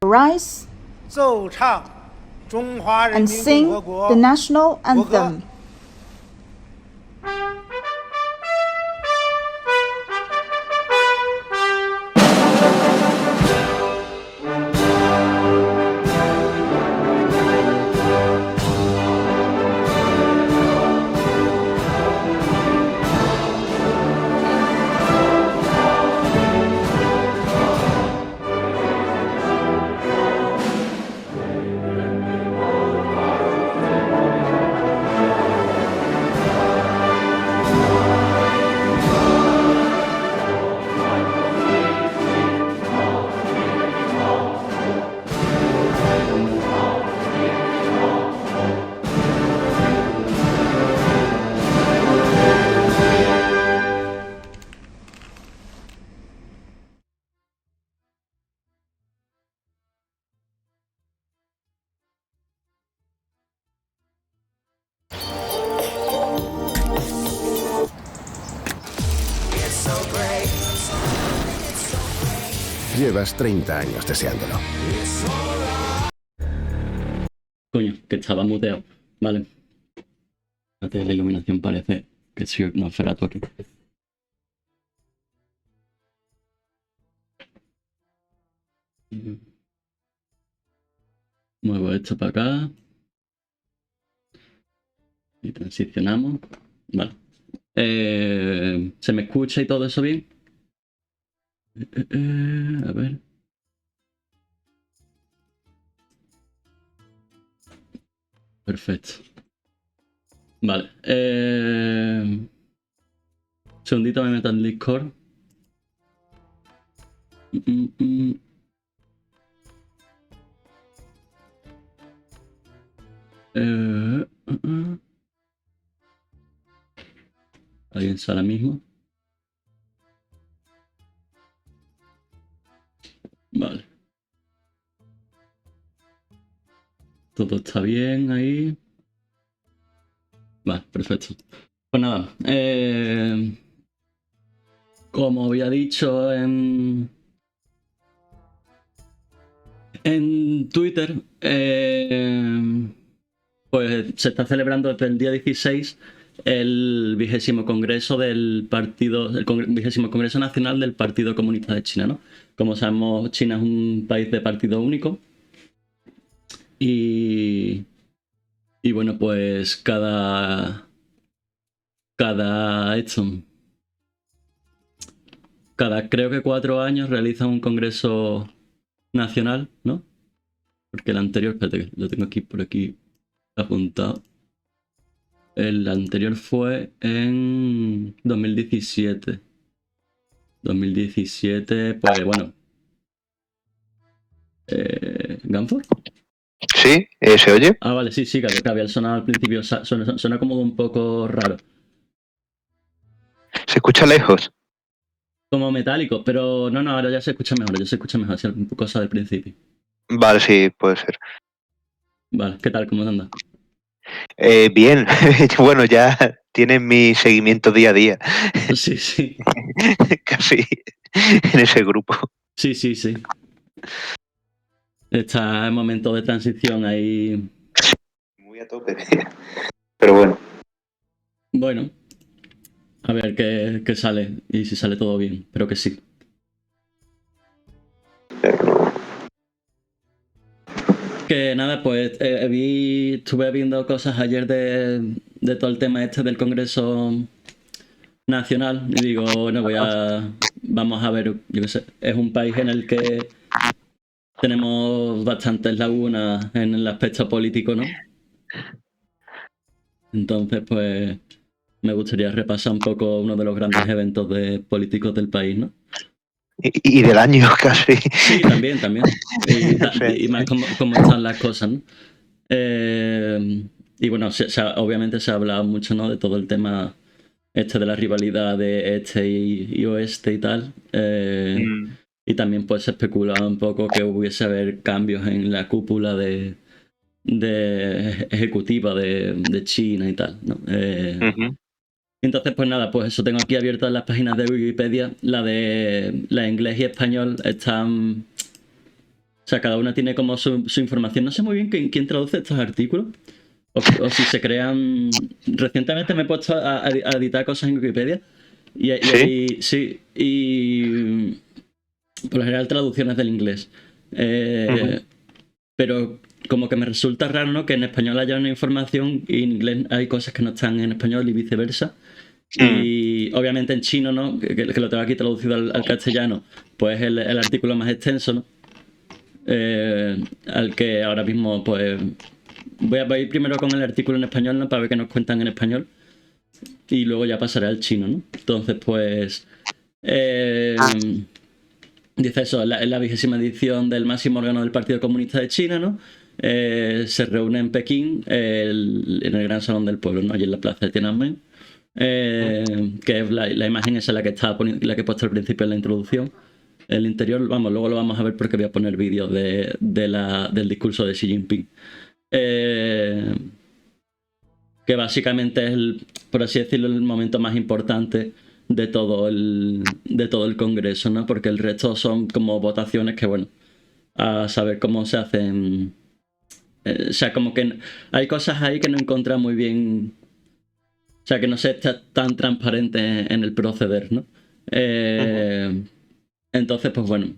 Rise 奏唱中华人 and 民 sing 共和国 the national 国歌 anthem.'Llevas 30 años deseándolo. Coño, que estaba muteado. Vale. La iluminación parece que soy un Nosferatu aquí. Muevo esto para acá. Y transicionamos. Vale. ¿Se me escucha y todo eso bien? A ver. Perfecto. Vale. Segundito, me meto en Discord. ¿Alguien sale mismo? Vale. Todo está bien ahí. Vale, perfecto. Pues nada, como había dicho en Twitter, pues se está celebrando desde el día 16 el 20º Congreso del Partido, el 20º Congreso Nacional del Partido Comunista de China, ¿no? Como sabemos, China es un país de partido único y bueno, pues cada creo que 4 años realiza un congreso nacional, ¿no? Porque el anterior, espérate, que lo tengo aquí por aquí apuntado. El anterior fue en 2017. 2017, pues bueno. ¿Ganford? Sí, ¿se oye? Ah, vale, sí, que había sonado al principio. Suena como un poco raro. ¿Se escucha lejos? Como metálico, pero no, ahora ya se escucha mejor, así un poco cosa del principio. Vale, sí, puede ser. Vale, ¿qué tal? ¿Cómo anda? Bien, bueno, ya tienen mi seguimiento día a día. Sí. Casi en ese grupo. Sí. Está en momento de transición ahí. Muy a tope. Pero bueno. Bueno, a ver qué sale y si sale todo bien, pero que sí. Que nada, pues estuve viendo cosas ayer de todo el tema este del Congreso Nacional y digo, bueno, vamos a ver, yo qué sé, es un país en el que tenemos bastantes lagunas en el aspecto político, ¿no? Entonces, pues me gustaría repasar un poco uno de los grandes eventos políticos del país, ¿no? Y del año casi. Sí, también. Y más cómo están las cosas, ¿no? Y bueno, obviamente se ha hablado mucho, ¿no? De todo el tema de la rivalidad de este y oeste y tal. Y también pues se especulaba un poco que hubiese haber cambios en la cúpula de ejecutiva de China y tal, ¿no? Entonces, pues nada, pues eso tengo aquí abiertas las páginas de Wikipedia. La de inglés y español están O sea, cada una tiene como su información. No sé muy bien quién traduce estos artículos. O si se crean... Recientemente me he puesto a editar cosas en Wikipedia. Y ¿Sí? ahí, sí. Y por lo general traducciones del inglés. Ujú. Pero como que me resulta raro, ¿no? Que en español haya una información y en inglés hay cosas que no están en español y viceversa. Mm. Y obviamente en chino, ¿no? Que lo tengo aquí traducido al castellano, pues el artículo más extenso, ¿no? Al que ahora mismo, pues... voy a ir primero con el artículo en español, ¿no? Para ver qué nos cuentan en español. Y luego ya pasaré al chino, ¿no? Entonces, pues... dice eso, en la 20ª edición del máximo órgano del Partido Comunista de China, ¿no? Se reúne en Pekín, en el Gran Salón del Pueblo, ¿no? Allí en la plaza de Tiananmen. Que es la imagen esa la que estaba la que he puesto al principio en la introducción. El interior, vamos, luego lo vamos a ver porque voy a poner vídeos del discurso de Xi Jinping. Que básicamente es, por así decirlo, el momento más importante de todo el Congreso, ¿no? Porque el resto son como votaciones que, bueno, a saber cómo se hacen. O sea, como que hay cosas ahí que no encuentran muy bien. O sea, que no se está tan transparente en el proceder, ¿no? Ujú. Entonces, pues bueno.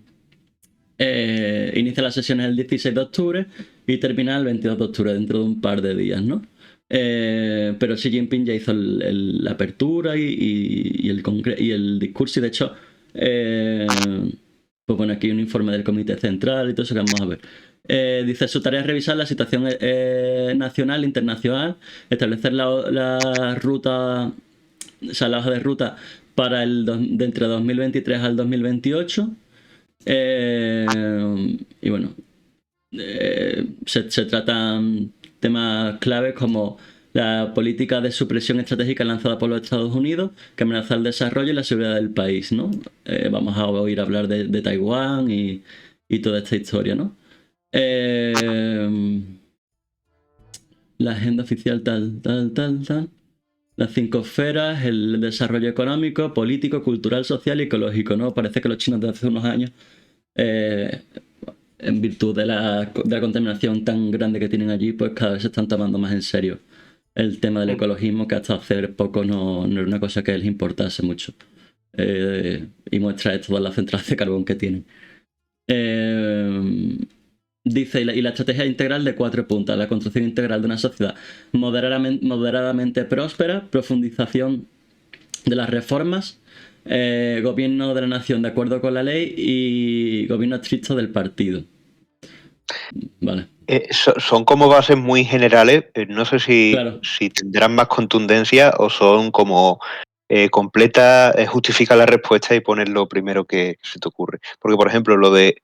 Inicia las sesiones el 16 de octubre y termina el 22 de octubre, dentro de un par de días, ¿no? Pero Xi Jinping ya hizo la apertura y el discurso, y de hecho, pues bueno, aquí hay un informe del Comité Central y todo eso que vamos a ver. Dice, su tarea es revisar la situación nacional e internacional, establecer la ruta, o sea, la hoja de ruta para de entre 2023 al 2028. Y bueno, se tratan temas claves como la política de supresión estratégica lanzada por los Estados Unidos, que amenaza el desarrollo y la seguridad del país, ¿no? Vamos a oír hablar de Taiwán y toda esta historia, ¿no? La agenda oficial tal. Las 5 esferas, el desarrollo económico, político, cultural, social y ecológico, ¿no? Parece que los chinos de hace unos años, en virtud de la contaminación tan grande que tienen allí, pues cada vez se están tomando más en serio el tema del ecologismo, que hasta hace poco no era una cosa que les importase mucho. Y muestra esto de las centrales de carbón que tienen. Dice, y la estrategia integral de 4 puntas: la construcción integral de una sociedad moderadamente próspera, profundización de las reformas, gobierno de la nación de acuerdo con la ley y gobierno estricto del partido. Vale. Son como bases muy generales. No sé Claro. si tendrán más contundencia o son como completa, justifica la respuesta y poner lo primero que se te ocurre. Porque, por ejemplo, lo de,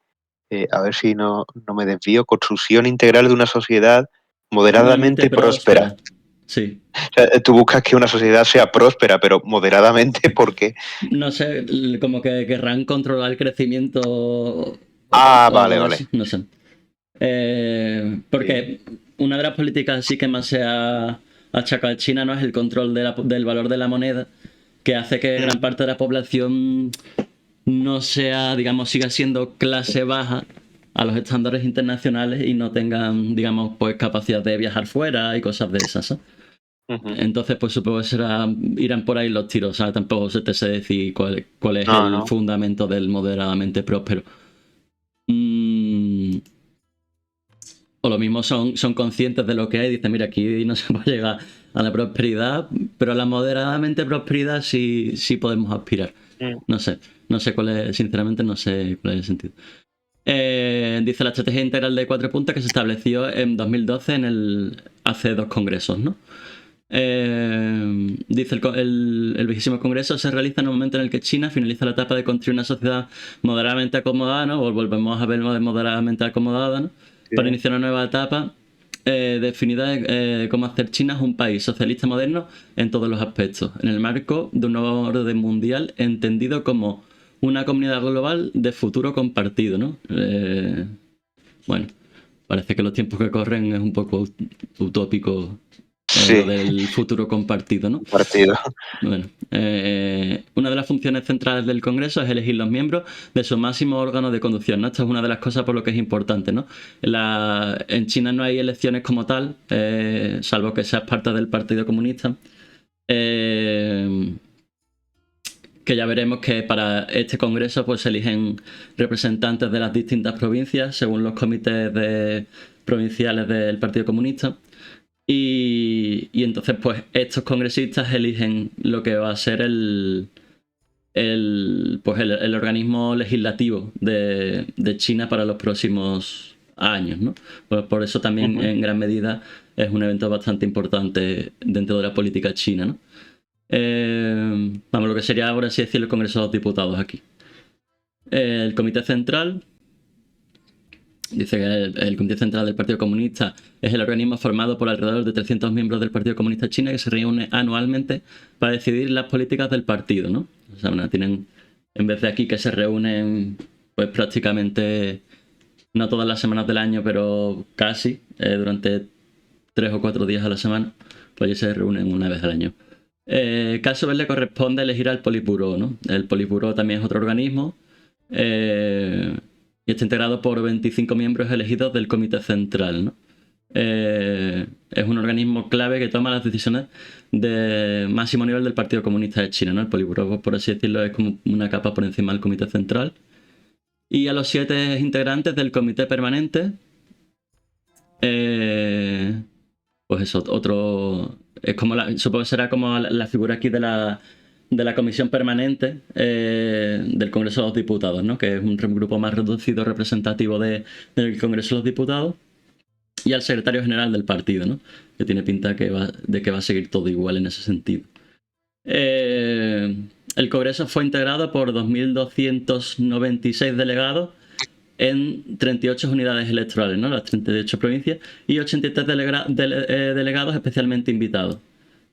a ver si no me desvío, construcción integral de una sociedad Moderadamente moderadamente próspera. próspera. Sí. O sea, tú buscas que una sociedad sea próspera, pero moderadamente, ¿por qué? No sé, como que querrán controlar el crecimiento Ah, o vale, algo de vale. eso, no sé. Sí. Porque una de las políticas así que más se ha achacado a China, no, es el control del valor de la moneda, que hace que gran parte de la población no sea, digamos, siga siendo clase baja a los estándares internacionales y no tengan, digamos, pues capacidad de viajar fuera y cosas de esas, ¿sabes? Ujú. Entonces, pues supongo que irán por ahí los tiros. O sea, tampoco se te sé decir cuál es No, el no. fundamento del moderadamente próspero. O lo mismo son conscientes de lo que hay. Dicen, mira, aquí no se puede llegar a la prosperidad, pero a la moderadamente prosperidad sí podemos aspirar. Mm. No sé cuál es, sinceramente no sé cuál es el sentido. Dice la estrategia integral de 4 puntas que se estableció en 2012 hace 2 congresos, ¿no? Dice el 20º Congreso se realiza en un momento en el que China finaliza la etapa de construir una sociedad moderadamente acomodada, ¿no? Volvemos a ver moderadamente acomodada, ¿no? Sí. Para iniciar una nueva etapa definida de cómo hacer China un país socialista moderno en todos los aspectos, en el marco de un nuevo orden mundial entendido como una comunidad global de futuro compartido, ¿no? Bueno, parece que los tiempos que corren es un poco utópico lo Sí, del futuro compartido, ¿no? partido. Bueno, una de las funciones centrales del Congreso es elegir los miembros de su máximo órgano de conducción, ¿no? Esto es una de las cosas por lo que es importante, ¿no? En China no hay elecciones como tal, salvo que seas parte del Partido Comunista. Que ya veremos que para este congreso pues se eligen representantes de las distintas provincias según los comités provinciales del Partido Comunista y entonces pues estos congresistas eligen lo que va a ser el organismo legislativo de China para los próximos años, ¿no? Pues por eso también en gran medida es un evento bastante importante dentro de la política china, ¿no? Vamos, lo que sería ahora sí decir el Congreso de los Diputados aquí. El Comité Central dice que el Comité Central del Partido Comunista es el organismo formado por alrededor de 300 miembros del Partido Comunista China que se reúne anualmente para decidir las políticas del partido, ¿no? O sea, tienen, en vez de aquí que se reúnen pues prácticamente no todas las semanas del año, pero casi durante 3 o 4 días a la semana, pues ya se reúnen una vez al año. Que a su vez le corresponde elegir al Politburó, ¿no? El Politburó también es otro organismo y está integrado por 25 miembros elegidos del Comité Central, ¿no? Es un organismo clave que toma las decisiones de máximo nivel del Partido Comunista de China, ¿no? El Politburó, por así decirlo, es como una capa por encima del Comité Central. Y a los 7 integrantes del Comité Permanente, pues eso, otro... Es como supongo que será como la figura aquí de la Comisión Permanente del Congreso de los Diputados, ¿no? Que es un grupo más reducido representativo del Congreso de los Diputados. Y al secretario general del partido, ¿no? Que tiene pinta de que va a seguir todo igual en ese sentido. El Congreso fue integrado por 2.296 delegados en 38 unidades electorales, ¿no? Las 38 provincias, y 83 delegados especialmente invitados.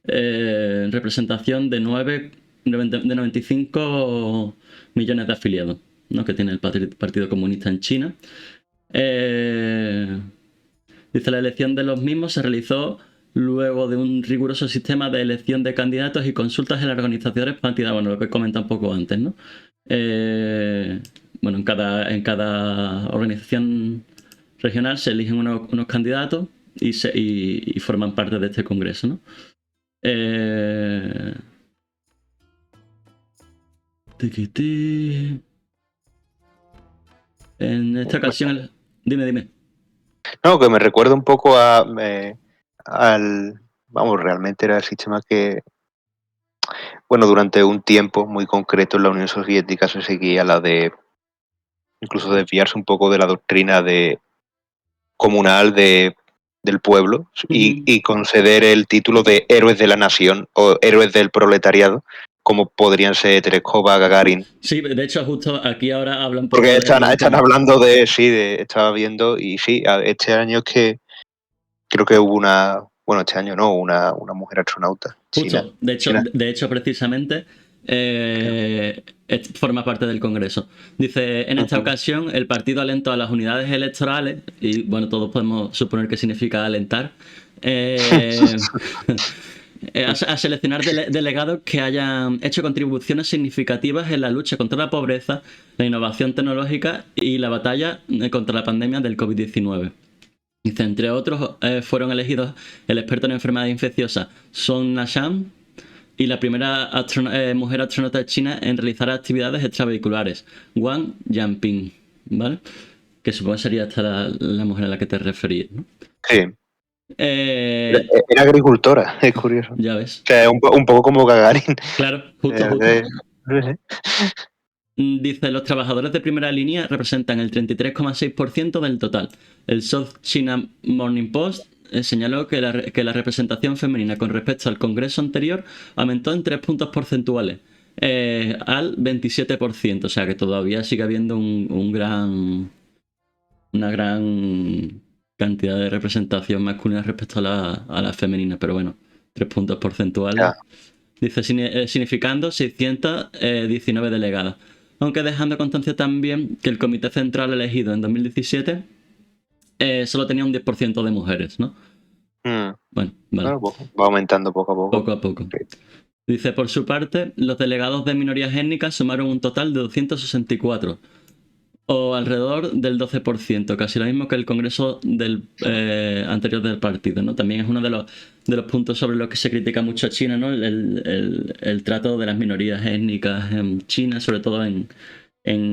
En representación de 95 millones de afiliados, ¿no? Que tiene el Partido Comunista en China. Dice, la elección de los mismos se realizó luego de un riguroso sistema de elección de candidatos y consultas en las organizaciones partidarias, bueno, lo que he comentado un poco antes, ¿no? Bueno, en cada organización regional se eligen unos candidatos y forman parte de este congreso, ¿no? En esta ocasión... Dime. No, que me recuerda un poco vamos, realmente era el sistema que, bueno, durante un tiempo muy concreto en la Unión Soviética se seguía la de incluso desviarse un poco de la doctrina comunal del pueblo y conceder el título de héroes de la nación o héroes del proletariado, como podrían ser Tereskova, Gagarin. Sí, de hecho justo aquí ahora hablan un poco porque están hablando estaba viendo, y sí, este año es que creo que hubo este año no, una mujer astronauta china. Justo, de hecho precisamente forma parte del Congreso. Dice, en esta ocasión el partido alentó a las unidades electorales, y bueno, todos podemos suponer que significa alentar, a seleccionar delegados que hayan hecho contribuciones significativas en la lucha contra la pobreza, la innovación tecnológica y la batalla contra la pandemia del COVID-19. Dice, entre otros, fueron elegidos el experto en enfermedades infecciosas Song Nashan y la primera mujer astronauta china en realizar actividades extravehiculares, Wang Yanping, ¿vale? Que supongo que sería esta la mujer a la que te referías, ¿no? Sí. Era agricultora, es curioso. Ya ves. Que es un poco como Gagarin. Claro, justo. Dice, los trabajadores de primera línea representan el 33,6% del total. El South China Morning Post señaló que la representación femenina con respecto al congreso anterior aumentó en 3 puntos porcentuales, al 27%. O sea que todavía sigue habiendo una gran cantidad de representación masculina respecto a la femenina. Pero bueno, 3 puntos porcentuales. Yeah. Dice, significando 619 delegados. Aunque dejando constancia también que el Comité Central elegido en 2017 solo tenía un 10% de mujeres, ¿no? Bueno, vale. Va aumentando poco a poco. Poco a poco. Sí. Dice, por su parte, los delegados de minorías étnicas sumaron un total de 264, o alrededor del 12%, casi lo mismo que el Congreso anterior del partido, ¿no? También es uno de los puntos sobre los que se critica mucho a China, ¿no? El trato de las minorías étnicas en China, sobre todo en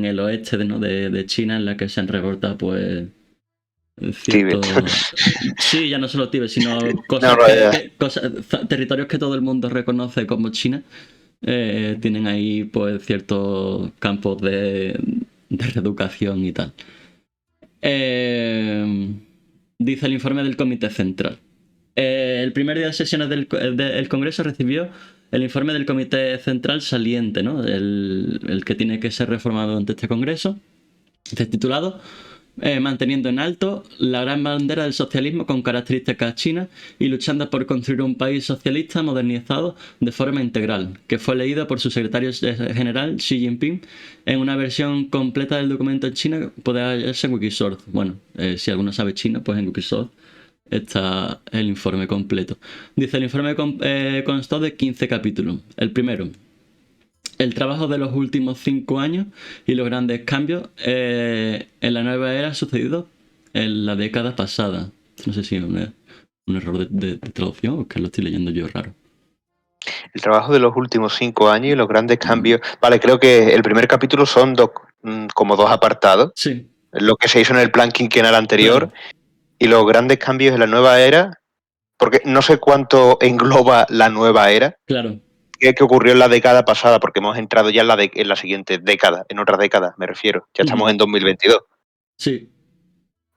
el oeste de China, en la que se han reportado, pues, Tíbet. Sí, ya no solo Tíbet, sino territorios que todo el mundo reconoce como China. Tienen ahí, pues, ciertos campos de reeducación y tal. Dice el informe del Comité Central. El primer día de sesiones del Congreso recibió el informe del Comité Central saliente, ¿no? El que tiene que ser reformado ante este Congreso. Este es titulado Manteniendo en alto la gran bandera del socialismo con características chinas y luchando por construir un país socialista modernizado de forma integral, que fue leído por su secretario general Xi Jinping en una versión completa del documento en China. Puede hallarse en Wikisource. Bueno, si alguno sabe chino, pues en Wikisource está el informe completo. Dice, el informe constó de 15 capítulos. El primero, el trabajo de los últimos 5 años y los grandes cambios en la nueva era sucedido en la década pasada. No sé si es un error de traducción o que lo estoy leyendo yo raro. El trabajo de los últimos 5 años y los grandes cambios. Vale, creo que el primer capítulo son como 2 apartados. Sí. Lo que se hizo en el plan quinquenal anterior, Claro. Y los grandes cambios en la nueva era, porque no sé cuánto engloba la nueva era. Claro. Que ocurrió en la década pasada, porque hemos entrado ya en la siguiente década, en otra década, me refiero. Ya estamos en 2022. Sí.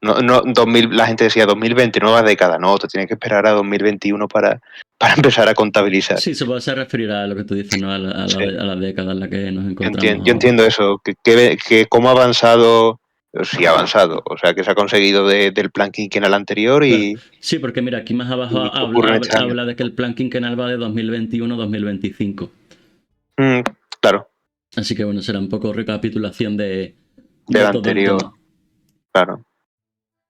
No, 2000, la gente decía 2020, nueva década. No, te tienes que esperar a 2021 para empezar a contabilizar. Sí, supongo que se referirá a lo que tú dices, ¿no? A la década en la que nos encontramos. Yo entiendo eso, que cómo ha avanzado. Sí, ha avanzado. O sea, que se ha conseguido del plan quinquenal anterior y... Claro. Sí, porque mira, aquí más abajo habla de que el plan quinquenal va de 2021 a 2025. Claro. Así que bueno, será un poco recapitulación de Del todo anterior. el tema. Claro.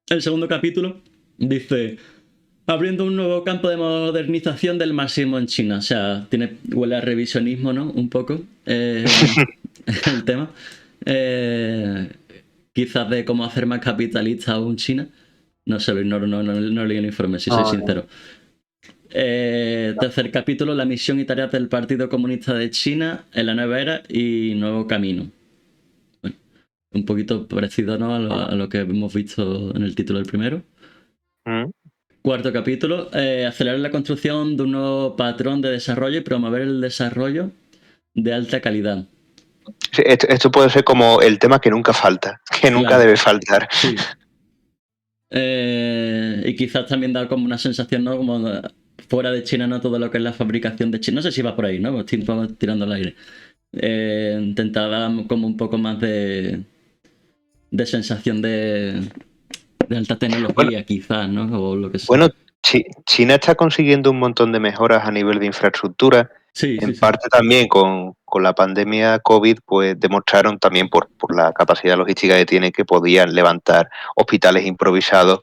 El segundo capítulo dice, abriendo un nuevo campo de modernización del marxismo en China. O sea, huele a revisionismo, ¿no? Un poco el tema. Quizás de cómo hacer más capitalista aún China. No sé, lo ignoro, no leí el informe, si soy sincero. Tercer capítulo, la misión y tareas del Partido Comunista de China en la nueva era y nuevo camino. Bueno, un poquito parecido, ¿no? a lo que hemos visto en el título del primero. Cuarto capítulo, acelerar la construcción de un nuevo patrón de desarrollo y promover el desarrollo de alta calidad. Sí, esto puede ser como el tema que nunca falta, que nunca debe faltar. Sí. Y quizás también da como una sensación, ¿no? Como fuera de China, ¿no? Todo lo que es la fabricación de China. No sé si va por ahí, ¿no? Estoy tirando al aire. Intentar como un poco más de sensación de alta tecnología, quizás, ¿no? O lo que sea. Bueno, China está consiguiendo un montón de mejoras a nivel de infraestructura. Sí, en parte también con la pandemia COVID, pues demostraron también por la capacidad logística que tienen que podían levantar hospitales improvisados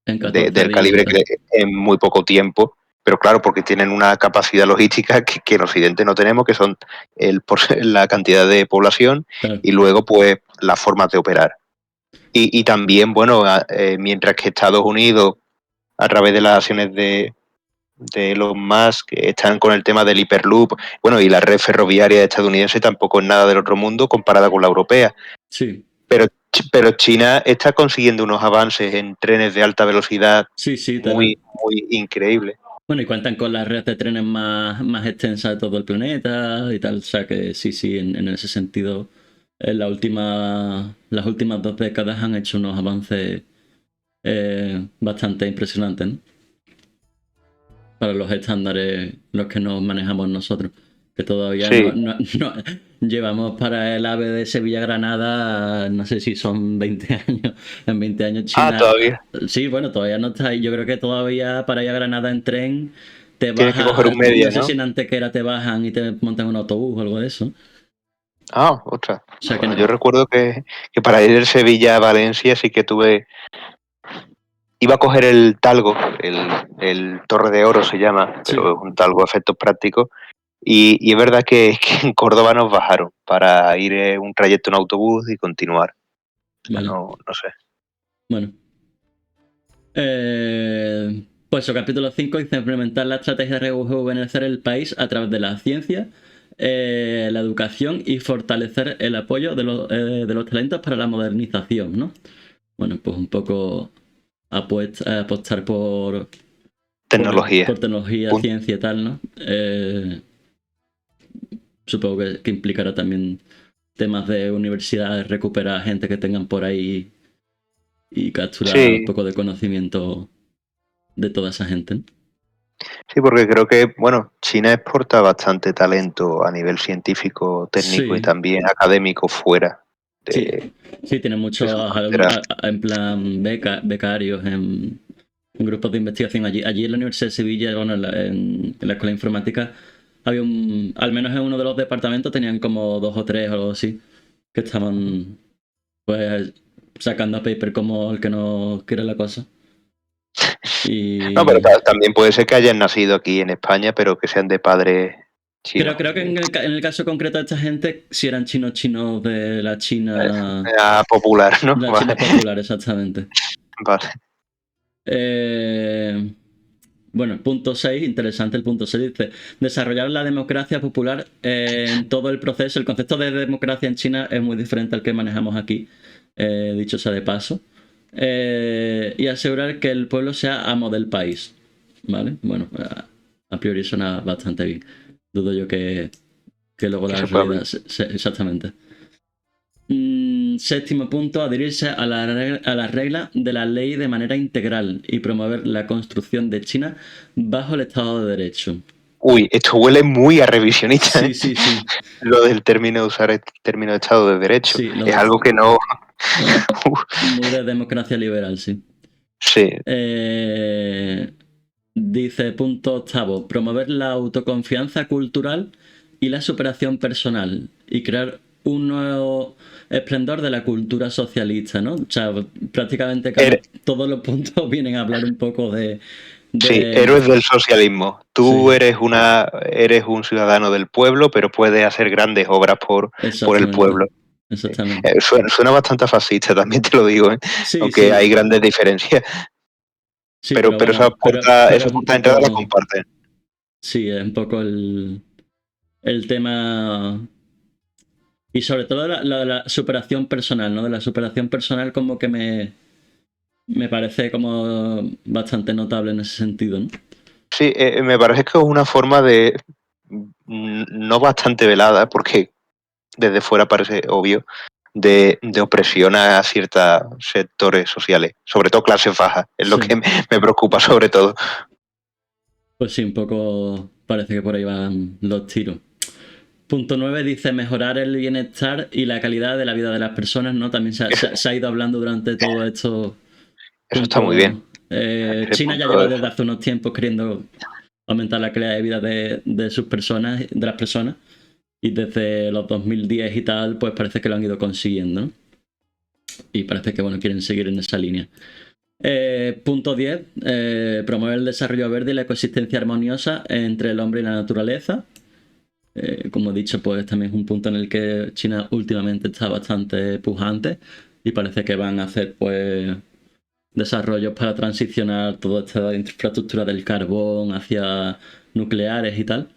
del calibre que en muy poco tiempo. Pero claro, porque tienen una capacidad logística que en Occidente no tenemos, que son la cantidad de población y luego pues las formas de operar. Y también, bueno, mientras que Estados Unidos, a través de las acciones de Elon Musk, que están con el tema del Hyperloop, bueno, y la red ferroviaria estadounidense tampoco es nada del otro mundo comparada con la europea. Sí. Pero China está consiguiendo unos avances en trenes de alta velocidad muy increíbles. Bueno, y cuentan con la red de trenes más extensa de todo el planeta y tal. O sea que sí, en ese sentido, las últimas 2 décadas han hecho unos avances bastante impresionantes, ¿no? Para los estándares los que nos manejamos nosotros, que todavía no llevamos para el AVE de Sevilla-Granada, no sé si son 20 años. En 20 años China... todavía. Sí, bueno, todavía no está ahí. Yo creo que todavía para ir a Granada en tren te tienes bajas, que coger un media, no sé si en Antequera te bajan y te montan un autobús o algo de eso. Ostras. O sea que bueno, yo recuerdo que para ir de Sevilla a Valencia sí que iba a coger el Talgo, el Torre de Oro se llama, pero es un Talgo a efectos prácticos, Y es verdad que en Córdoba nos bajaron para ir un trayecto en autobús y continuar. O sea, Vale. no sé. Bueno. Pues eso, capítulo 5 dice implementar la estrategia de rejuvenecer el país a través de la ciencia, la educación y fortalecer el apoyo de los talentos para la modernización, ¿no? Bueno, pues un poco apostar Tecnología. por tecnología, Punto. ciencia y tal, ¿no? Supongo que implicará también temas de universidades, recuperar gente que tengan por ahí y capturar un Sí, poco de conocimiento de toda esa gente, ¿no? sí, porque creo que, bueno, China exporta bastante talento a nivel científico, técnico y Sí, también académico fuera sí, de, sí, tiene de muchos su alumnos frontera. en plan becarios en grupos de investigación. Allí en la Universidad de Sevilla, bueno, en la Escuela de Informática, había al menos en uno de los departamentos tenían como 2 o 3 o algo así, que estaban pues sacando paper como el que no quiere la cosa. No, pero Y también puede ser que hayan nacido aquí en España, pero que sean de padres chinos. creo que en el caso concreto de esta gente, si eran chinos de Popular, ¿no? la Vale, China popular, exactamente. vale. Bueno, punto 6, interesante el punto 6, dice, desarrollar la democracia popular en todo el proceso. El concepto de democracia en China es muy diferente al que manejamos aquí, dicho sea de paso. Y asegurar que el pueblo sea amo del país. ¿Vale? Bueno, a priori suena bastante bien. Dudo yo que luego Que la se pueda realidad exactamente. Séptimo punto, adherirse a la regla de la ley de manera integral y promover la construcción de China bajo el Estado de Derecho. Uy, esto huele muy a revisionista, Sí, ¿eh? sí, sí. Lo del término de usar el término de Estado de Derecho. Sí, Es algo que no. muy de democracia liberal, sí. Sí, Dice punto octavo, promover la autoconfianza cultural y la superación personal y crear un nuevo esplendor de la cultura socialista, ¿no? O sea, prácticamente todos los puntos vienen a hablar un poco sí, de héroes del socialismo. Tú sí, eres un ciudadano del pueblo, pero puedes hacer grandes obras por el exactamente, pueblo. exactamente. Suena bastante fascista, también te lo digo, ¿eh? Sí, Aunque hay sí, grandes diferencias. sí, pero Pero esa bueno, puerta, pero esa es un puerta de entrada la poco, comparten. sí, es un poco el tema. Y sobre todo la superación personal, ¿no? De la superación personal como que me parece como bastante notable en ese sentido, ¿no? Sí, me parece que es una forma de, no bastante velada, porque desde fuera parece obvio, de opresión a ciertos sectores sociales, sobre todo clases bajas, es lo que Sí, me preocupa sobre todo. pues sí, un poco parece que por ahí van los tiros. Punto 9 dice mejorar el bienestar y la calidad de la vida de las personas, ¿no? También Eso, se ha ido hablando durante todos estos eso está muy bien. puntos. Ese China ya punto lleva desde hace unos tiempos queriendo aumentar la calidad de vida de sus personas, de las personas. Y desde los 2010 y tal, pues parece que lo han ido consiguiendo, ¿no? Y parece que, bueno, quieren seguir en esa línea. Punto 10. Promover el desarrollo verde y la coexistencia armoniosa entre el hombre y la naturaleza. Como he dicho, pues también es un punto en el que China últimamente está bastante pujante y parece que van a hacer, pues, desarrollos para transicionar toda esta infraestructura del carbón hacia nucleares y tal.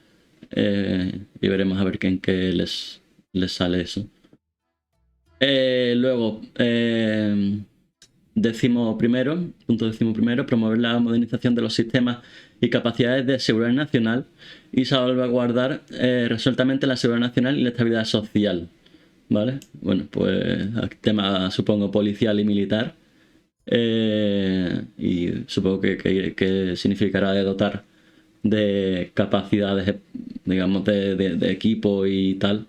Y veremos a ver en qué les sale eso. Luego, punto décimo primero, promover la modernización de los sistemas y capacidades de seguridad nacional y salvaguardar resueltamente la seguridad nacional y la estabilidad social. ¿Vale? Bueno, pues tema supongo policial y militar. Y supongo que significará de dotar de capacidades, digamos, de equipo y tal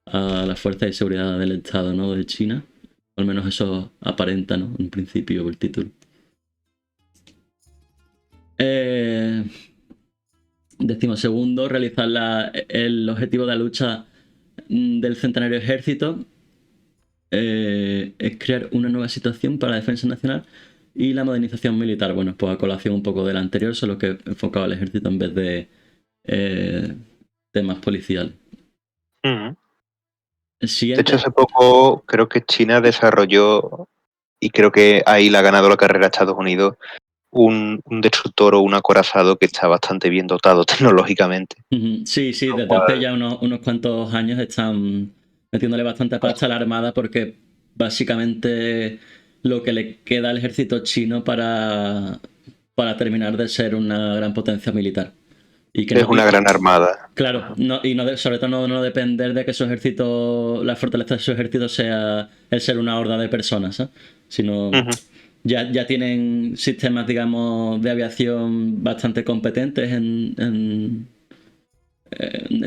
a las fuerzas de seguridad del Estado, ¿no? De China. Al menos eso aparenta, ¿no? En principio, el título. Decimosegundo, realizar el objetivo de la lucha del centenario ejército. Es crear una nueva situación para la defensa nacional y la modernización militar. Bueno, pues a colación un poco de la anterior, solo que enfocaba al ejército en vez de temas policiales. Ujú. El De siguiente, hecho, hace poco creo que China desarrolló, y creo que ahí le ha ganado la carrera a Estados Unidos, un destructor o un acorazado que está bastante bien dotado tecnológicamente. sí, Lo desde hace cual ya unos cuantos años están metiéndole bastante pasta a la Armada porque básicamente lo que le queda al ejército chino para terminar de ser una gran potencia militar. Y que es no, una gran armada. claro, sobre todo no depender de que su ejército, la fortaleza de su ejército sea el ser una horda de personas, ¿eh? Sino Ujú. ya tienen sistemas, digamos, de aviación bastante competentes en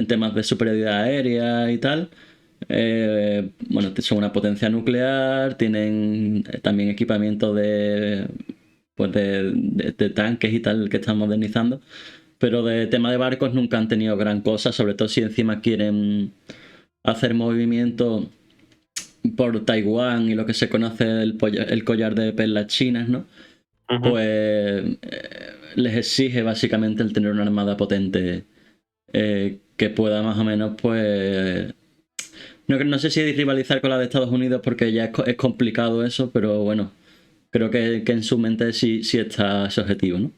temas de superioridad aérea y tal. Bueno, son una potencia nuclear, tienen también equipamiento de tanques y tal que están modernizando, pero de tema de barcos nunca han tenido gran cosa, sobre todo si encima quieren hacer movimiento por Taiwán y lo que se conoce el collar de perlas chinas, ¿no? Ujú. Pues les exige básicamente el tener una armada potente que pueda más o menos, pues... No sé si rivalizar con la de Estados Unidos porque ya es complicado eso, pero bueno, creo que en su mente sí está ese objetivo, ¿no?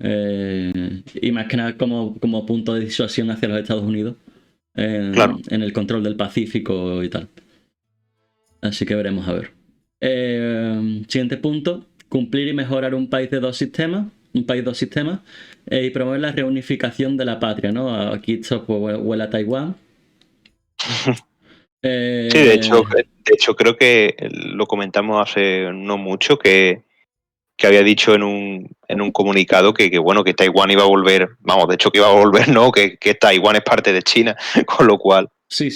Y más que nada como punto de disuasión hacia los Estados Unidos Claro. en el control del Pacífico y tal. Así que veremos a ver. Siguiente punto, cumplir y mejorar un país de dos sistemas, y promover la reunificación de la patria, ¿no? Aquí esto pues, huele a Taiwán. Sí, Eh, de hecho creo que lo comentamos hace no mucho que había dicho en un comunicado que bueno, que Taiwán iba a volver, vamos, de hecho que iba a volver, no, que Taiwán es parte de China, con lo cual. sí,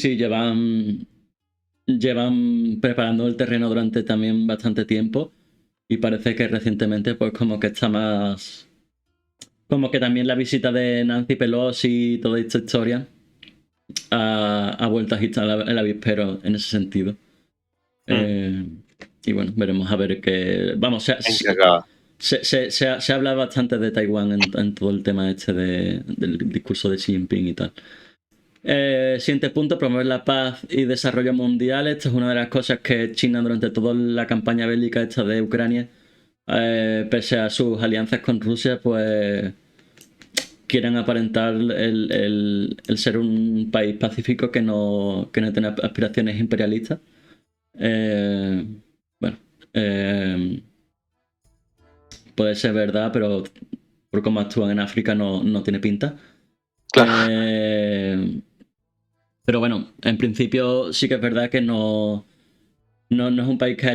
llevan preparando el terreno durante también bastante tiempo y parece que recientemente pues como que está más... Como que también la visita de Nancy Pelosi y toda esta historia ha vuelto a agitar el avispero en ese sentido. Y bueno, veremos a ver qué... Vamos, En que acaba. se habla bastante de Taiwán en todo el tema este del discurso de Xi Jinping y tal. Siguiente punto, promover la paz y desarrollo mundial. Esto es una de las cosas que China durante toda la campaña bélica esta de Ucrania, pese a sus alianzas con Rusia, pues quieren aparentar el ser un país pacífico que no tiene aspiraciones imperialistas. Bueno, puede ser verdad, pero por cómo actúan en África no tiene pinta. Claro. Pero bueno, en principio sí que es verdad que no es un país que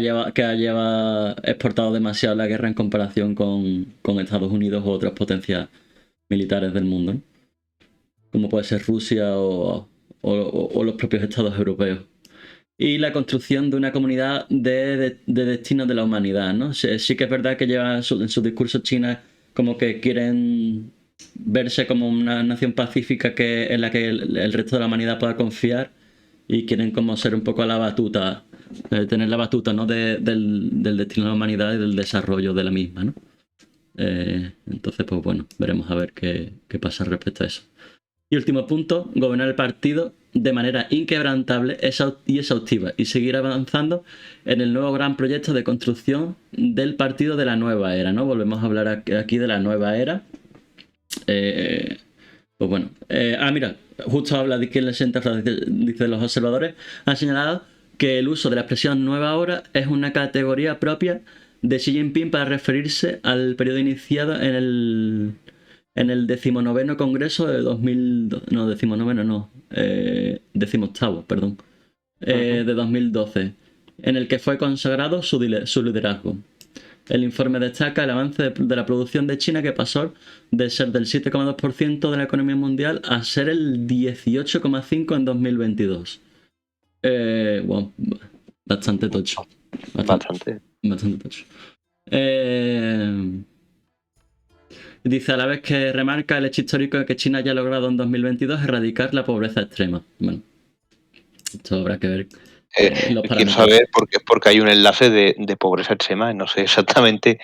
haya exportado demasiado la guerra en comparación con Estados Unidos u otras potencias militares del mundo, ¿no? Como puede ser Rusia o los propios estados europeos. Y la construcción de una comunidad de destino de la humanidad, ¿no? Sí que es verdad que lleva en su discurso China como que quieren verse como una nación pacífica en la que el resto de la humanidad pueda confiar y quieren como ser un poco la batuta, tener la batuta, ¿no? Del destino de la humanidad y del desarrollo de la misma, ¿no? Entonces, pues bueno, veremos a ver qué pasa respecto a eso. Y último punto, gobernar el partido de manera inquebrantable y exhaustiva y seguir avanzando en el nuevo gran proyecto de construcción del partido de la nueva era, ¿no? Volvemos a hablar aquí de la nueva era. Pues bueno. Mira, justo habla de quién le sienta, dice los observadores, han señalado que el uso de la expresión nueva hora es una categoría propia de Xi Jinping para referirse al periodo iniciado en el 19º Congreso de 2000, no, 19º no, 18º, perdón, de 2012, en el que fue consagrado su liderazgo. El informe destaca el avance de la producción de China que pasó de ser del 7,2% de la economía mundial a ser el 18,5% en 2022. Bueno, bastante tocho. Bastante. Bastante tocho. Dice a la vez que remarca el hecho histórico de que China haya logrado en 2022 erradicar la pobreza extrema. Bueno, esto habrá que ver los Quiero parámetros. saber porque hay un enlace de pobreza extrema, no sé exactamente.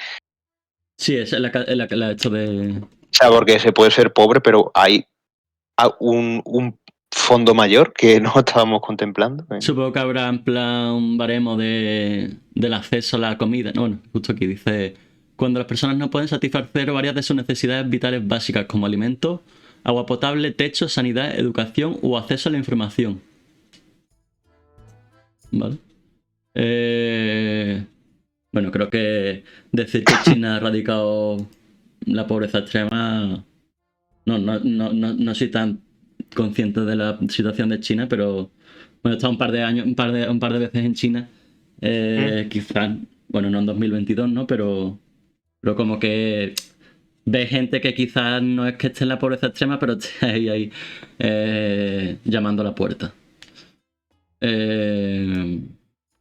Sí, es esto de... O sea, porque se puede ser pobre, pero hay un fondo mayor que no estábamos contemplando. Supongo que habrá en plan un baremo del acceso a la comida. No, bueno, justo aquí dice: cuando las personas no pueden satisfacer varias de sus necesidades vitales básicas como alimentos, agua potable, techo, sanidad, educación o acceso a la información. ¿Vale? Bueno, creo que decir que China ha erradicado la pobreza extrema... No soy tan consciente de la situación de China, pero bueno, he estado un par de años, un par de veces en China. Quizás, bueno, no en 2022, ¿no? Pero como que ve gente que quizás no es que esté en la pobreza extrema, pero esté ahí llamando a la puerta.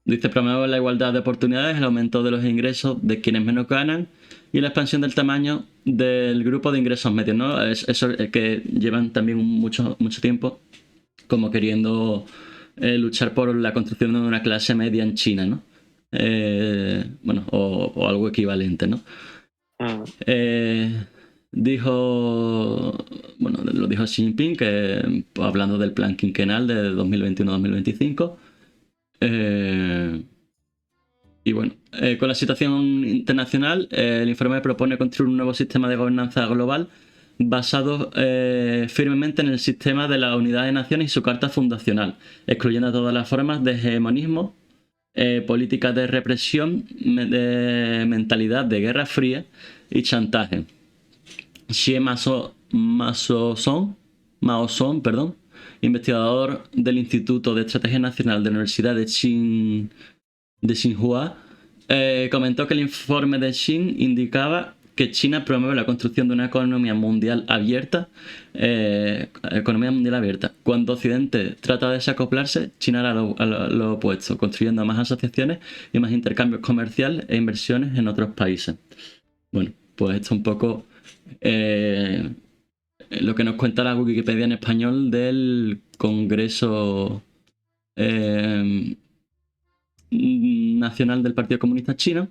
Dice: promueve la igualdad de oportunidades, el aumento de los ingresos de quienes menos ganan y la expansión del tamaño del grupo de ingresos medios, ¿no? Eso es que llevan también mucho tiempo como queriendo luchar por la construcción de una clase media en China, ¿no? Bueno, o algo equivalente, ¿no? Lo dijo Xi Jinping, que pues, hablando del plan quinquenal de 2021-2025. Y bueno, con la situación internacional, el informe propone construir un nuevo sistema de gobernanza global basado firmemente en el sistema de la Unidad de Naciones y su carta fundacional, excluyendo todas las formas de hegemonismo, políticas de represión, de mentalidad de guerra fría y chantaje. Xie Maozong, investigador del Instituto de Estrategia Nacional de la Universidad de Tsinghua, comentó que el informe de Xi indicaba que China promueve la construcción de una economía mundial abierta. Cuando Occidente trata de desacoplarse, China hará lo opuesto, construyendo más asociaciones y más intercambios comerciales e inversiones en otros países. Bueno, pues esto es un poco lo que nos cuenta la Wikipedia en español del Congreso Nacional del Partido Comunista Chino.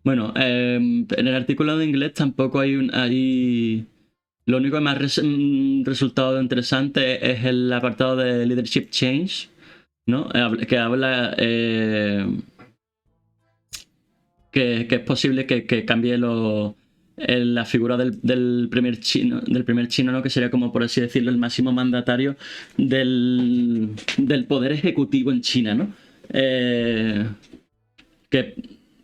Bueno, en el artículo de inglés tampoco hay... Lo único que me ha resultado interesante es el apartado de Leadership Change, ¿no? Que habla que es posible que cambie la figura del primer chino, ¿no? Que sería, como por así decirlo, el máximo mandatario del poder ejecutivo en China, ¿no? Que,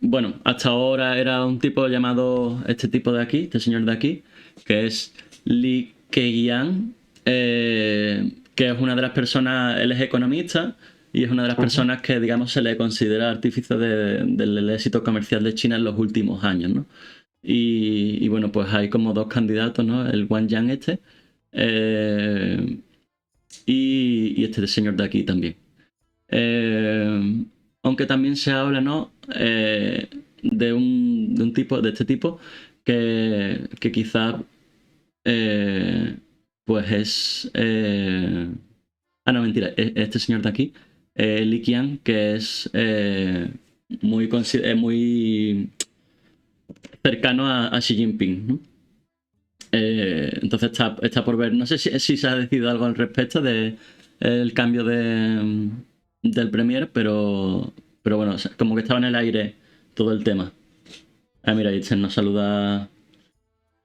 bueno, hasta ahora era un tipo llamado, este tipo de aquí, este señor de aquí, que es Li Keqiang, que es una de las personas, él es economista y es una de las personas que, digamos, se le considera artífice del éxito comercial de China en los últimos años, ¿no? Y bueno, pues hay como dos candidatos, ¿no? El Wang Yang y este señor de aquí también. Aunque también se habla, ¿no? De este tipo que quizás pues es no, mentira, este señor de aquí, Li Qiang, que es muy cercano a Xi Jinping, ¿no? Entonces está por ver. No sé si se ha decidido algo al respecto del cambio del premier, pero bueno, como que estaba en el aire todo el tema. Mira, Itchen nos saluda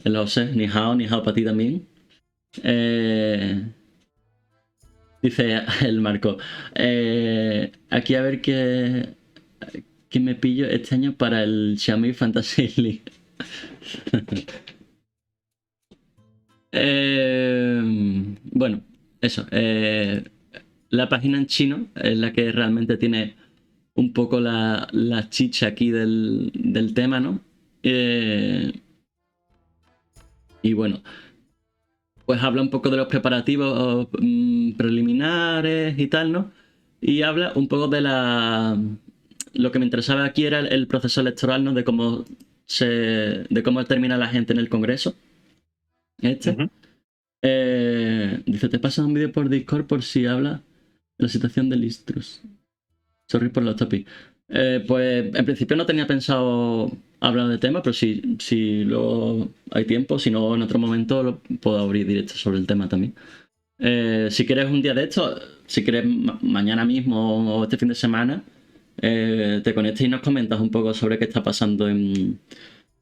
el José. Ni hao para ti también. Dice el Marco, aquí a ver qué me pillo este año para el Xiaomi Fantasy League. Bueno, eso. La página en chino es la que realmente tiene un poco la chicha aquí del tema, ¿no? Y bueno, pues habla un poco de los preparativos preliminares y tal, ¿no? Y habla un poco de lo que me interesaba aquí era el proceso electoral, ¿no? De cómo termina la gente en el Congreso. Dice, te paso un vídeo por Discord por si habla de la situación del Istrus. Sorry por los topics. Pues en principio no tenía pensado hablar de tema, pero si luego hay tiempo, si no en otro momento puedo abrir directo sobre el tema también. Si quieres un día de esto, si quieres mañana mismo o este fin de semana, te conectas y nos comentas un poco sobre qué está pasando en...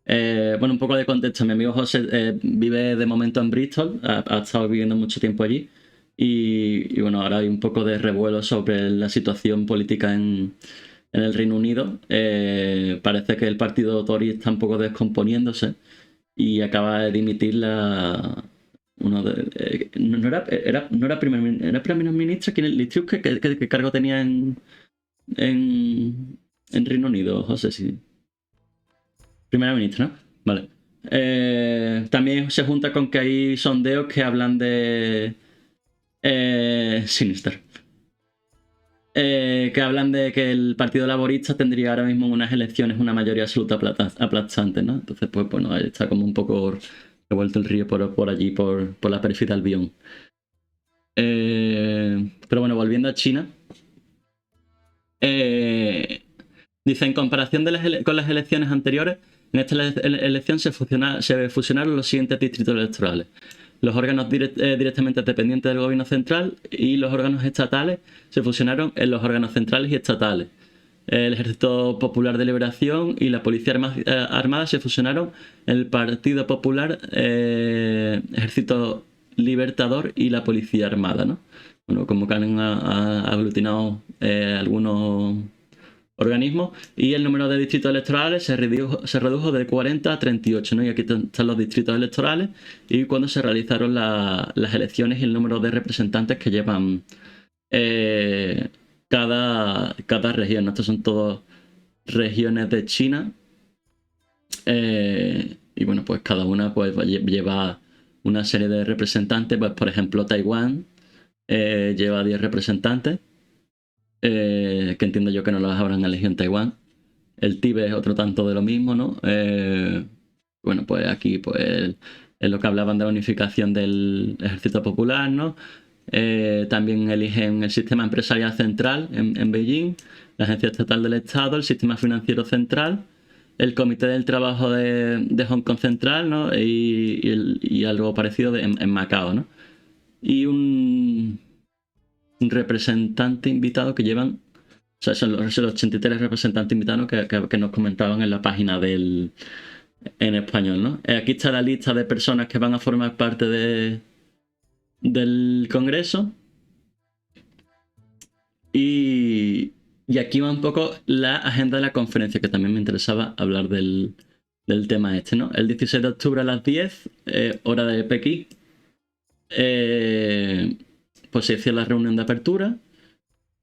bueno, un poco de contexto. Mi amigo José vive de momento en Bristol, ha estado viviendo mucho tiempo allí y bueno, ahora hay un poco de revuelo sobre la situación política en el Reino Unido. Parece que el partido Tory está un poco descomponiéndose y acaba de dimitir era primer ministro. ¿Qué cargo tenía en Reino Unido, José? Sí. Primera ministra, ¿no? Vale. También se junta con que hay sondeos que hablan de... Sinister. Que hablan de que el Partido Laborista tendría ahora mismo en unas elecciones una mayoría absoluta aplastante, ¿no? Entonces, pues bueno, ahí está como un poco revuelto el río por allí, por la periferia del Albión. Pero bueno, volviendo a China. Dice, en comparación con las elecciones anteriores, en esta elección se fusionaron los siguientes distritos electorales. Los órganos directamente dependientes del gobierno central y los órganos estatales se fusionaron en los órganos centrales y estatales. El Ejército Popular de Liberación y la Policía Armada se fusionaron en el Partido Popular, Ejército Libertador y la Policía Armada, ¿no? Bueno, como que han aglutinado algunos organismos, y el número de distritos electorales se redujo de 40 a 38, ¿no? Y aquí están los distritos electorales y cuando se realizaron las elecciones y el número de representantes que llevan cada región, ¿no? Estas son todas regiones de China, y bueno, pues cada una pues lleva una serie de representantes. Pues por ejemplo Taiwán lleva 10 representantes, que entiendo yo que no los habrán elegido en Taiwán. El Tíbet es otro tanto de lo mismo, ¿no? Bueno, pues aquí pues es lo que hablaban de la unificación del Ejército Popular, ¿no? También eligen el sistema empresarial central en Beijing, la Agencia Estatal del Estado, el sistema financiero central, el Comité del Trabajo de Hong Kong Central, ¿no? Y algo parecido en Macao, ¿no? Y un representante invitado que llevan, o sea, son los 83 representantes invitados que nos comentaban en la página en español, ¿no? Aquí está la lista de personas que van a formar parte del Congreso. Y aquí va un poco la agenda de la conferencia, que también me interesaba hablar del tema este, ¿no? El 16 de octubre a las 10, hora de Pekín, pues se hizo la reunión de apertura.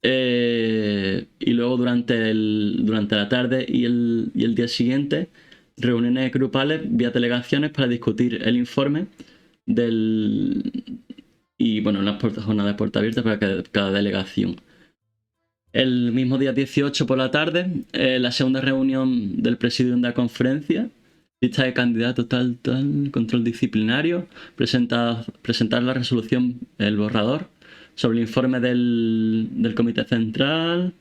Y luego durante la tarde y el día siguiente, reuniones grupales vía delegaciones para discutir el informe y bueno, unas jornadas de puerta abierta para cada delegación. El mismo día 18 por la tarde, la segunda reunión del presidium de la conferencia, lista de candidatos, tal, control disciplinario, presentar la resolución, el borrador, sobre el informe del Comité Central,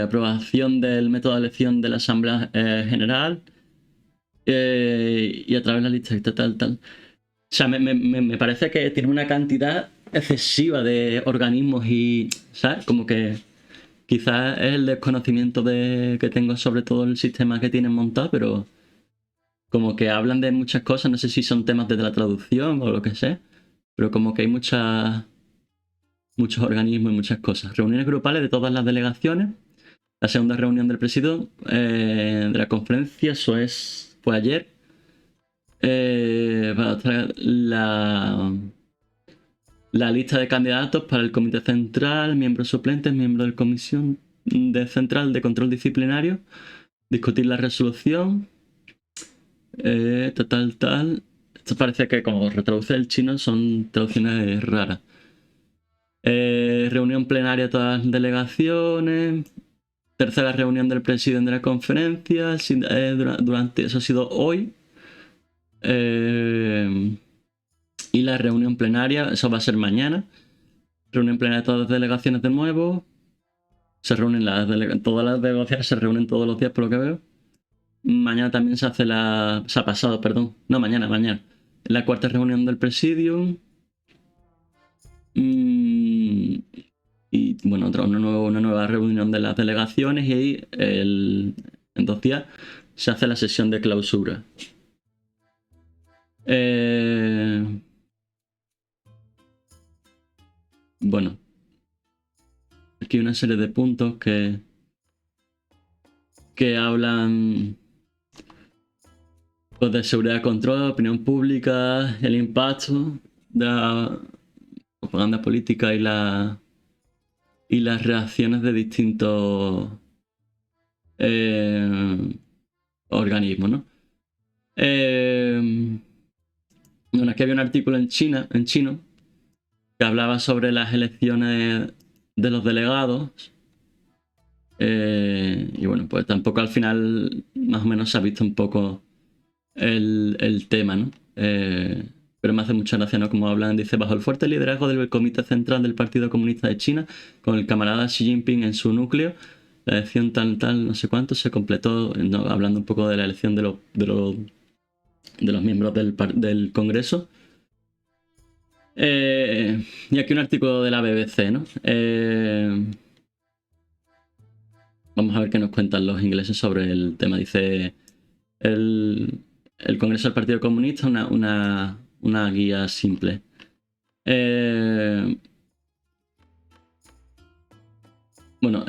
aprobación del método de elección de la Asamblea General, y a través de la lista tal. O sea, me parece que tiene una cantidad excesiva de organismos y, ¿sabes? Como que quizás es el desconocimiento que tengo sobre todo el sistema que tienen montado, pero como que hablan de muchas cosas, no sé si son temas de la traducción o lo que sea, pero como que hay muchos organismos y muchas cosas. Reuniones grupales de todas las delegaciones. La segunda reunión del presidio de la conferencia, eso fue ayer. La lista de candidatos para el Comité Central, miembros suplentes, miembros de la Comisión Central de Control Disciplinario, discutir la resolución, tal. Esto parece que como retraduce el chino son traducciones raras. Reunión plenaria de todas las delegaciones. Tercera reunión del presidente de la conferencia. Durante eso ha sido hoy. Y la reunión plenaria, eso va a ser mañana. Reunión plenaria de todas las delegaciones de nuevo. Se reúnen todas las delegaciones, se reúnen todos los días por lo que veo. Mañana también se hace se ha pasado, perdón. No, mañana. La cuarta reunión del Presidium. Y bueno, una nueva reunión de las delegaciones y ahí en 2 días se hace la sesión de clausura. Bueno, aquí hay una serie de puntos que hablan pues, de seguridad, control, opinión pública, el impacto de la propaganda política y las reacciones de distintos organismos, ¿no? Bueno, aquí había un artículo en chino, que hablaba sobre las elecciones de los delegados. Y bueno, pues tampoco al final más o menos se ha visto un poco el tema, ¿no? Pero me hace mucha gracia, ¿no? Como hablan, dice, bajo el fuerte liderazgo del Comité Central del Partido Comunista de China, con el camarada Xi Jinping en su núcleo, la elección tal, no sé cuánto, se completó, ¿no? Hablando un poco de la elección de los miembros del Congreso. Y aquí un artículo de la BBC, ¿no? Vamos a ver qué nos cuentan los ingleses sobre el tema. Dice, el Congreso del Partido Comunista, una guía simple. Bueno,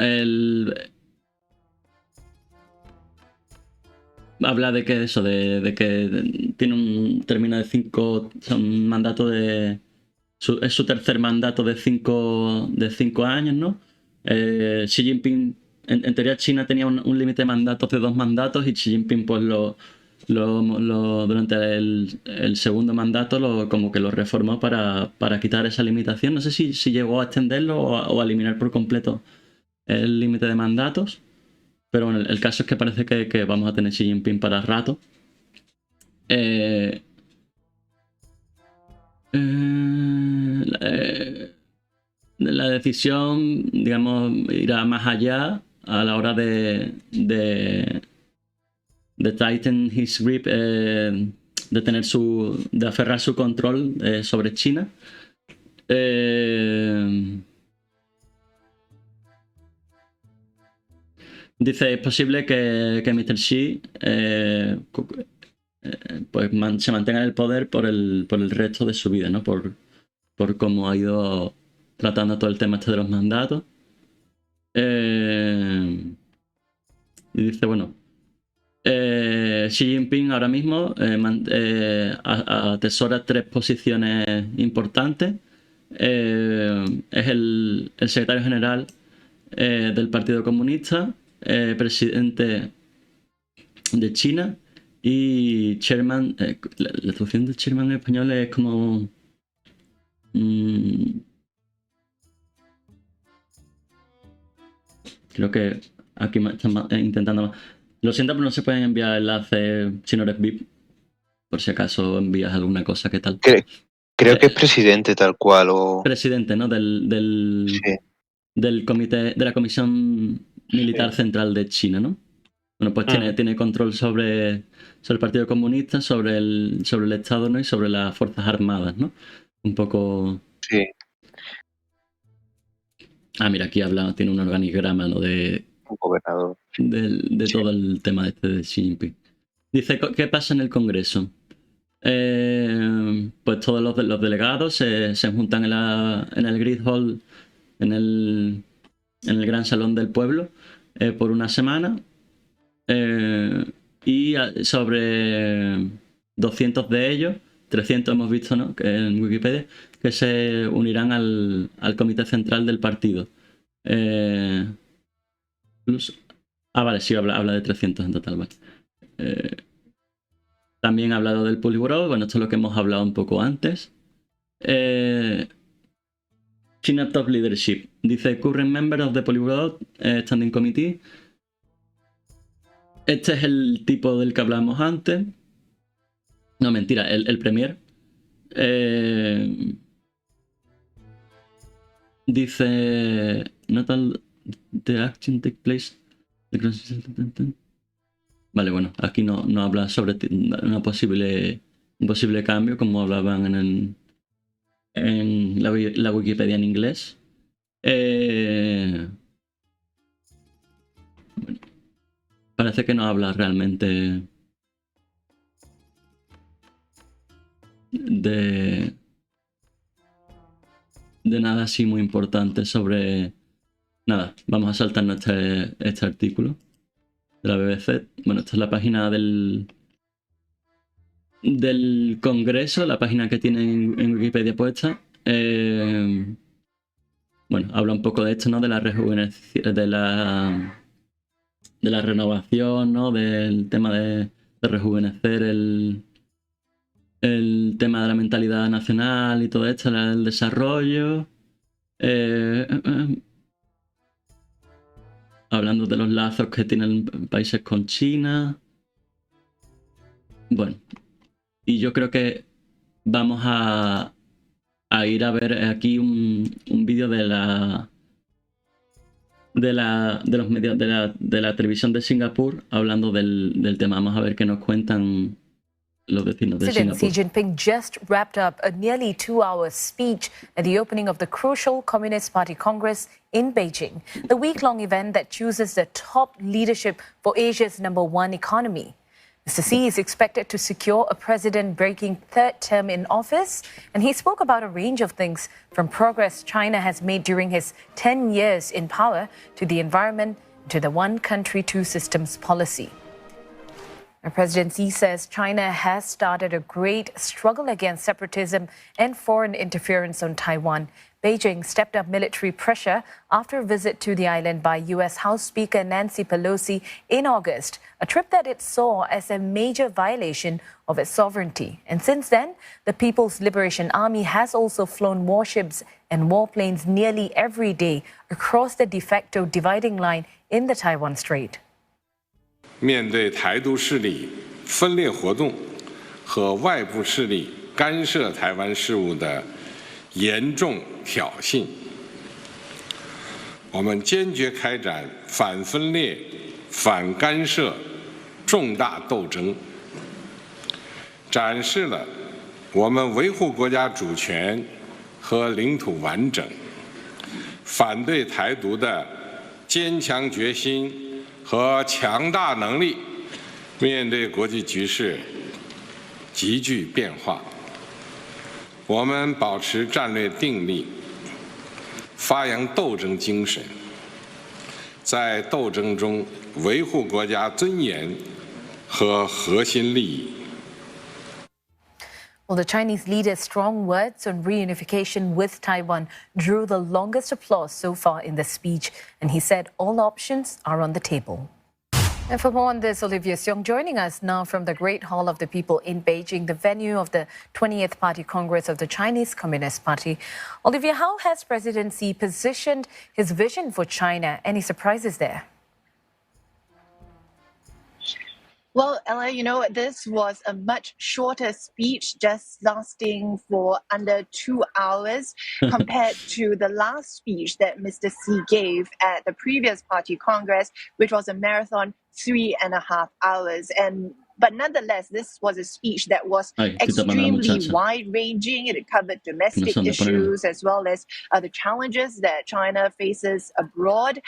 habla de que eso, de que tiene termina de 5, un mandato es su tercer mandato de 5 años, ¿no? Xi Jinping, en teoría China tenía un límite de mandatos de 2 mandatos y Xi Jinping pues durante el segundo mandato como que lo reformó para quitar esa limitación. No sé si llegó a extenderlo o a eliminar por completo el límite de mandatos. Pero bueno, el caso es que parece que vamos a tener Xi Jinping para rato. La decisión, digamos, irá más allá a la hora de tighten his grip, de aferrar su control sobre China. Dice, es posible que Mr. Xi pues se mantenga en el poder por el resto de su vida, ¿no? Por cómo ha ido tratando todo el tema de los mandatos. Y dice, bueno, Xi Jinping ahora mismo atesora 3 posiciones importantes. Es el secretario general del Partido Comunista, presidente de China y chairman. La traducción de chairman en español es como... creo que aquí me están intentando... Lo siento, pero no se pueden enviar enlaces si no eres VIP. Por si acaso envías alguna cosa, ¿qué tal? Creo que es presidente tal cual o... Presidente, ¿no? Sí. Del comité, de la Comisión Militar Central de China, ¿no? Bueno, pues tiene control sobre el Partido Comunista, sobre el Estado, ¿no? Y sobre las Fuerzas Armadas, ¿no? Un poco... Sí. Mira, aquí tiene un organigrama, ¿no? Un gobernador. De todo el tema de Xi Jinping. Dice, ¿qué pasa en el Congreso? Pues todos los delegados se juntan en el Grid Hall, en el Gran Salón del Pueblo, por una semana. Y sobre 200 de ellos, 300 hemos visto, ¿no? Que en Wikipedia, que se unirán al Comité Central del Partido. Vale, sí, habla de 300 en total, vale. También ha hablado del Politburo, bueno, esto es lo que hemos hablado un poco antes. China Top Leadership. Dice, current member of the Politburo Standing Committee. Este es el tipo del que hablamos antes. No, mentira, el premier. Dice, the action take place. Vale, bueno, aquí no habla sobre un posible cambio, como hablaban en la Wikipedia en inglés. Bueno, parece que no habla realmente de nada así muy importante sobre... Nada, vamos a saltarnos este artículo de la BBC. Bueno, esta es la página del Congreso, la página que tienen en Wikipedia puesta. Bueno, habla un poco de esto, ¿no? De la rejuvenecición, de la renovación, ¿no? Del tema de rejuvenecer el tema de la mentalidad nacional y todo esto, el desarrollo. Hablando de los lazos que tienen países con China. Bueno, y yo creo que vamos a ir a ver aquí un vídeo de los medios de la televisión de Singapur hablando del tema. Vamos a ver qué nos cuentan los vecinos de President Singapur. Xi Jinping just wrapped up a nearly 2-hour speech at the opening of the crucial Communist Party Congress in Beijing, the week-long event that chooses the top leadership for Asia's #1 economy. Mr. Xi is expected to secure a president-breaking third term in office, and he spoke about a range of things, from progress China has made during his 10 years in power to the environment to the one country, two systems policy. President Xi says China has started a great struggle against separatism and foreign interference on Taiwan. Beijing stepped up military pressure after a visit to the island by U.S. House Speaker Nancy Pelosi in August, a trip that it saw as a major violation of its sovereignty. And since then, the People's Liberation Army has also flown warships and warplanes nearly every day across the de facto dividing line in the Taiwan Strait. 面对台独势力分裂活动和外部势力干涉台湾事务的严重挑衅，我们坚决开展反分裂、反干涉重大斗争，展示了我们维护国家主权和领土完整、反对台独的坚强决心和强大能力。面对国际局势急剧变化，我们保持战略定力，发扬斗争精神，在斗争中维护国家尊严和核心利益。 Well, the Chinese leader's strong words on reunification with Taiwan drew the longest applause so far in the speech, and he said all options are on the table. And for more on this, Olivia Seong joining us now from the Great Hall of the People in Beijing, the venue of the 20th Party Congress of the Chinese Communist Party. Olivia, how has President Xi positioned his vision for China? Any surprises there? Well, Ella, you know, this was a much shorter speech, just lasting for under 2 hours compared to the last speech that Mr. Xi gave at the previous party congress, which was a marathon 3.5 hours. But nonetheless, this was a speech that was extremely wide-ranging. It covered domestic issues as well as the challenges that China faces abroad.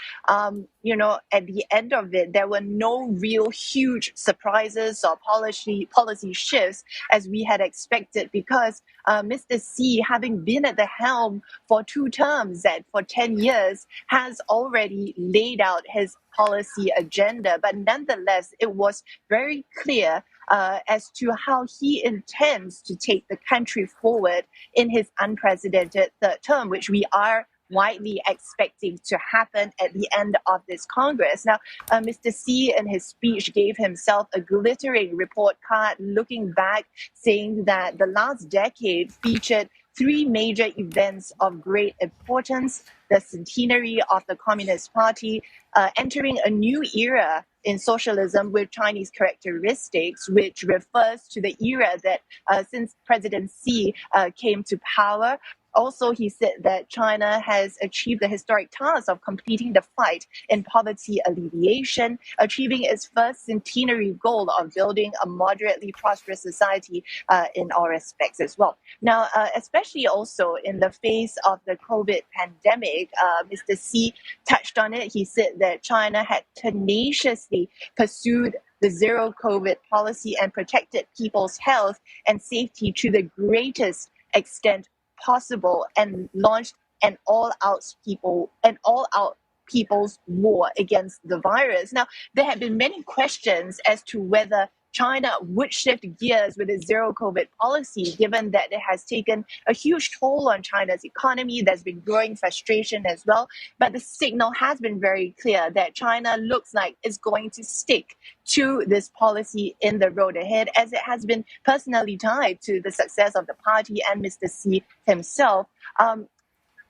You know, at the end of it, there were no real huge surprises or policy shifts as we had expected, because Mr. Xi, having been at the helm for 2 terms and for 10 years, has already laid out his policy agenda. But nonetheless, it was very clear as to how he intends to take the country forward in his unprecedented third term, which we are widely expecting to happen at the end of this Congress. Now, Mr. Xi in his speech gave himself a glittering report card, looking back, saying that the last decade featured 3 major events of great importance: the centenary of the Communist Party, entering a new era in socialism with Chinese characteristics, which refers to the era that since President Xi came to power, Also, he said that China has achieved the historic task of completing the fight in poverty alleviation, achieving its first centenary goal of building a moderately prosperous society in all respects as well. Now, especially also in the face of the COVID pandemic, Mr. Xi touched on it. He said that China had tenaciously pursued the zero COVID policy and protected people's health and safety to the greatest extent possible, and launched an all-out people's war against the virus. Now, there have been many questions as to whether China would shift gears with its zero COVID policy, given that it has taken a huge toll on China's economy. There's been growing frustration as well. But the signal has been very clear that China looks like it's going to stick to this policy in the road ahead, as it has been personally tied to the success of the party and Mr. Xi himself.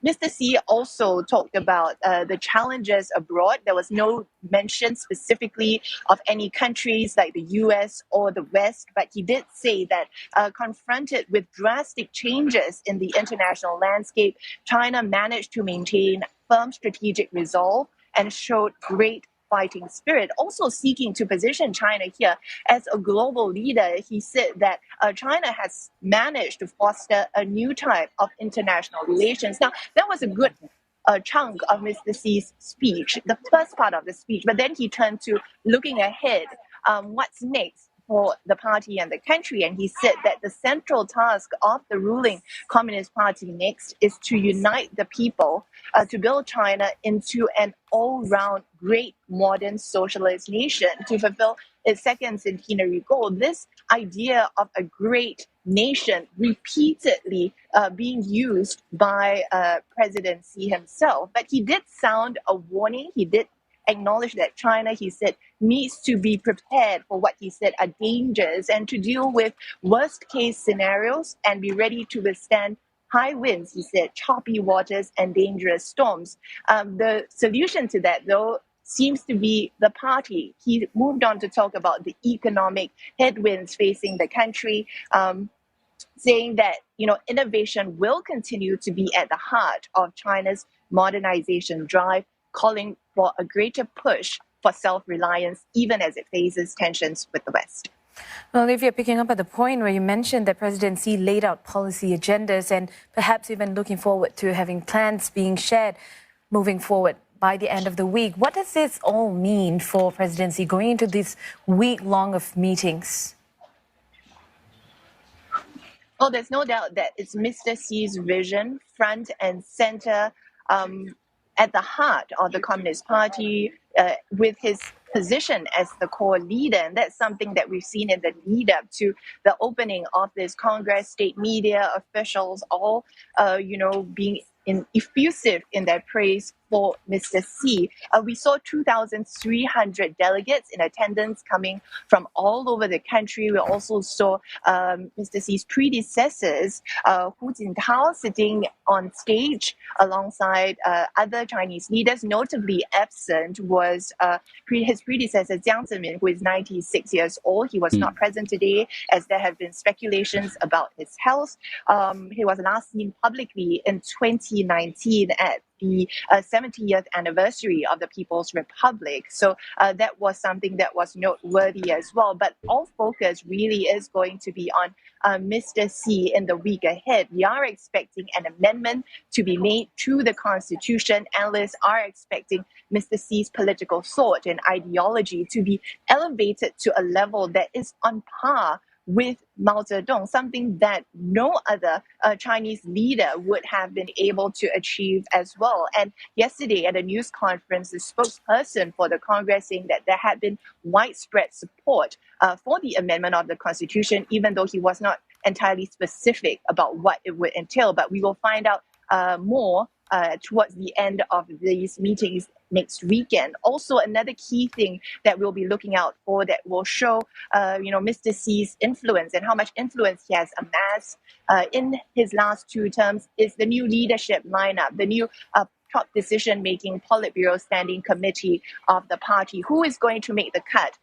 Mr. Xi also talked about the challenges abroad. There was no mention specifically of any countries like the US or the West, but he did say that confronted with drastic changes in the international landscape, China managed to maintain firm strategic resolve and showed great fighting spirit, also seeking to position China here as a global leader. He said that China has managed to foster a new type of international relations. Now, that was a good chunk of Mr. Xi's speech, the first part of the speech, but then he turned to looking ahead, what's next for the party and the country. And he said that the central task of the ruling Communist Party next is to unite the people, to build China into an all-round great modern socialist nation, to fulfill its second centenary goal. This idea of a great nation repeatedly being used by President Xi himself. But he did sound a warning. He did acknowledge that China, he said, needs to be prepared for what he said are dangers and to deal with worst case scenarios and be ready to withstand high winds, he said, choppy waters and dangerous storms. The solution to that, though, seems to be the party. He moved on to talk about the economic headwinds facing the country, saying that, innovation will continue to be at the heart of China's modernization drive, calling for a greater push for self-reliance, even as it faces tensions with the West. Well, if you're picking up at the point where you mentioned that President Xi laid out policy agendas and perhaps even looking forward to having plans being shared moving forward by the end of the week, what does this all mean for President Xi going into this week-long of meetings? Well, there's no doubt that it's Mr. Xi's vision, front and center, at the heart of the Communist Party, with his position as the core leader. And that's something that we've seen in the lead up to the opening of this Congress, state media officials, all, being effusive in their praise for Mr. Xi. We saw 2,300 delegates in attendance coming from all over the country. We also saw Mr. Xi's predecessors, Hu Jintao, sitting on stage alongside other Chinese leaders. Notably absent was his predecessor, Jiang Zemin, who is 96 years old. He was not present today, as there have been speculations about his health. He was last seen publicly in 2019 at the 70th anniversary of the People's Republic. So that was something that was noteworthy as well. But all focus really is going to be on Mr. Xi in the week ahead. We are expecting an amendment to be made to the Constitution. Analysts are expecting Mr. Xi's political thought and ideology to be elevated to a level that is on par with Mao Zedong, something that no other Chinese leader would have been able to achieve as well. And yesterday at a news conference, the spokesperson for the Congress saying that there had been widespread support for the amendment of the Constitution, even though he was not entirely specific about what it would entail. But we will find out more towards the end of these meetings next weekend. Also, another key thing that we'll be looking out for that will show, Mr. Xi's influence and how much influence he has amassed in his last two terms is the new leadership lineup, the new top decision-making Politburo Standing Committee of the party. Who is going to make the cut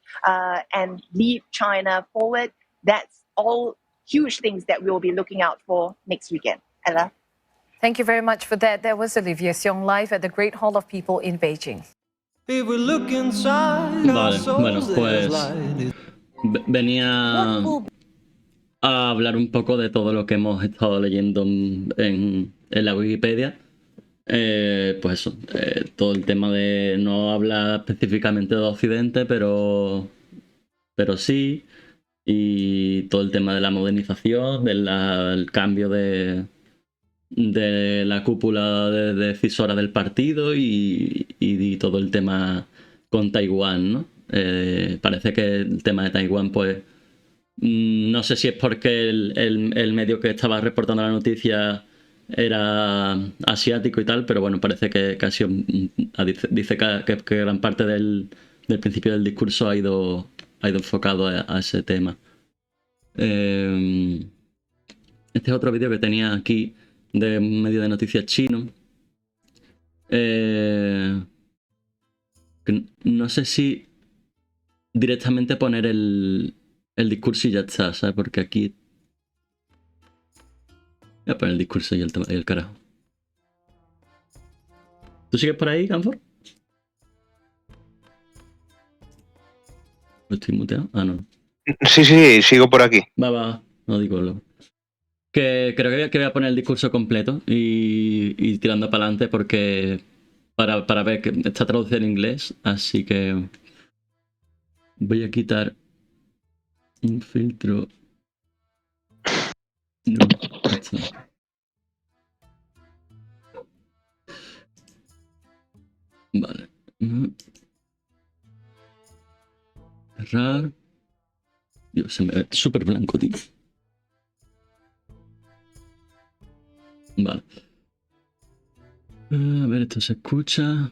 and lead China forward? That's all huge things that we'll be looking out for next weekend. Ella? Thank you very much for that. That was Olivia Xiong live at the Great Hall of People in Beijing. Vale, bueno, pues venía a hablar un poco de todo lo que hemos estado leyendo en la Wikipedia. Pues eso, todo el tema de no habla específicamente de Occidente, pero sí, y todo el tema de la modernización, del cambio de la cúpula decisora del partido y todo el tema con Taiwán, ¿no? Parece que el tema de Taiwán, pues no sé si es porque el medio que estaba reportando la noticia era asiático y tal, pero bueno, parece que ha sido, dice que gran parte del principio del discurso ha ido enfocado a ese tema. Este es otro vídeo que tenía aquí de un medio de noticias chino. No sé si directamente poner el discurso y ya está, ¿sabes? Porque aquí... Voy a poner el discurso y el carajo. ¿Tú sigues por ahí, Canfor? ¿Estoy muteado? Ah, no. Sí, sigo por aquí. Va. No digo lo... Que creo que voy a poner el discurso completo y tirando para adelante porque... Para ver que está traducido en inglés, así que... Voy a quitar un filtro... No, esto no. Vale. Cerrar. Dios, se me ve súper blanco, tío. Vale. A ver, esto se escucha.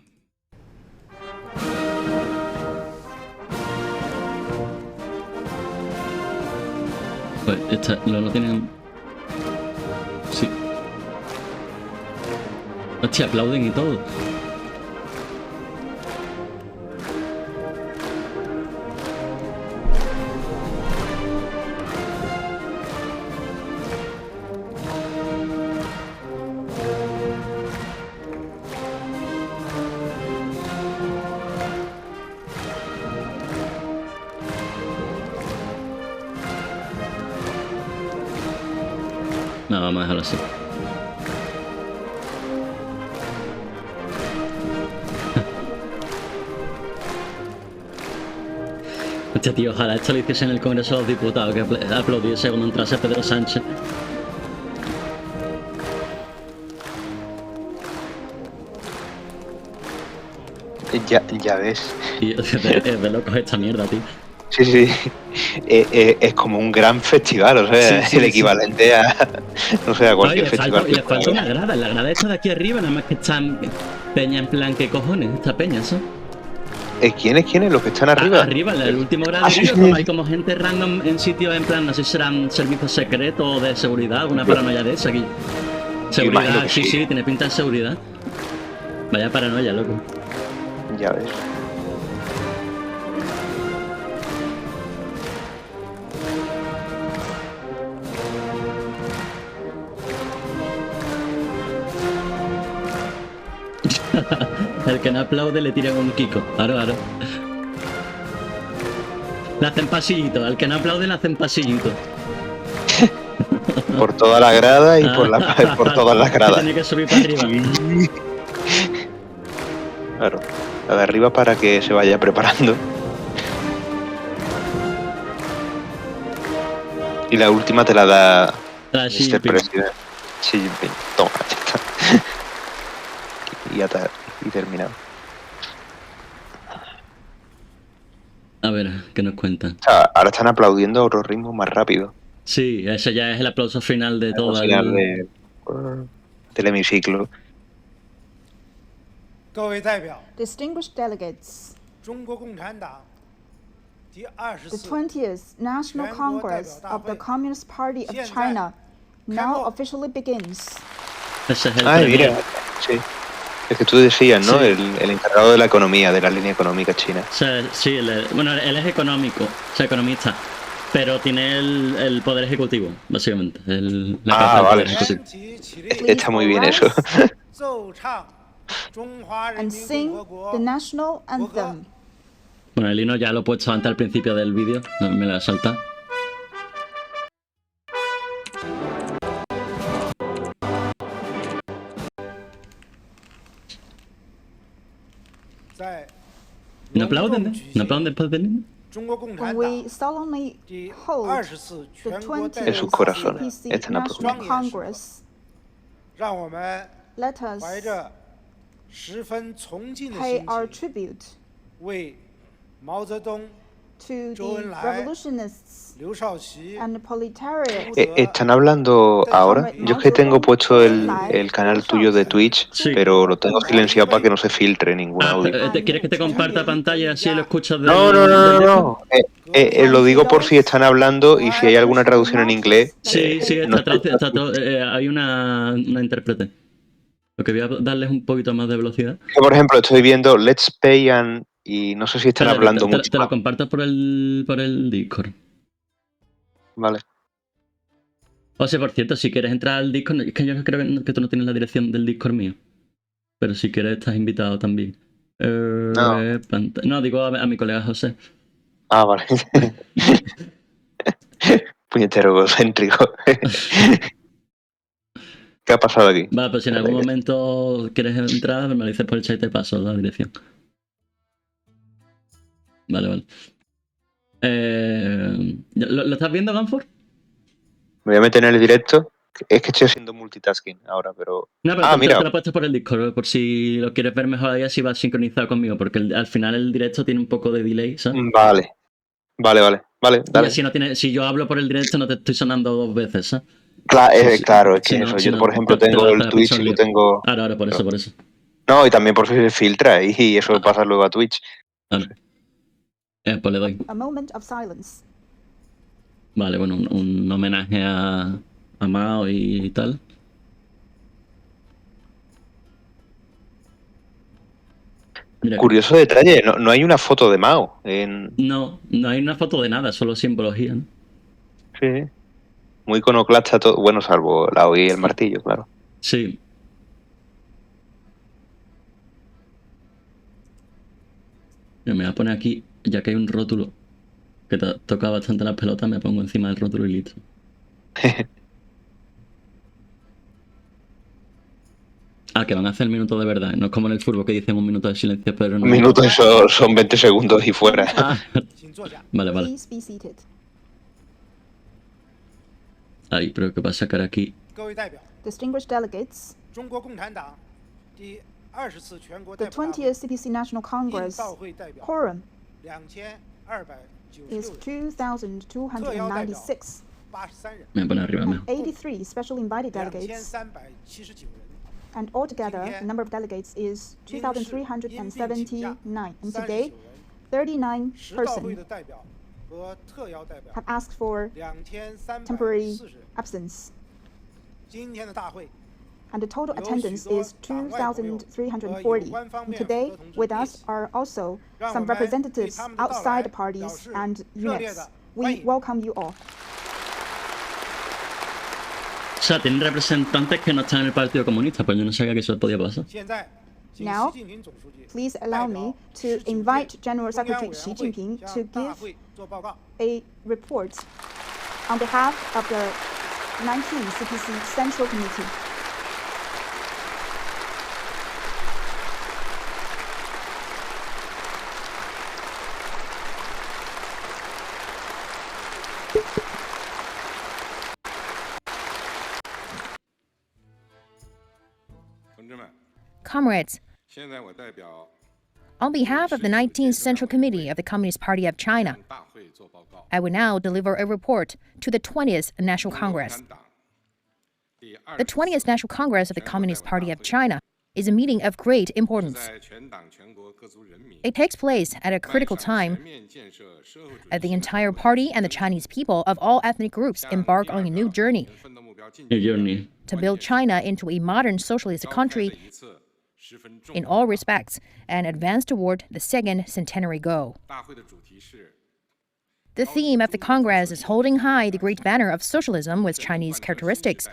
Pues esta no tienen... Sí. Hostia, aplauden y todo. No, vamos a dejarlo así. Hostia, tío, ojalá esto lo hiciese en el Congreso de los Diputados, que aplaudiese cuando entrase Pedro Sánchez. Ya ves. Y es de locos esta mierda, tío. Sí. Es como un gran festival, o sea, Sí, el equivalente a, no sé, a cualquier festival. Y le falta una grada, la grada esta de aquí arriba, nada más que están peña en plan, ¿qué cojones? Esta peña, ¿eso? ¿Quiénes? ¿Los que están arriba? Arriba, el último grado, sí. hay como gente random en sitios en plan, no sé si serán servicios secretos o de seguridad, alguna paranoia de esa aquí. Seguridad, sí, tiene pinta de seguridad. Vaya paranoia, loco. Ya ves. El que no aplaude le tiran un kiko. Claro. Le hacen pasillito. Al que no aplaude le hacen pasillito. Por toda la grada y por todas las gradas. Tiene que subir para arriba. Claro. La de arriba para que se vaya preparando. Y la última te la da Mr. Presidente Xi Jinping. Toma, ya está. Y ya está. Y terminado. A ver, ¿qué nos cuentan? O sea, ahora están aplaudiendo a otro ritmo más rápido. Sí, ese ya es el aplauso final de todo del hemiciclo. Distinguished delegates, 中国共产党第 the 20th National Congress of the Communist Party of China now officially begins. Ese es el Ay, premier. mira, sí. Es que tú decías, ¿no? Sí. El encargado de la economía, de la línea económica china. O sea, sí, bueno, él es económico, o sea, economista. Pero tiene el poder ejecutivo, básicamente. La Ah, cabeza del vale. poder ejecutivo. 起起立， Está muy bien eso. 奏唱中华人 and 民共 sing 和国 the national anthem. Bueno, el himno ya lo he puesto antes al principio del vídeo, no me lo he saltado. 在 ¿No aplauden? 隆重举 ¿No 行 aplauden después del himno? 中国共 When 产 we 党 solemnly 第 hold 20次 the 全国代 En 表 sus 20th 大会 corazones. CPC Están National aplaudiendo. Congress, 让我们 let us 怀着十分崇敬的 pay 心 our 情， tribute 为毛泽东、 to 周恩 the 来 revolutionists 刘少奇、 and the proletariat. ¿Están hablando ahora? Yo es que tengo puesto el canal tuyo de Twitch, Sí. pero lo tengo silenciado para que no se filtre ningún Ah, audio. ¿quieres que te comparta pantalla así lo escuchas del No, no, no, no, del no. Discord? Lo digo por si están hablando y si hay alguna traducción en inglés. Sí, sí, no está todo, hay una intérprete. Lo que voy a darles un poquito más de velocidad. Que, por ejemplo, estoy viendo Let's Pay and... y no sé si están Espérate, hablando mucho te lo más. comparto por el Discord. Vale. O sea, por cierto, si quieres entrar al Discord, es que yo creo que tú no tienes la dirección del Discord mío. Pero si quieres estás invitado también. No, digo a mi colega José. Ah, vale. Puñetero egocéntrico. ¿Qué ha pasado aquí? Va, pues si en algún momento quieres entrar, me lo dices por el chat y te paso la dirección. Vale. ¿Lo estás viendo, Ganford? Me voy a meter en el directo. Es que estoy haciendo multitasking ahora, pero... No, pero mira. te lo he puesto por el Discord, por si lo quieres ver mejor ahí, así va sincronizado conmigo, porque al final el directo tiene un poco de delay, ¿sabes? Vale, Y dale. así si yo hablo por el directo no te estoy sonando dos veces, ¿sabes? Claro, es que Si no- eso. si Yo, no, por ejemplo, te tengo vas a el Twitch pasar y lío. lo tengo... Ahora, por eso. No, y también por si se filtra y eso pasa luego a Twitch. Vale. Pues le doy. A moment of silence. Vale, bueno, un homenaje a Mao y tal. Mira, Curioso detalle, no hay una foto de Mao en... no hay una foto de nada, solo simbología, ¿no? Sí. Muy iconoclasta todo, bueno, salvo la hoy y el martillo, claro. Sí. Me voy a poner aquí, ya que hay un rótulo que toca bastante las pelotas, me pongo encima del rótulo y listo. Que van a hacer el minuto de verdad, no es como en el fútbol que dicen un minuto de silencio, pero no. Un minuto eso son 20 segundos y fuera. Vale. Please be seated. Ahí, pero ¿qué va a sacar aquí? 各位代表， Distinguished delegates, 中国共产党第20次全国 the 代表大会 20th CPC National 应 Congress 到会代表 quorum 2296 is 人，特邀代表 2,296, 83人， Me voy a poner arriba mejor. 83 special invited delegates, 2379人。 and altogether the number of delegates is 2,379. And today, 39 10到会 persons 的代表和特邀代表 have asked for 2340 temporary 人。 absence, 今天的大会 and the total attendance is 2,340. And today, with us are also some representatives outside the parties and units. We welcome you all. O sea, tienen representantes que no están en el Partido Comunista, pues yo no sabía que eso podía pasar. 现在，请 Now, 习近平总书记 Please allow me to invite General Secretary Xi Jinping to 向大 give 会做报告。 a report on behalf of the 19th CPC Central Committee. Comrades, 现在我代表 on behalf of the 19th Central Committee of the Communist Party of China, 大会做报告。 I will now deliver a report to the 20th National 中国共 Congress. 产党第 The 20th National Congress of the Communist Party of China is a meeting of great importance. 在全党全国各族人民 It takes place at a critical 迈上 time 全面建设社会主义 as the entire party and the Chinese people of all ethnic groups embark on a new journey 奋斗目标进 El journey. to build China into a modern socialist 召开的 country 一次十分重 in 要 all respects and advance toward the second centenary goal. 大会的主题是 The The theme of the Congress is holding high the great banner of socialism with Chinese characteristics,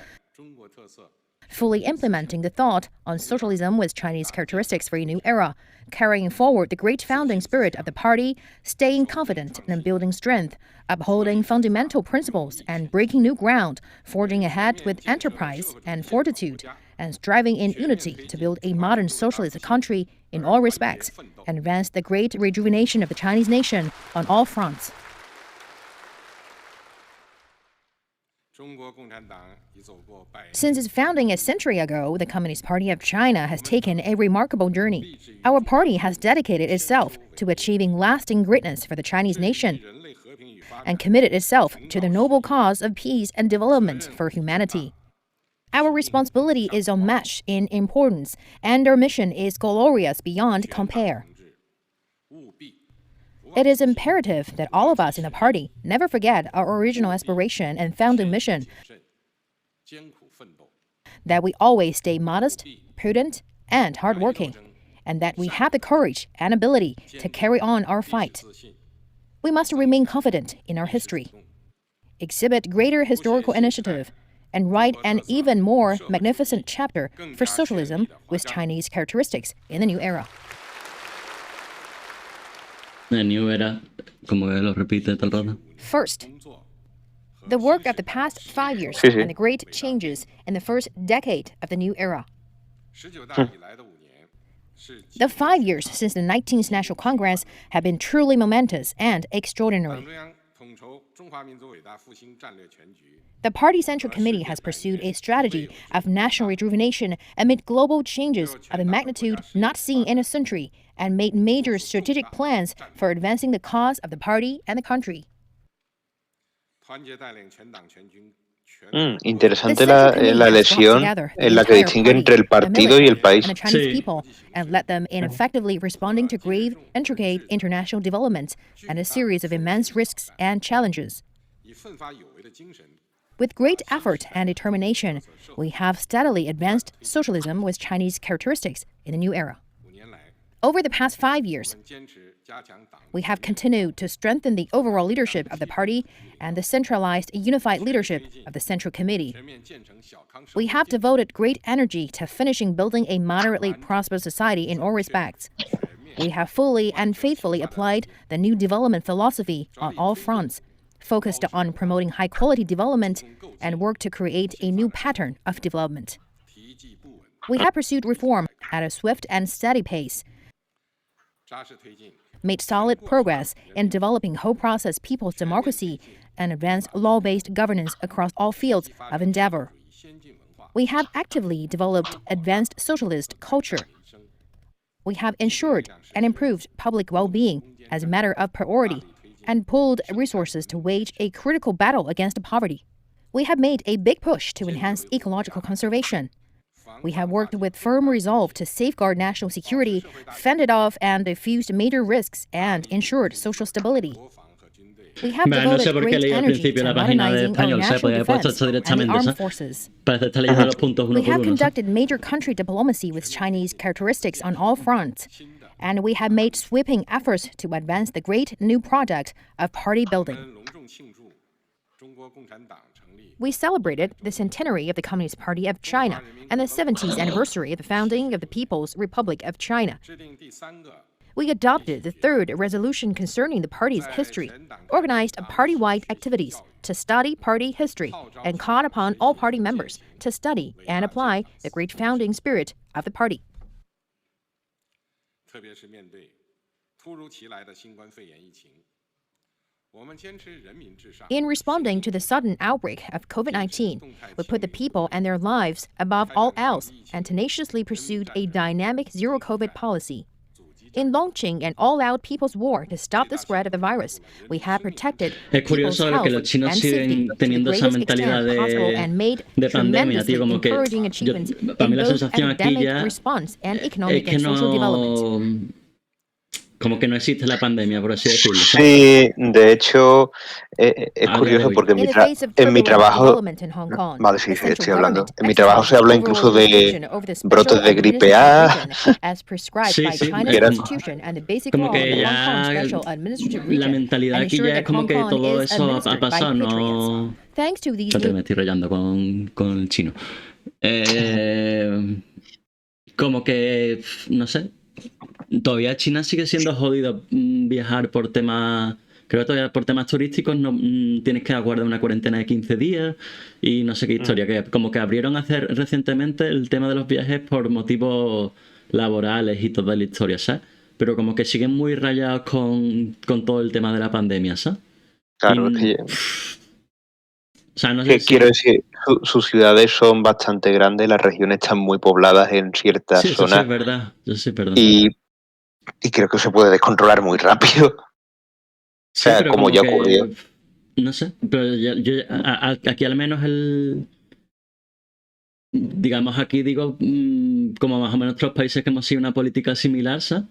fully implementing the thought on socialism with Chinese characteristics for a new era, carrying forward the great founding spirit of the party, staying confident and building strength, upholding fundamental principles and breaking new ground, forging ahead with enterprise and fortitude, and striving in unity to build a modern socialist country in all respects, and advance the great rejuvenation of the Chinese nation on all fronts. Since its founding a century ago, the Communist Party of China has taken a remarkable journey. Our party has dedicated itself to achieving lasting greatness for the Chinese nation and committed itself to the noble cause of peace and development for humanity. Our responsibility is unmatched in importance, and our mission is glorious beyond compare. It is imperative that all of us in the party never forget our original aspiration and founding mission, that we always stay modest, prudent, and hardworking, and that we have the courage and ability to carry on our fight. We must remain confident in our history, exhibit greater historical initiative, and write an even more magnificent chapter for socialism with Chinese characteristics in the new era. The new era, como lo repite todo el rato. First, the work of the past 5 years and the great changes in the first decade of the new era. The 5 years since the 19th National Congress have been truly momentous and extraordinary. The Party Central Committee has pursued a strategy of national rejuvenation amid global changes of a magnitude not seen in a century and made major strategic plans for advancing the cause of the party and the country. Interesante la lesión en la que distingue entre el partido y el país. And led them in effectively responding to grave, intricate international developments and a series of immense risks and challenges. With great effort and determination, we have steadily advanced socialism with Chinese characteristics in the new era. Over the past 5 years, we have continued to strengthen the overall leadership of the party and the centralized, unified leadership of the Central Committee. We have devoted great energy to finishing building a moderately prosperous society in all respects. We have fully and faithfully applied the new development philosophy on all fronts, focused on promoting high-quality development and work to create a new pattern of development. We have pursued reform at a swift and steady pace, made solid progress in developing whole-process people's democracy, and advanced law-based governance across all fields of endeavor. We have actively developed advanced socialist culture. We have ensured and improved public well-being as a matter of priority, and pooled resources to wage a critical battle against poverty. We have made a big push to enhance ecological conservation. We have worked with firm resolve to safeguard national security, fended off and diffused major risks, and ensured social stability. We have devoted great energy to modernizing our national defense and the armed forces. We have conducted major country diplomacy with Chinese characteristics on all fronts, and we have made sweeping efforts to advance the great new project of party building. We celebrated the centenary of the Communist Party of China and the 70th anniversary of the founding of the People's Republic of China. We adopted the third resolution concerning the party's history, organized party-wide activities to study party history, and called upon all party members to study and apply the great founding spirit of the party. In responding to the sudden outbreak of COVID-19, we put the people and their lives above all else and tenaciously pursued a dynamic zero-COVID policy. In launching an all-out people's war to stop the spread of the virus, we have protected people's health and safety to the greatest extent possible and made tremendously encouraging achievements in both academic response and economic and social development. como que no existe la pandemia, por así decirlo. Sí, de hecho, es A día de curioso hoy. porque In the face of en mi turbulent trabajo, development in Hong Kong, vale, sí, the sí, central estoy hablando. government En mi trabajo se exercises habla overall incluso de jurisdiction over the special brotes de gripe administrative A, region as prescribed Sí, by sí, China's eran- constitution and the basic como law of que the Hong Kong ya Special Administrative la Region, mentalidad and aquí ensure ya es that como Hong que Kong todo is eso ha administered by pasado, patriots. no... Thanks to these Espérate, me estoy rayando con el chino. Como que, no sé, todavía China sigue siendo jodido viajar por temas... Creo que todavía por temas turísticos no tienes que aguardar una cuarentena de 15 días y no sé qué historia. Que como que abrieron hacer recientemente el tema de los viajes por motivos laborales y toda la historia, ¿sabes? Pero como que siguen muy rayados con todo el tema de la pandemia, ¿sabes? claro, es Y, que, o sea, no sé quiero si... decir, sus ciudades son bastante grandes, las regiones están muy pobladas en ciertas Sí, eso sí zonas es verdad. Eso sí es verdad. y, y creo que se puede descontrolar muy rápido. O Sí, sea, pero como como ya ocurrió. que... No sé, pero aquí al menos digamos aquí digo, como más o menos otros países que hemos sido una política similar, ¿sabes?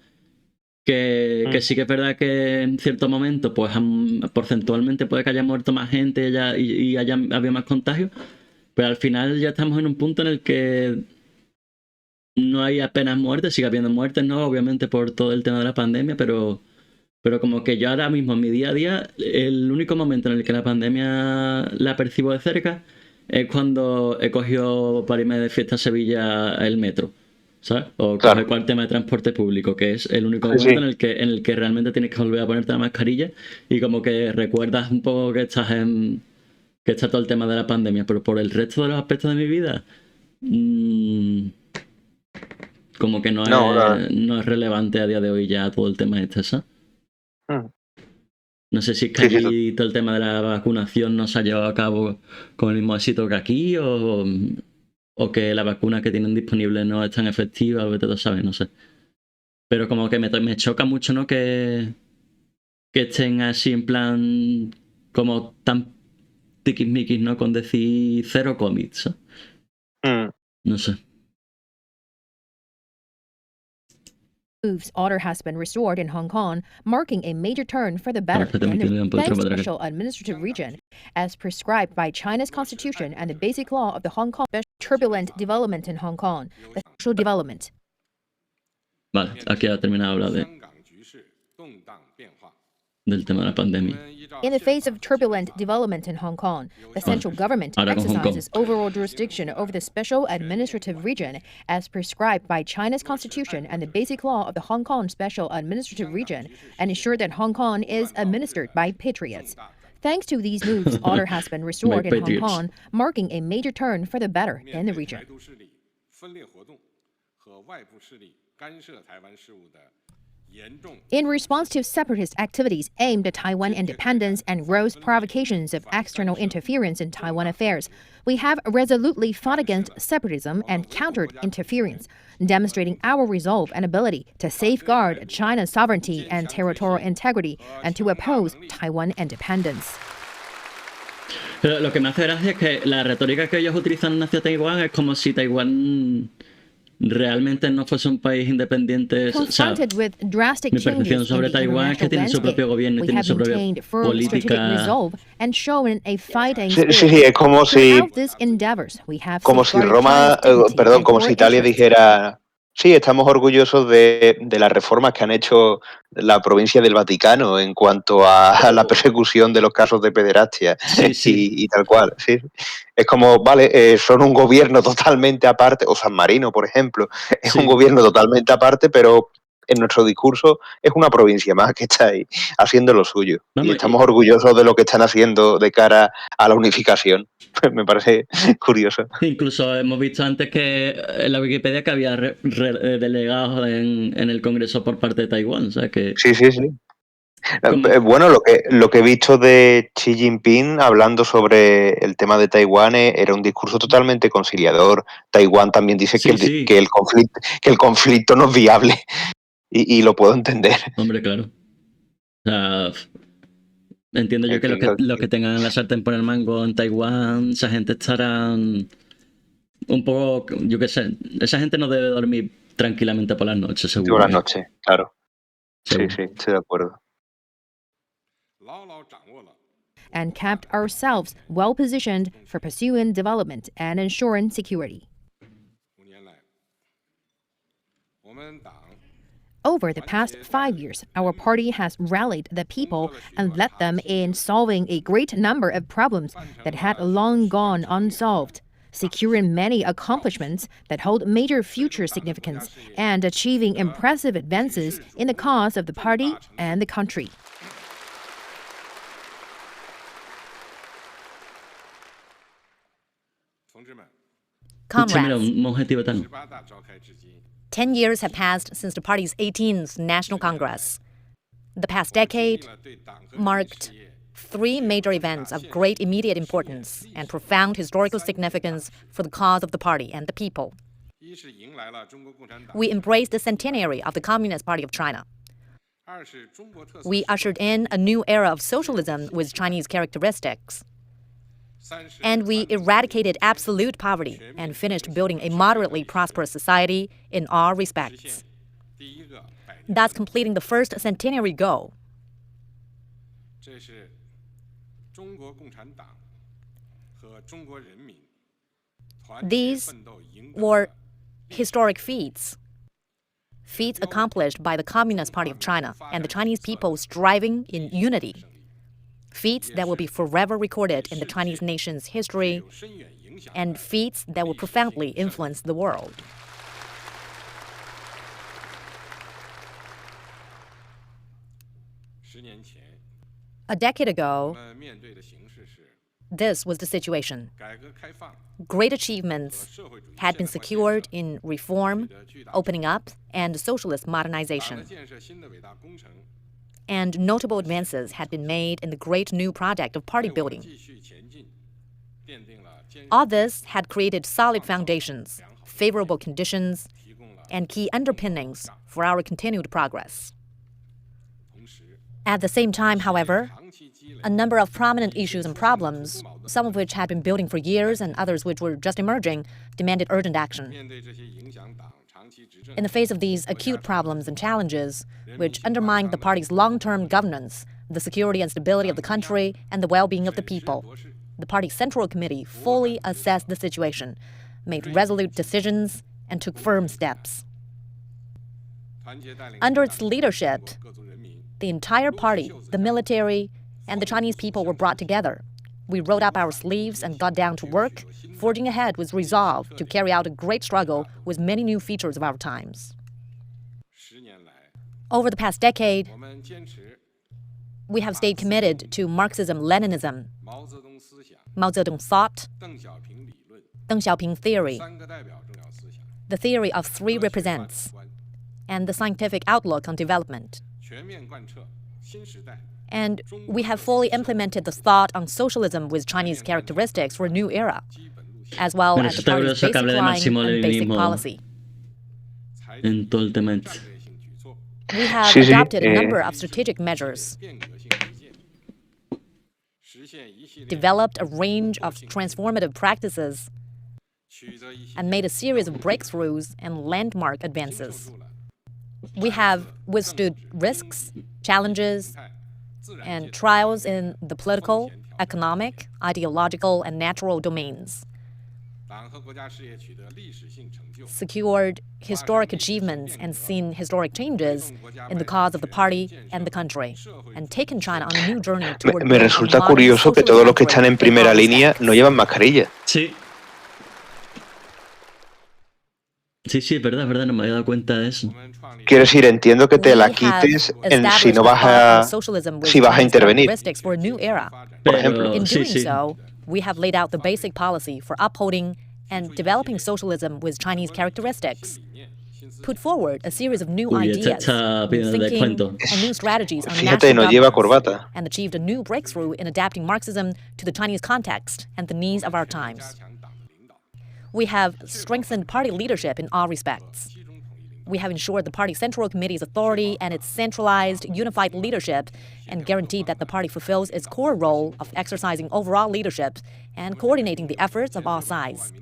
Que sí que es verdad que en cierto momento, pues porcentualmente puede que haya muerto más gente y haya habido más contagios, pero al final ya estamos en un punto en el que no hay apenas muertes, sigue habiendo muertes, ¿no? Obviamente por todo el tema de la pandemia, pero como que yo ahora mismo en mi día a día, el único momento en el que la pandemia la percibo de cerca es cuando he cogido para irme de fiesta a Sevilla el metro, ¿sabes? O Claro, coger cualquier tema de transporte público, que es el único sí, momento sí. en el que realmente tienes que volver a ponerte la mascarilla y como que recuerdas un poco que que está todo el tema de la pandemia, pero por el resto de los aspectos de mi vida, mm, como que No, no es relevante a día de hoy ya todo el tema este, ¿sabes? mm, No sé si es que sí, sí, allí todo el tema de la vacunación no se ha llevado a cabo con el mismo éxito que aquí o que las vacunas que tienen disponibles no es tan efectiva, o que todo sabes, no sé. Pero como que me choca mucho, ¿no? Que estén así en plan como tan tiquismiquis, ¿no? Con decir cero cómics, ¿sabes? mm. No sé. Moves order has been restored in Hong Kong, marking a major turn for the better Espérate, in the me tiro thanks para to atrás. special administrative region, as prescribed by China's constitution and the basic law of the Hong Kong. Turbulent development in Hong Kong, the social development. Vale, aquí ha terminado de hablar del tema de la pandemia. In the face of turbulent development in Hong Kong, the central government Ahora con Hong Kong. exercises overall jurisdiction over the special administrative region as prescribed by China's constitution and the basic law of the Hong Kong special administrative region, and ensure that Hong Kong is administered by patriots. Thanks to these moves, order has been restored in Hong patriots. Kong, marking a major turn for the better in the region. In response to separatist activities aimed at Taiwan independence and gross provocations of external interference in Taiwan affairs, we have resolutely fought against separatism and countered interference, demonstrating our resolve and ability to safeguard China's sovereignty and territorial integrity and to oppose Taiwan independence. Pero lo que me hace gracia es que la retórica que ellos utilizan hacia Taiwán es como si Taiwán realmente no fuese un país independiente. O sea, Confronted with drastic mi percepción changes in sobre the Taiwán es que international tiene su propio landscape, gobierno y we tiene have su propia maintained firm strategic política. resolve and shown a fighting Sí, spirit. sí, sí, es como si, Throughout these endeavors, we have como si safeguarded Roma, China's dignity perdón, and como core si Italia interests. dijera, sí, estamos orgullosos de las reformas que han hecho la provincia del Vaticano en cuanto a la persecución de los casos de pederastia Sí, sí. y tal cual, sí. Es como, vale, son un gobierno totalmente aparte, o San Marino, por ejemplo, es un Sí. gobierno totalmente aparte, pero en nuestro discurso es una provincia más que está ahí haciendo lo suyo. Y Vamos, estamos orgullosos de lo que están haciendo de cara a la unificación. Me parece curioso. incluso hemos visto antes que en la Wikipedia que había delegados en el Congreso por parte de Taiwán. O sea que. Sí, sí, sí. Como, Bueno, lo que he visto de Xi Jinping hablando sobre el tema de Taiwán era un discurso totalmente conciliador. Taiwán también dice sí, sí. que el conflicto no es viable y lo puedo entender. Hombre, claro. O sea, entiendo yo En que fin, los que tengan la sartén por el mango en Taiwán, esa gente estarán un poco, yo qué sé, esa gente no debe dormir tranquilamente por las noches, seguro. buenas noches, claro. Sí, sí, estoy de acuerdo. And kept ourselves well positioned for pursuing development and ensuring security. Over the past 5 years, our party has rallied the people and led them in solving a great number of problems that had long gone unsolved, securing many accomplishments that hold major future significance, and achieving impressive advances in the cause of the party and the country. Comrades, un objetivo tan. 10 years have passed since the party's 18th National Congress. The past decade marked 3 major events of great immediate importance and profound historical significance for the cause of the party and the people. We embraced the centenary of the Communist Party of China. We ushered in a new era of socialism with Chinese characteristics. And we eradicated absolute poverty and finished building a moderately prosperous society in all respects, thus completing the first centenary goal. These were historic feats accomplished by the Communist Party of China and the Chinese people striving in unity. Feats that will be forever recorded in the Chinese nation's history, and feats that will profoundly influence the world. A decade ago, this was the situation. Great achievements had been secured in reform, opening up, and socialist modernization. And notable advances had been made in the great new project of party building. All this had created solid foundations, favorable conditions, and key underpinnings for our continued progress. At the same time, however, a number of prominent issues and problems, some of which had been building for years and others which were just emerging, demanded urgent action. In the face of these acute problems and challenges, which undermined the party's long-term governance, the security and stability of the country, and the well-being of the people, the party's Central Committee fully assessed the situation, made resolute decisions, and took firm steps. Under its leadership, the entire party, the military, and the Chinese people were brought together. We rolled up our sleeves and got down to work, forging ahead with resolve to carry out a great struggle with many new features of our times. Over the past decade, we have stayed committed to Marxism-Leninism, Mao Zedong thought, Deng Xiaoping theory, the theory of 3 represents, and the scientific outlook on development. And we have fully implemented the thought on socialism with Chinese characteristics for a new era, as well as the party's basic line and basic policy. We have adopted a number of strategic measures, developed a range of transformative practices, and made a series of breakthroughs and landmark advances. We have withstood risks, challenges, and trials in the political, economic, ideological, and natural domains, secured historic achievements and seen historic changes in the cause of the party and the country, and taken China on a new journey toward Me resulta curioso que todos los que están en primera línea no llevan mascarilla. Sí. Sí, es verdad, no me había dado cuenta de eso. Quiero decir, entiendo que te la quites si no vas a intervenir. Por ejemplo. In doing so, we have laid out the basic policy for upholding and developing socialism with Chinese characteristics, put forward a series of new ideas, thinking, and new strategies on national governance, and achieved a new breakthrough in adapting Marxism to the Chinese context and the needs of our times. We have strengthened party leadership in all respects. We have ensured the party Central Committee's authority and its centralized, unified leadership, and guaranteed that the party fulfills its core role of exercising overall leadership and coordinating the efforts of all sides.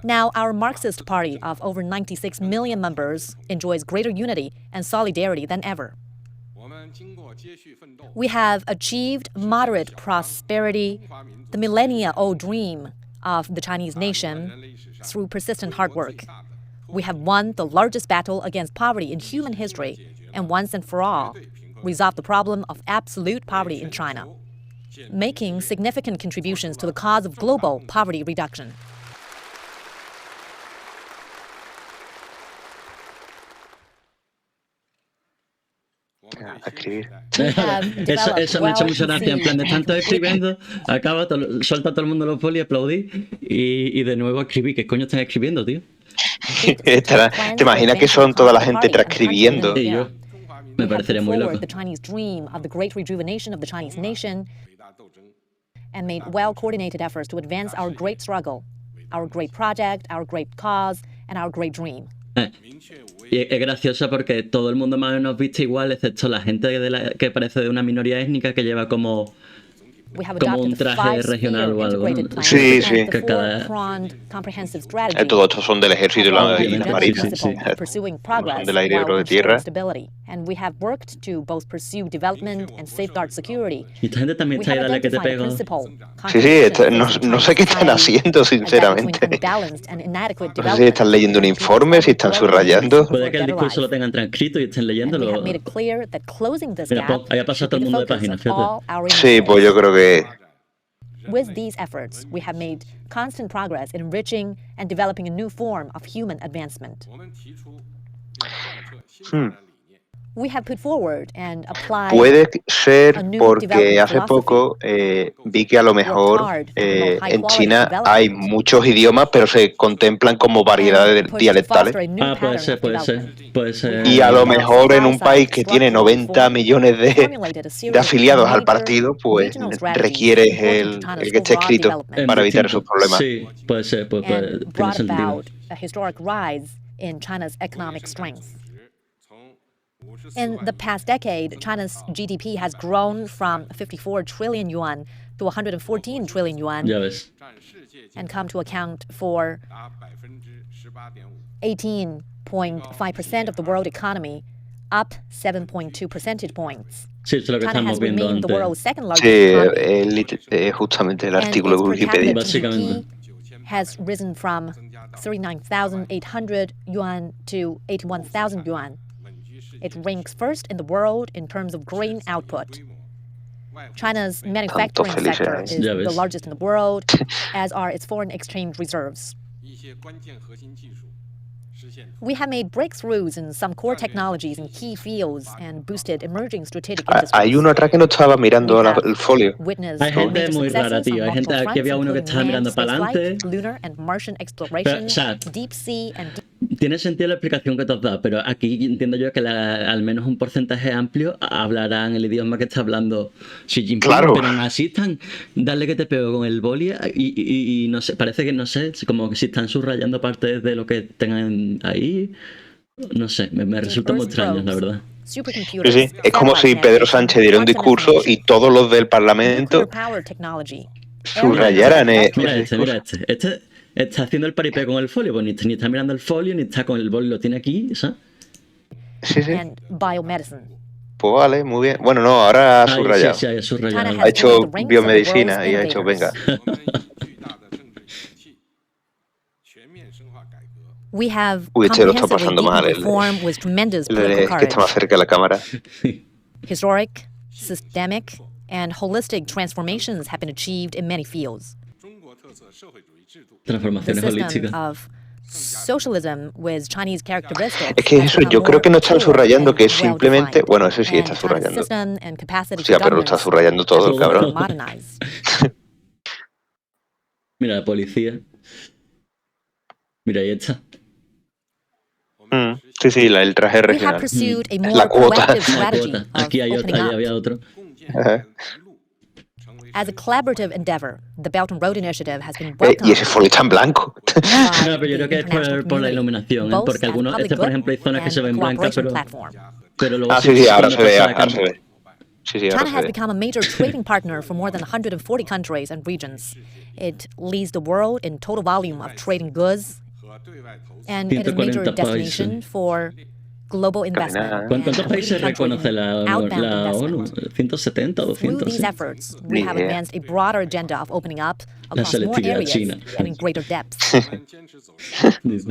Now, our Marxist party of over 96 million members enjoys greater unity and solidarity than ever. We have achieved moderate prosperity, the millennia-old dream of the Chinese nation, through persistent hard work. We have won the largest battle against poverty in human history, and once and for all, resolved the problem of absolute poverty in China, making significant contributions to the cause of global poverty reduction. Eso me ha hecho mucha gracia, en plan de tanto escribiendo, suelta todo el mundo los folios, aplaudí y de nuevo escribí. ¿Qué coño estás escribiendo, tío? ¿Te imaginas que son toda la gente transcribiendo? Y yo, me parecería muy loco. And made well-coordinated efforts to advance our great struggle, our great project, our great cause, and our great dream. Y es gracioso porque todo el mundo más o menos viste igual, excepto la gente que parece de una minoría étnica que lleva como un traje regional o algo, ¿no? Sí, sí. Que cada... Todos estos son del ejército y la marina. Sí, sí. Son del aire o de tierra. Y esta gente también está ahí, dale que te pego. Sí, no sé qué están haciendo, sinceramente. No sé si están leyendo un informe, si están subrayando. Puede que el discurso lo tengan transcrito y estén leyéndolo. Mira, ahí ha pasado todo el mundo de página, fíjate. Sí, pues yo creo que... With these efforts, we have made constant progress in enriching and developing a new form of human advancement. We have put forward and applied. Puede ser porque hace poco vi que a lo mejor en China hay muchos idiomas, pero se contemplan como variedades dialectales. Puede ser. Y a lo mejor en un país que tiene 90 millones de afiliados al partido, pues requiere el que esté escrito para evitar esos problemas. Sí, puede ser, tiene sentido. A historic rise in China's economic strength. In the past decade, China's GDP has grown from 54 trillion yuan to 114 trillion yuan and come to account for 18.5% of the world economy, up 7.2 percentage points. China has remained the world's second largest economy. Justamente el artículo de Wikipedia. GDP has risen from 39,800 yuan to 81,000 yuan. It ranks first in the world in terms of grain output. China's manufacturing sector is the largest in the world, as are its foreign exchange reserves. We have made breakthroughs in some core technologies in key fields and boosted emerging strategic industries. Hay uno atrás que no estaba mirando el folio. Hay gente muy rara, tío. Hay gente, aquí había uno que estaba mirando para adelante. Pero, o sea, tiene sentido la explicación que te has dado, pero aquí entiendo yo que al menos un porcentaje amplio hablarán el idioma que está hablando Xi Jinping. Claro. Pero aún así están, dale que te pego con el boli y no sé, parece que no sé, como que si están subrayando partes de lo que tengan ahí. No sé, me resulta muy extraño, la verdad. Sí, es como si Pedro Sánchez diera un discurso y todos los del Parlamento subrayaran. Mira este está haciendo el paripé con el folio, pues ni está mirando el folio, ni está con el boli, lo tiene aquí, ¿sabes? Sí. Pues vale, muy bien. Bueno, no, ahora ha subrayado. Sí, ha subrayado. Ha hecho biomedicina y ha hecho, venga. We have lo está comprehensively pasando mal. reform with tremendous political Que está más cerca de la cámara. Historic, systemic, and holistic transformations have been achieved in many fields. Transformaciones holísticas. Of socialism with Chinese characteristics. Es que eso, yo creo que no están subrayando, que es simplemente... Bueno, ese sí está subrayando. Sí, pero lo está subrayando todo el cabrón. Mira la policía. Mira, ahí está. Sí, el traje regional. La cuota. Aquí había otro. As a collaborative endeavor, the Belt and Road Initiative has been welcomed. Y ese folio está en blanco. No, pero yo creo que es por la iluminación, porque algunos, por ejemplo, hay zonas que se ven blancas, pero luego... Sí, ahora se ve, China has become a major trading partner for more than 140 countries and regions. It leads the world in total volume of trading goods, and it is a major destination for global investment. Carolina, and ¿Cuántos países country reconoce la outbound ONU? investment. ¿170 o Through 200? these Sí. efforts, we have advanced a broader agenda of opening up La across more selectividad areas china. and in greater depth. Dice.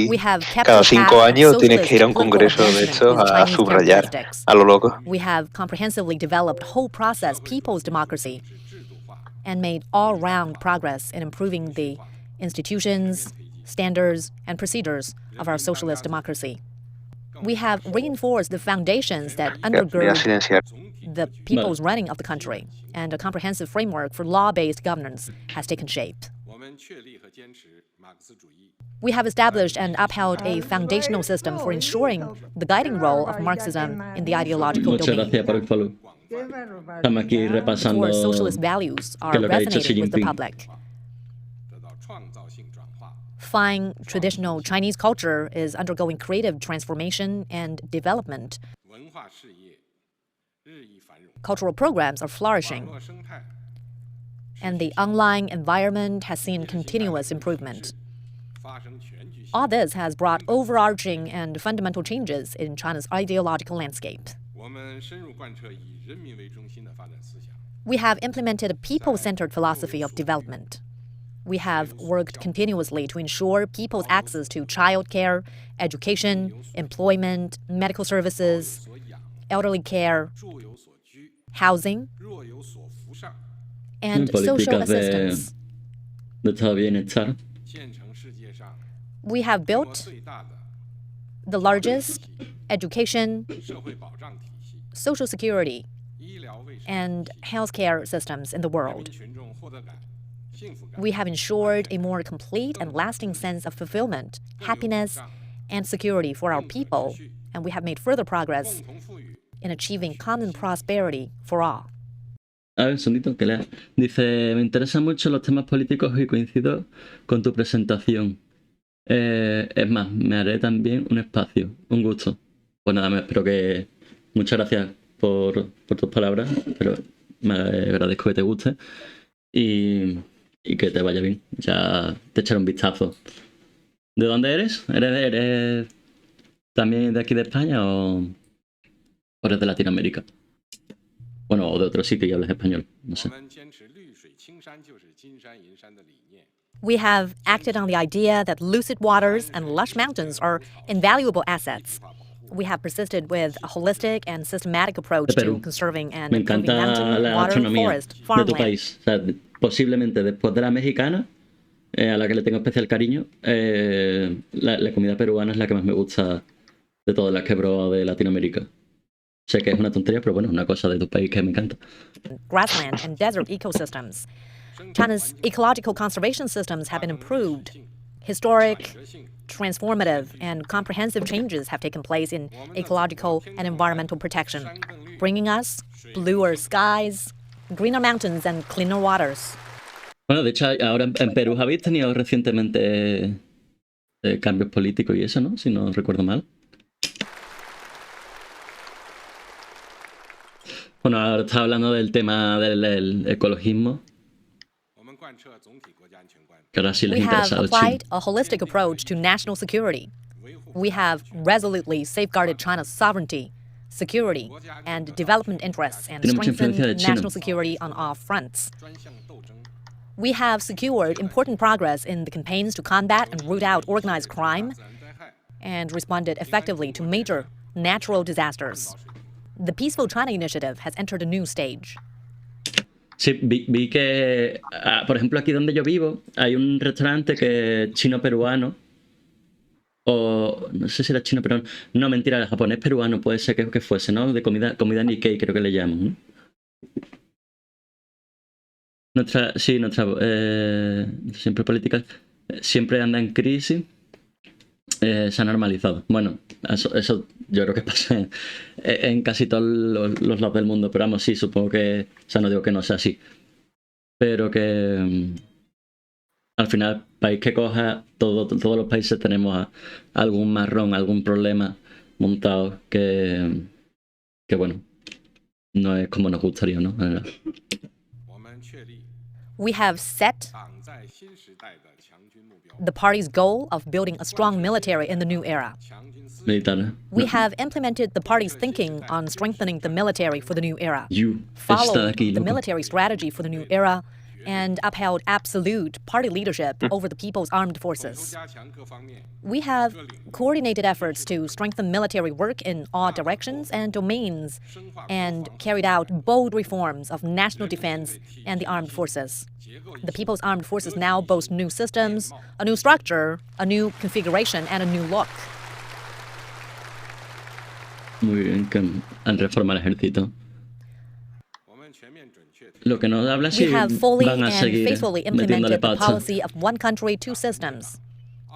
We have kept cada the 5 path of años tienes que ir a un political congreso de advancement estos with a Chinese subrayar characteristics. a lo loco. We have comprehensively developed whole process people's democracy and made all-round progress in improving the institutions, standards, and procedures of our socialist democracy. We have reinforced the foundations that Voy a undergird silenciar. the people's running of the country, and a comprehensive framework for law-based governance has taken shape. We have established and upheld a foundational system for ensuring the guiding role of Marxism in the ideological Muchas domain. gracias por el follow. Estamos aquí repasando Core socialist values qué are es lo que ha dicho Xi resonating with the Jinping. public. Fine traditional Chinese culture is undergoing creative transformation and development. Cultural programs are flourishing, and the online environment has seen continuous improvement. All this has brought overarching and fundamental changes in China's ideological landscape. We have implemented a people-centered philosophy of development. We have worked continuously to ensure people's access to childcare, education, employment, medical services, elderly care, housing, and social políticas assistance. de estado de bienestar. We have built the largest education, social security, and healthcare systems in the world. We have ensured a more complete and lasting sense of fulfillment, happiness, and security for our people, and we have made further progress in achieving common prosperity for all. A ver, sondito, que lea. Dice, me interesan mucho los temas políticos y coincido con tu presentación. Es más, me haré también un espacio, un gusto. Pues nada, me espero que... Muchas gracias por tus palabras, pero me agradezco que te guste y que te vaya bien. Ya te echaré un vistazo. ¿De dónde eres? ¿Eres también de aquí de España o eres de Latinoamérica? Bueno, o de otro sitio y hablas español, no sé. We have acted on the idea that lucid waters and lush mountains are invaluable assets. We have persisted with a holistic and systematic approach to conserving and Me improving encanta mountain, la water, gastronomía forest, de tu farmland. país. O sea, posiblemente después de la mexicana, a la que le tengo especial cariño, la comida peruana es la que más me gusta de todas las que he probado de Latinoamérica. Sé que es una tontería, pero bueno, es una cosa de tu país que me encanta. Grassland and desert ecosystems. China's ecological conservation systems have been improved. Historic, transformative, and comprehensive changes have taken place in ecological and environmental protection, bringing us bluer skies, greener mountains, and cleaner waters. Bueno, de hecho, ahora en Perú habéis tenido recientemente cambios políticos y eso, ¿no? Si no recuerdo mal. Bueno, ahora está hablando del tema del ecologismo. Que ahora sí les We have interesa a los applied chinos. a holistic approach to national security. We have resolutely safeguarded China's sovereignty, security, and development interests and Tiene mucha influencia de strengthened China. national security on all fronts. We have secured important progress in the campaigns to combat and root out organized crime and responded effectively to major natural disasters. The Peaceful China Initiative has entered a new stage. Sí, vi que, por ejemplo, aquí donde yo vivo, hay un restaurante que es chino-peruano, o no sé si era chino-peruano, no, mentira, era japonés-peruano, puede ser que fuese, ¿no? De comida Nikkei, creo que le llaman, ¿no? Nuestra siempre políticas siempre anda en crisis, se ha normalizado. Bueno, eso yo creo que pasa en casi todos los lados del mundo, pero vamos, sí, supongo que, o sea, no digo que no sea así, pero que al final, país que coja, todos los países tenemos algún marrón, algún problema montado que bueno, no es como nos gustaría, ¿no? We have set the party's goal of building a strong military in the new era. Militar. We have implemented the party's thinking on strengthening the military for the new era, You. followed Está aquí, the loco. military strategy for the new era, and upheld absolute party leadership over the people's armed forces. We have coordinated efforts to strengthen military work in all directions and domains, and carried out bold reforms of national defense and the armed forces. The people's armed forces now boast new systems, a new structure, a new configuration, and a new look. Muy bien, que han reformado el ejército. Lo que nos habla si We have fully van a and seguir faithfully metiéndole implemented the pacha. policy of one country, two systems.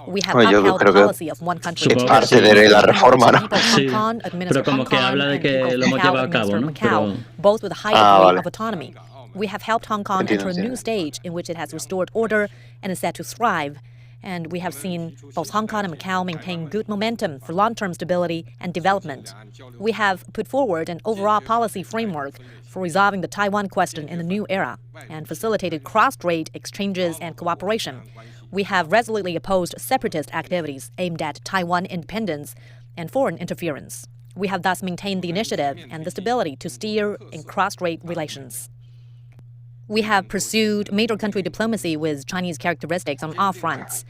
We have Oye, yo upheld the creo que policy of one country, two es parte systems. de la reforma, ¿no? People of Sí, Hong Kong administer pero como Hong que Kong, habla de and que people of lo hemos Macau llevado a cabo, administer ¿no? Macau, Pero- both with a high degree vale. of autonomy. We have helped Hong Kong enter a Entiendo, new entiendo. stage in which it has restored order and is set to thrive. And we have seen both Hong Kong and Macau maintain good momentum for long-term stability and development. We have put forward an overall policy framework for resolving the Taiwan question in the new era and facilitated cross-strait exchanges and cooperation. We have resolutely opposed separatist activities aimed at Taiwan independence and foreign interference. We have thus maintained the initiative and the stability to steer in cross-strait relations. We have pursued major country diplomacy with Chinese characteristics on all fronts.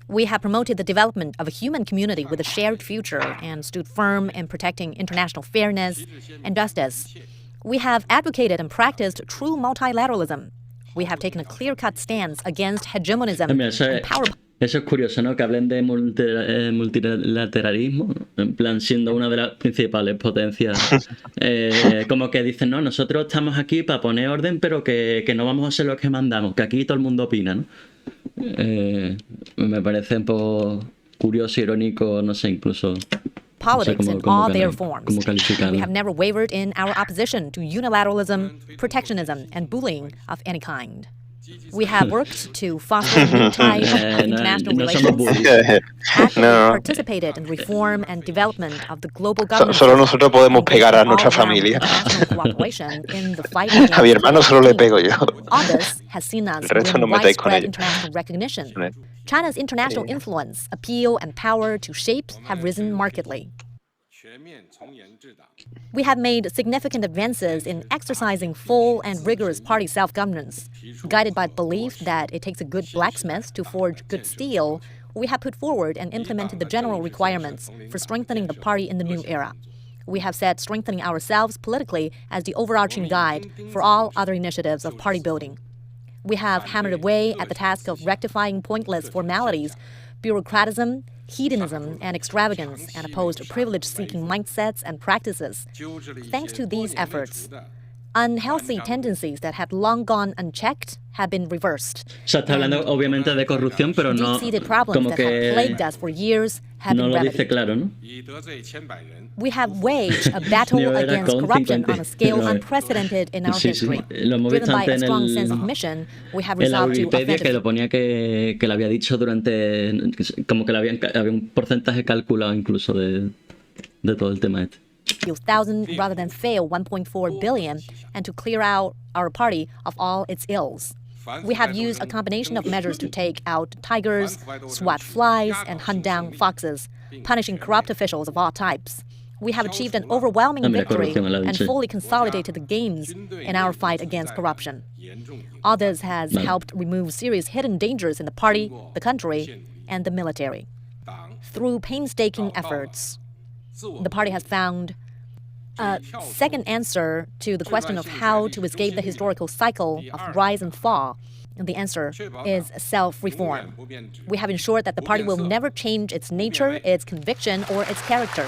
We have promoted the development of a human community with a shared future and stood firm in protecting international fairness and justice. We have advocated and practiced true multilateralism. We have taken a clear-cut stance against hegemonism Mira, and power. eso es curioso, ¿no? Que hablen de multilateralismo, ¿no? En plan, siendo una de las principales potencias. Como que dicen, no, nosotros estamos aquí para poner orden, pero que no vamos a ser los que mandamos, que aquí todo el mundo opina, ¿no? Me parece un poco curioso, irónico, no sé, incluso... Politics in all their cómo forms. calificarlo. We have never wavered in our opposition to unilateralism, protectionism, and bullying of any kind. We have worked to foster a new type of international no somos relations, bullies. actively No. participated in reform and development of the global governance. Solo nosotros podemos and pegar a engaged in nuestra all-round familia. international cooperation in the fight against A mi hermano solo le pego yo. All this has seen us El resto win no metáis con widespread ello. international recognition. China's international influence, appeal, and power to shape have risen markedly. We have made significant advances in exercising full and rigorous party self-governance. Guided by the belief that it takes a good blacksmith to forge good steel, we have put forward and implemented the general requirements for strengthening the party in the new era. We have set strengthening ourselves politically as the overarching guide for all other initiatives of party building. We have hammered away at the task of rectifying pointless formalities, bureaucratism, hedonism, and extravagance, and opposed privilege-seeking mindsets and practices. Thanks to these efforts, unhealthy tendencies that had long gone unchecked have been reversed. O sea, está hablando obviamente de corrupción, pero no... Deep-seated problems Como that have que plagued us for years have no been lo dice remedied. claro, ¿no? We have waged a battle Yo era against con corruption 50. on a scale Pero, unprecedented in our sí, sí. history. Lo hemos Driven visto by antes a en strong el- sense of mission, we have En la resolved to Wikipedia que authenticate. lo ponía que lo había dicho durante... Como que había un porcentaje calculado incluso de todo el tema este. 1,000 rather than fail 1.4 billion, and to clear out our party of all its ills. We have used a combination of measures to take out tigers, swat flies, and hunt down foxes, punishing corrupt officials of all types. We have achieved an overwhelming victory and fully consolidated the gains in our fight against corruption. All this has helped remove serious hidden dangers in the party, the country, and the military. Through painstaking efforts, the party has found a second answer to the question of how to escape the historical cycle of rise and fall. And the answer is self-reform. We have ensured that the party will never change its nature, its conviction, or its character.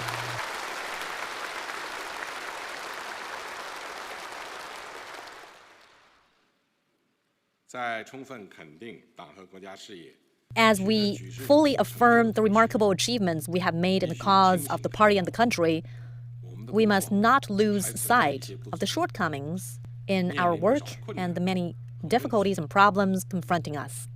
As we fully affirm the remarkable achievements we have made in the cause of the party and the country, we must not lose sight of the shortcomings in our work and the many difficulties and problems confronting us.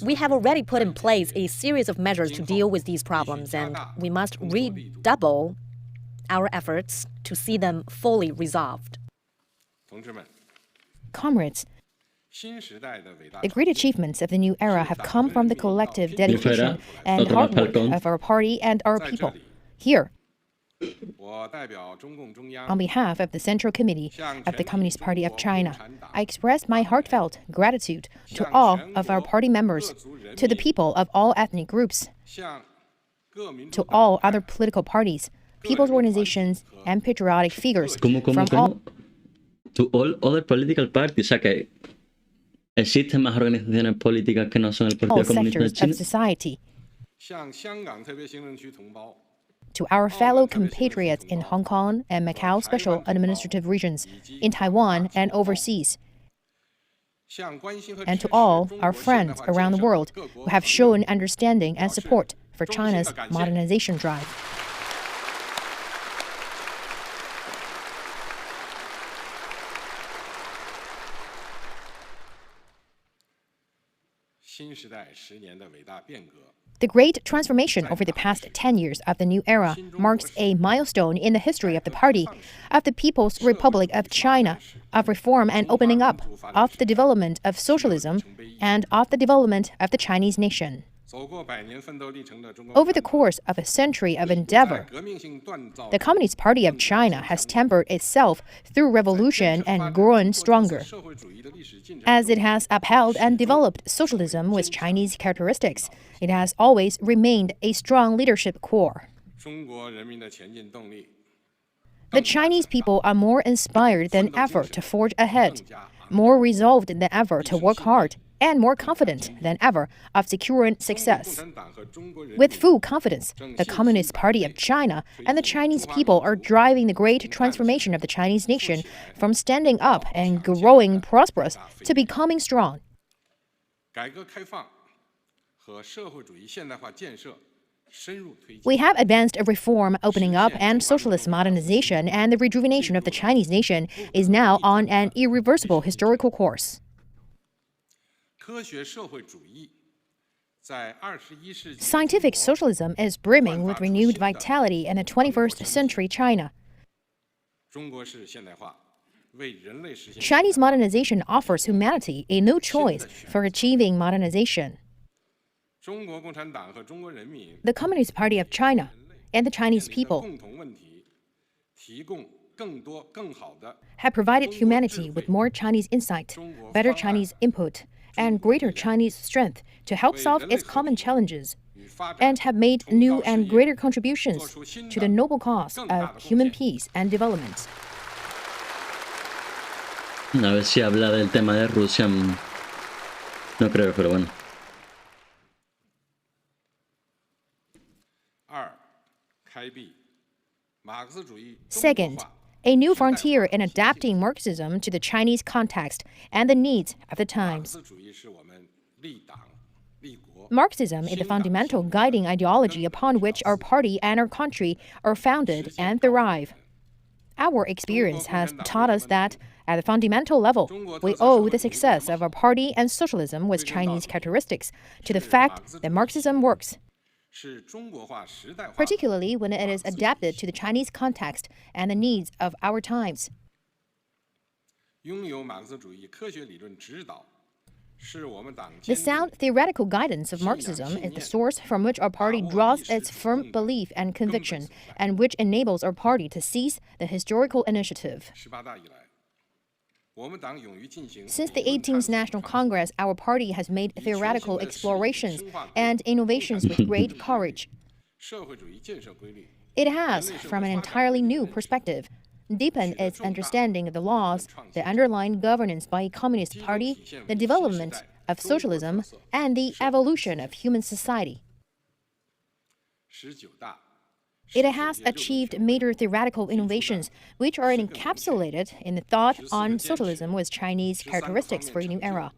We have already put in place a series of measures to deal with these problems, and we must redouble our efforts to see them fully resolved. comrades. The great achievements of the new era have come from the collective dedication and hard work of our party and our people. Here, on behalf of the Central Committee of the Communist Party of China, I express my heartfelt gratitude to all of our party members, to the people of all ethnic groups, to all other political parties, people's organizations, and patriotic figures from all... To all other political parties, o sea que existen más organizaciones políticas que no son el Partido Comunista de China. Society. To our fellow compatriots in Hong Kong and Macau special administrative regions, in Taiwan and overseas, and to all our friends around the world who have shown understanding and support for China's modernization drive. The great transformation over the past 10 years of the new era marks a milestone in the history of the party, of the People's Republic of China, of reform and opening up, of the development of socialism, and of the development of the Chinese nation. Over the course of a century of endeavor, the Communist Party of China has tempered itself through revolution and grown stronger. As it has upheld and developed socialism with Chinese characteristics, it has always remained a strong leadership core. The Chinese people are more inspired than ever to forge ahead, more resolved than ever to work hard, and more confident than ever of securing success. With full confidence, the Communist Party of China and the Chinese people are driving the great transformation of the Chinese nation from standing up and growing prosperous to becoming strong. We have advanced a reform, opening up, and socialist modernization, and the rejuvenation of the Chinese nation is now on an irreversible historical course. Scientific socialism is brimming with renewed vitality in the 21st century China. Chinese modernization offers humanity a new choice for achieving modernization. The Communist Party of China and the Chinese people have provided humanity with more Chinese insight, better Chinese input, and greater Chinese strength to help solve its common challenges, and have made new and greater contributions to the noble cause of human peace and development. A ver si habla del tema de Rusia. No creo, pero bueno. Second, a new frontier in adapting Marxism to the Chinese context and the needs of the times. Marxism is the fundamental guiding ideology upon which our party and our country are founded and thrive. Our experience has taught us that, at the fundamental level, we owe the success of our party and socialism with Chinese characteristics to the fact that Marxism works, particularly when it is adapted to the Chinese context and the needs of our times. The sound theoretical guidance of Marxism is the source from which our party draws its firm belief and conviction, and which enables our party to seize the historical initiative. Since the 18th National Congress, our party has made theoretical explorations and innovations with great courage. It has, from an entirely new perspective, deepened its understanding of the laws that underline governance by a communist party, the development of socialism, and the evolution of human society. It has achieved major theoretical innovations, which are encapsulated in the thought on socialism with Chinese characteristics for a new era.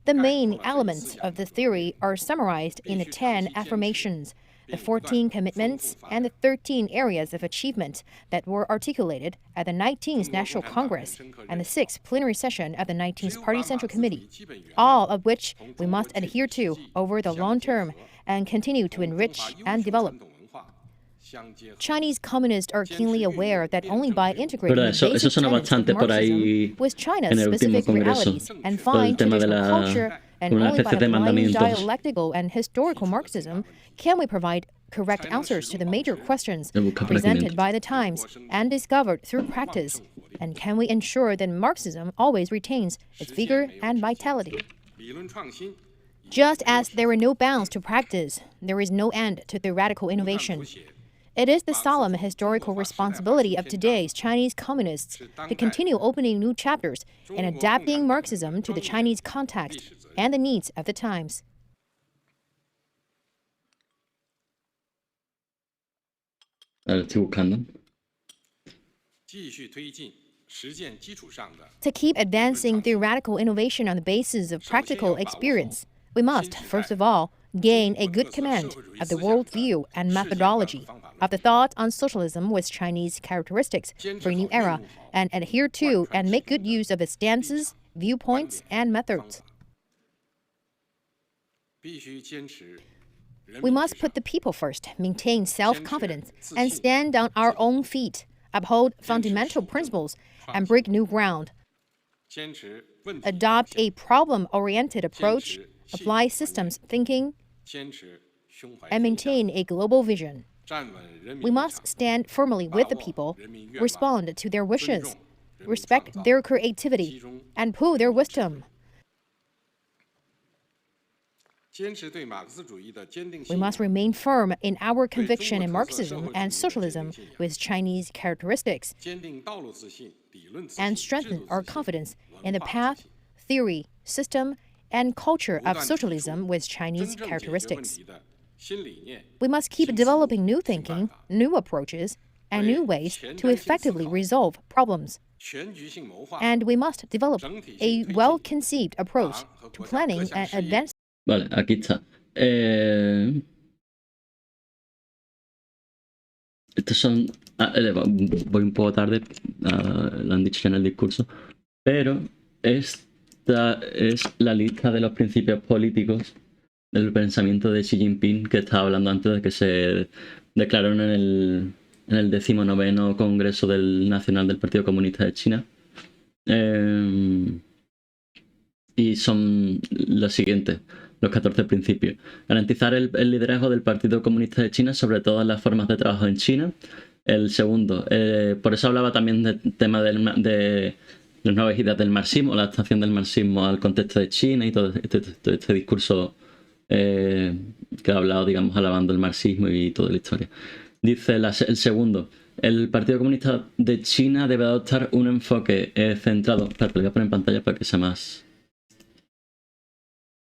The main elements of the theory are summarized in the 10 affirmations, the 14 commitments, and the 13 areas of achievement that were articulated at the 19th National Congress and the 6th plenary session of the 19th Party Central Committee, all of which we must adhere to over the long term and continue to enrich and develop. Chinese communists are keenly aware that only by integrating Pero the eso basic suena tenets of bastante por ahí Marxism with China's en el último specific congreso. realities and Todo el find tema de traditional culture, and una only by especie de applying mandamientos. dialectical and historical Marxism can we provide correct answers to the major questions presented by the times and discovered through practice, and can we ensure that Marxism always retains its vigor and vitality. Just as there are no bounds to practice, there is no end to theoretical innovation. It is the solemn historical responsibility of today's Chinese communists to continue opening new chapters and adapting Marxism to the Chinese context and the needs of the times. Estoy buscando. To keep advancing theoretical innovation on the basis of practical experience, we must, first of all, gain a good command of the worldview and methodology of the thought on socialism with Chinese characteristics for a new era, and adhere to and make good use of its stances, viewpoints, and methods. We must put the people first, maintain self-confidence, and stand on our own feet, uphold fundamental principles, and break new ground. Adopt a problem-oriented approach, apply systems thinking, and maintain a global vision. We must stand firmly with the people, respond to their wishes, respect their creativity, and pool their wisdom. We must remain firm in our conviction in Marxism and socialism with Chinese characteristics, and strengthen our confidence in the path, theory, system, and culture of socialism with Chinese characteristics. We must keep developing new thinking, new approaches, and new ways to effectively resolve problems. And we must develop a well-conceived approach to planning and advancing. Vale, aquí está. Estos son... voy un poco tarde, lo han dicho ya en el discurso, pero esta es la lista de los principios políticos del pensamiento de Xi Jinping que estaba hablando antes de que se declararon en el 19º Congreso Nacional del Partido Comunista de China. Y son los siguientes, los 14 principios. Garantizar el liderazgo del Partido Comunista de China sobre todas las formas de trabajo en China. El segundo, por eso hablaba también del tema de las nuevas ideas del marxismo, la adaptación del marxismo al contexto de China y todo este discurso que ha hablado, digamos, alabando el marxismo y toda la historia. Dice el segundo, el Partido Comunista de China debe adoptar un enfoque centrado... Espera, lo voy a poner en pantalla para que sea más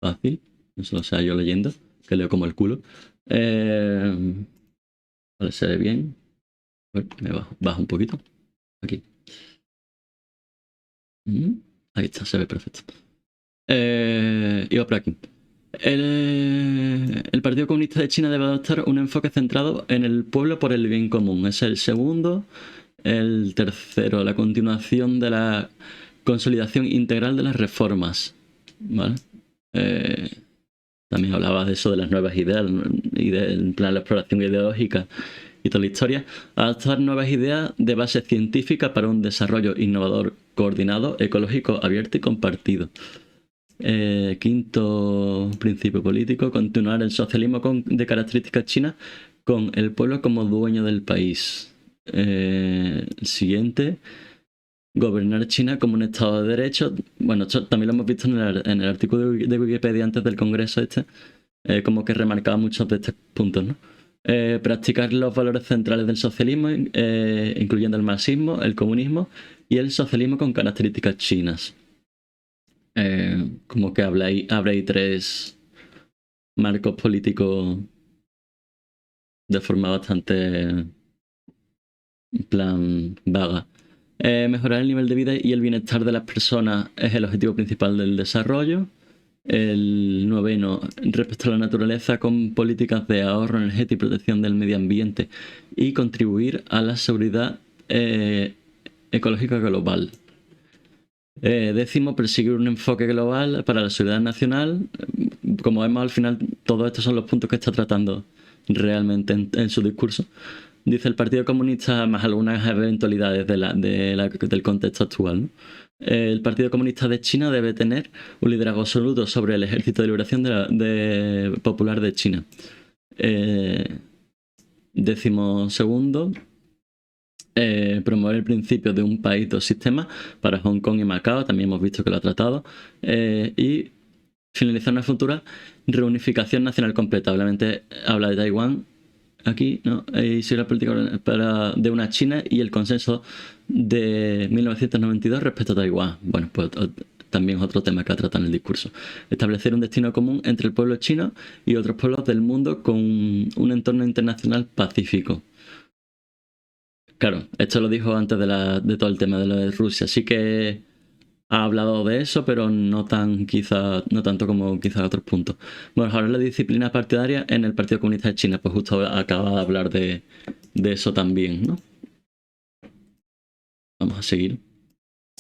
fácil. No solo sea yo leyendo, que leo como el culo. Vale, se ve bien. Me bajo un poquito. Aquí. Ahí está, se ve perfecto. Iba por aquí. El Partido Comunista de China debe adoptar un enfoque centrado en el pueblo por el bien común. Es el segundo. El tercero, la continuación de la consolidación integral de las reformas. ¿Vale? También hablaba de eso, de las nuevas ideas, en plan la exploración ideológica y toda la historia. Adaptar nuevas ideas de base científica para un desarrollo innovador, coordinado, ecológico, abierto y compartido. Quinto principio político, continuar el socialismo de características chinas con el pueblo como dueño del país. El siguiente, gobernar China como un Estado de Derecho. Bueno, esto también lo hemos visto en el artículo de Wikipedia antes del Congreso como que remarcaba muchos de estos puntos, ¿no? Practicar los valores centrales del socialismo, incluyendo el marxismo, el comunismo y el socialismo con características chinas. Como que habréis tres marcos políticos de forma bastante en plan vaga. Mejorar el nivel de vida y el bienestar de las personas es el objetivo principal del desarrollo. El noveno, respecto a la naturaleza con políticas de ahorro energético y protección del medio ambiente y contribuir a la seguridad ecológica global. Décimo, perseguir un enfoque global para la seguridad nacional. Como vemos al final, todos estos son los puntos que está tratando realmente en su discurso. Dice el Partido Comunista, más algunas eventualidades del contexto actual, ¿no? El Partido Comunista de China debe tener un liderazgo absoluto sobre el Ejército de Liberación Popular de China. 12º, promover el principio de un país, dos sistemas para Hong Kong y Macao, también hemos visto que lo ha tratado, y finalizar una futura reunificación nacional completa. Obviamente habla de Taiwán aquí, ¿no? Y si la política de una China y el consenso de 1992 respecto a Taiwán. Bueno, pues también es otro tema que ha tratado en el discurso. Establecer un destino común entre el pueblo chino y otros pueblos del mundo con un entorno internacional pacífico. Claro, esto lo dijo antes de todo el tema de lo de Rusia, sí que ha hablado de eso, pero no tanto como quizás otros puntos. Bueno, ahora la disciplina partidaria en el Partido Comunista de China, pues justo acaba de hablar de eso también, ¿no? Vamos a seguir.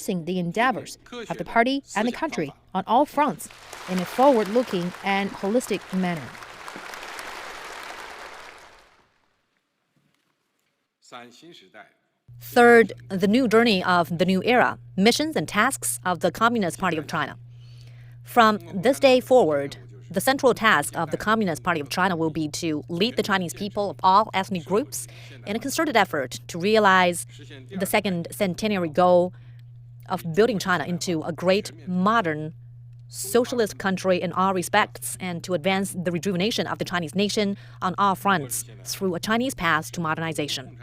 The endeavors of the party and the country on all fronts in a forward-looking and holistic manner. Third, the new journey of the new era, missions and tasks of the Communist Party of China. From this day forward, the central task of the Communist Party of China will be to lead the Chinese people of all ethnic groups in a concerted effort to realize the second centenary goal of building China into a great, modern, socialist country in all respects, and to advance the rejuvenation of the Chinese nation on all fronts through a Chinese path to modernization.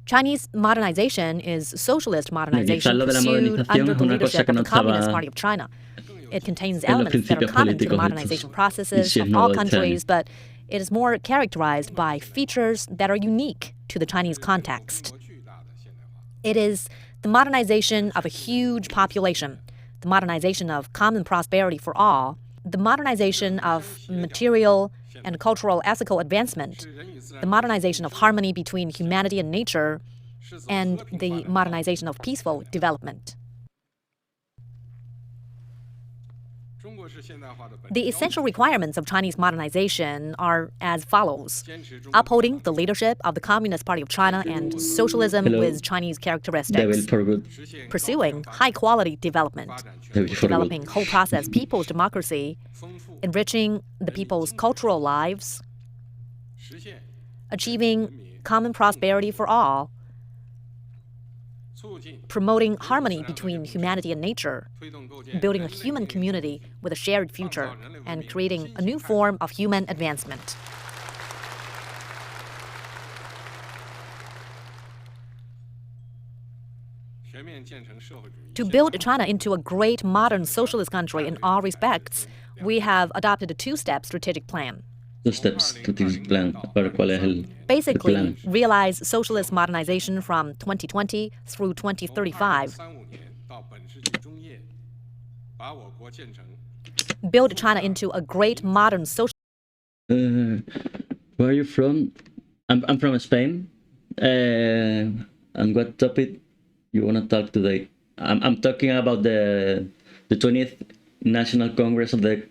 Chinese modernization is socialist modernization pursued under the leadership of the Communist Party of China. It contains elements that are common to the modernization processes of all countries, but it is more characterized by features that are unique to the Chinese context. It is the modernization of a huge population, the modernization of common prosperity for all, the modernization of material and cultural ethical advancement, the modernization of harmony between humanity and nature, and the modernization of peaceful development. The essential requirements of Chinese modernization are as follows: upholding the leadership of the Communist Party of China and socialism with Chinese characteristics, pursuing high-quality development, developing whole process people's democracy, enriching the people's cultural lives, achieving common prosperity for all, promoting harmony between humanity and nature, building a human community with a shared future, and creating a new form of human advancement. To build China into a great modern socialist country in all respects, we have adopted a two-step strategic plan. Basically, realize socialist modernization from 2020 through 2035. Build China into a great modern social. Where are you from? I'm from Spain. And what topic you want to talk today? I'm talking about the 20th National Congress of the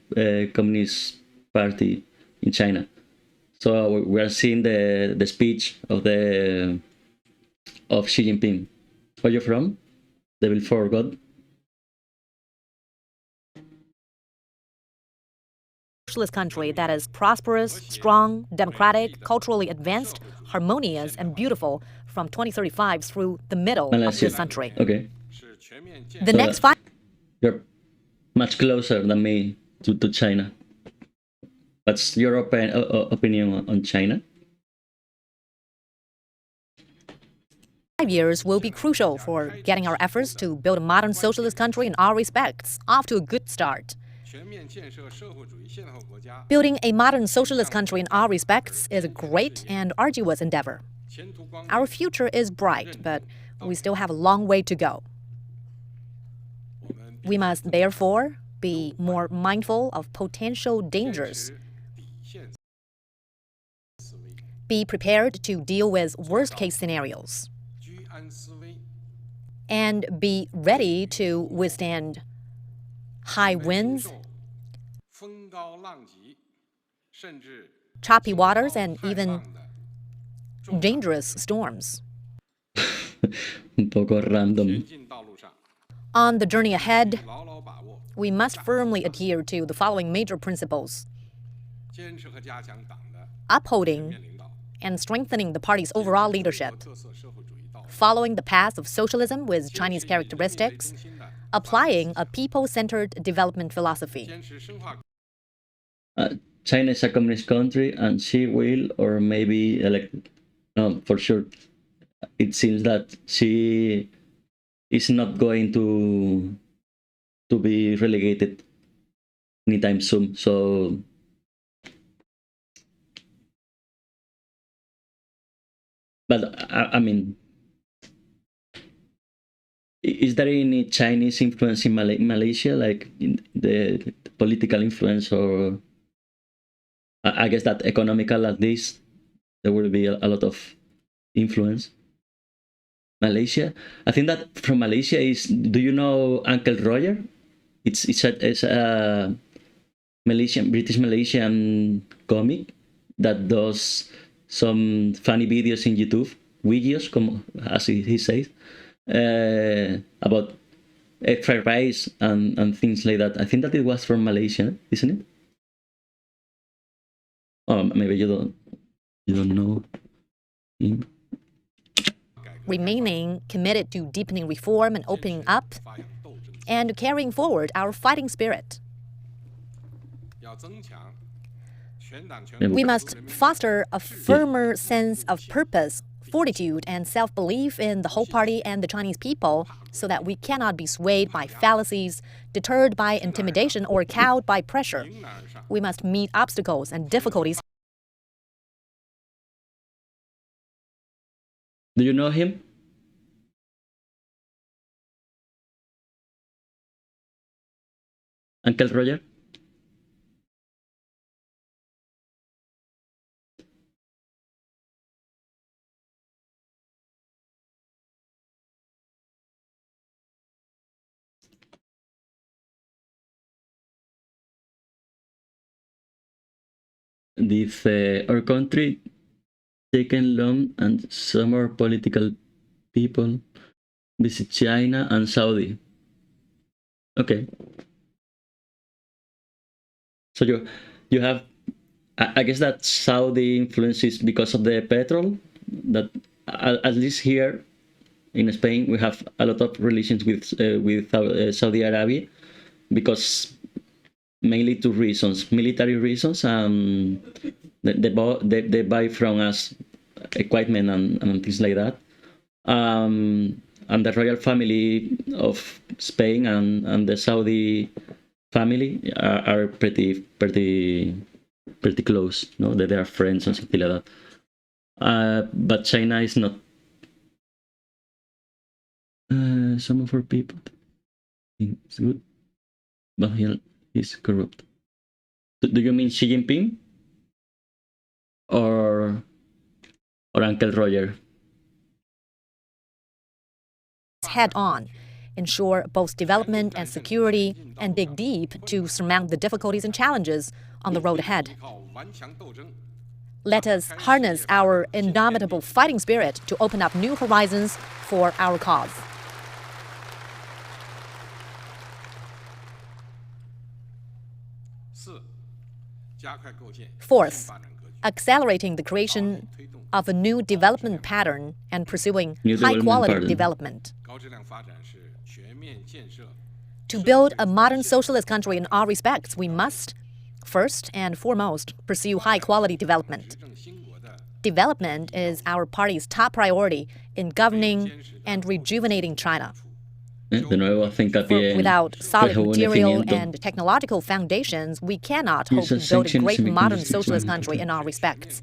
Communist Party in China. So we are seeing the speech of Xi Jinping. Where are you from? Devil for God. Socialist country that is prosperous, strong, democratic, culturally advanced, harmonious, and beautiful from 2035 through the middle of this century. Okay. The next 5. You're much closer than me to China. What's your opinion on China? 5 years will be crucial for getting our efforts to build a modern socialist country in all respects off to a good start. Building a modern socialist country in all respects is a great and arduous endeavor. Our future is bright, but we still have a long way to go. We must therefore be more mindful of potential dangers. Be prepared to deal with worst-case scenarios. And be ready to withstand high winds choppy waters, and even dangerous storms. Un poco random. On the journey ahead, we must firmly adhere to the following major principles: upholding and strengthening the party's overall leadership, following the path of socialism with Chinese characteristics, applying a people-centered development philosophy. China is a communist country, and she will, or maybe elect. No, for sure. It seems that she is not going to be relegated anytime soon. So, but I mean, is there any Chinese influence in Malaysia, like in the political influence, or I guess that economical at least there will be a lot of influence? Malaysia, I think that from Malaysia is. Do you know Uncle Roger? It's a British Malaysian comic that does some funny videos in YouTube, videos, as he says, about egg fried rice and things like that. I think that it was from Malaysia, isn't it? Oh, maybe you don't know him. Remaining committed to deepening reform and opening up, and carrying forward our fighting spirit. We must foster a firmer sense of purpose, fortitude, and self-belief in the whole party and the Chinese people, so that we cannot be swayed by fallacies, deterred by intimidation, or cowed by pressure. We must meet obstacles and difficulties. Do you know him? Uncle Roger? This our country taken long, and some more political people visit China and Saudi. Okay. So you have, I guess that Saudi influence is because of the petrol. That at least here in Spain we have a lot of relations with Saudi Arabia, because mainly two reasons: military reasons. They buy from us equipment and things like that. And the royal family of Spain and the Saudi family are pretty close. No, they are friends and something like that. But China is not. Some of our people think it's good, but he's corrupt. Do you mean Xi Jinping? Or Uncle Roger? Head on, ensure both development and security, and dig deep to surmount the difficulties and challenges on the road ahead. Let us harness our indomitable fighting spirit to open up new horizons for our cause. Fourth, accelerating the creation of a new development pattern and pursuing high-quality development. To build a modern socialist country in all respects, we must, first and foremost, pursue high-quality development. Development is our party's top priority in governing and rejuvenating China. Without solid material and technological foundations, we cannot hope to build a great modern socialist country in all respects.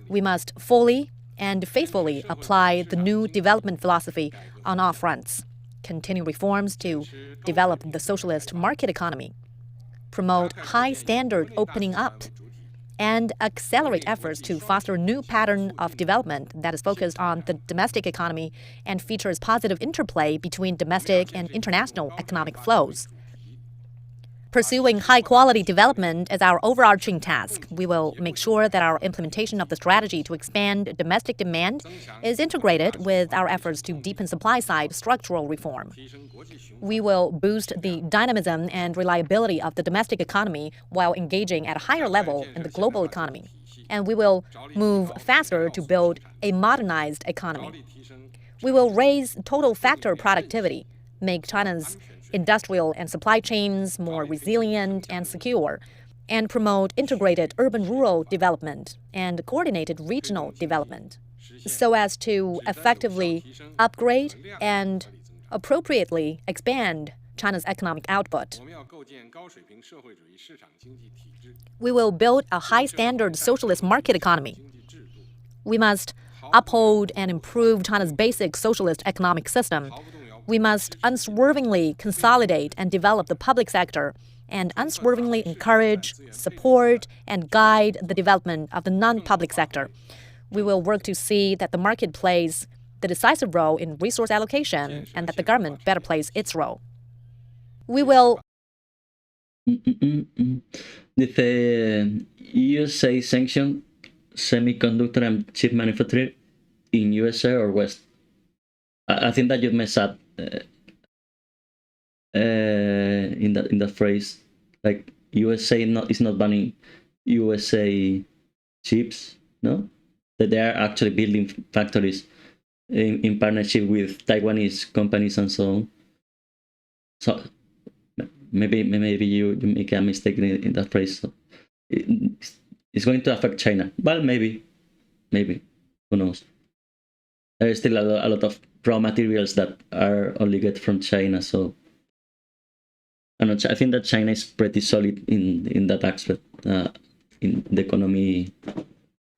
We must fully and faithfully apply the new development philosophy on all fronts, continue reforms to develop the socialist market economy, promote high-standard opening up, and accelerate efforts to foster a new pattern of development that is focused on the domestic economy and features positive interplay between domestic and international economic flows. Pursuing high-quality development is our overarching task. We will make sure that our implementation of the strategy to expand domestic demand is integrated with our efforts to deepen supply-side structural reform. We will boost the dynamism and reliability of the domestic economy while engaging at a higher level in the global economy. And we will move faster to build a modernized economy. We will raise total factor productivity, make China's industrial and supply chains more resilient and secure, and promote integrated urban-rural development and coordinated regional development, so as to effectively upgrade and appropriately expand China's economic output. We will build a high-standard socialist market economy. We must uphold and improve China's basic socialist economic system. We must unswervingly consolidate and develop the public sector and unswervingly encourage, support, and guide the development of the non-public sector. We will work to see that the market plays the decisive role in resource allocation and that the government better plays its role. We will... Dice, USA sanction semiconductor and chip manufacturer in USA or West. I think that you messed up in that phrase. Like USA is not banning USA chips, no? That they are actually building factories in partnership with Taiwanese companies and so on. So maybe you make a mistake in that phrase. So it's going to affect China. Well, maybe. Who knows? There is still a lot of raw materials that are only get from China. So I think that China is pretty solid in that aspect, in the economy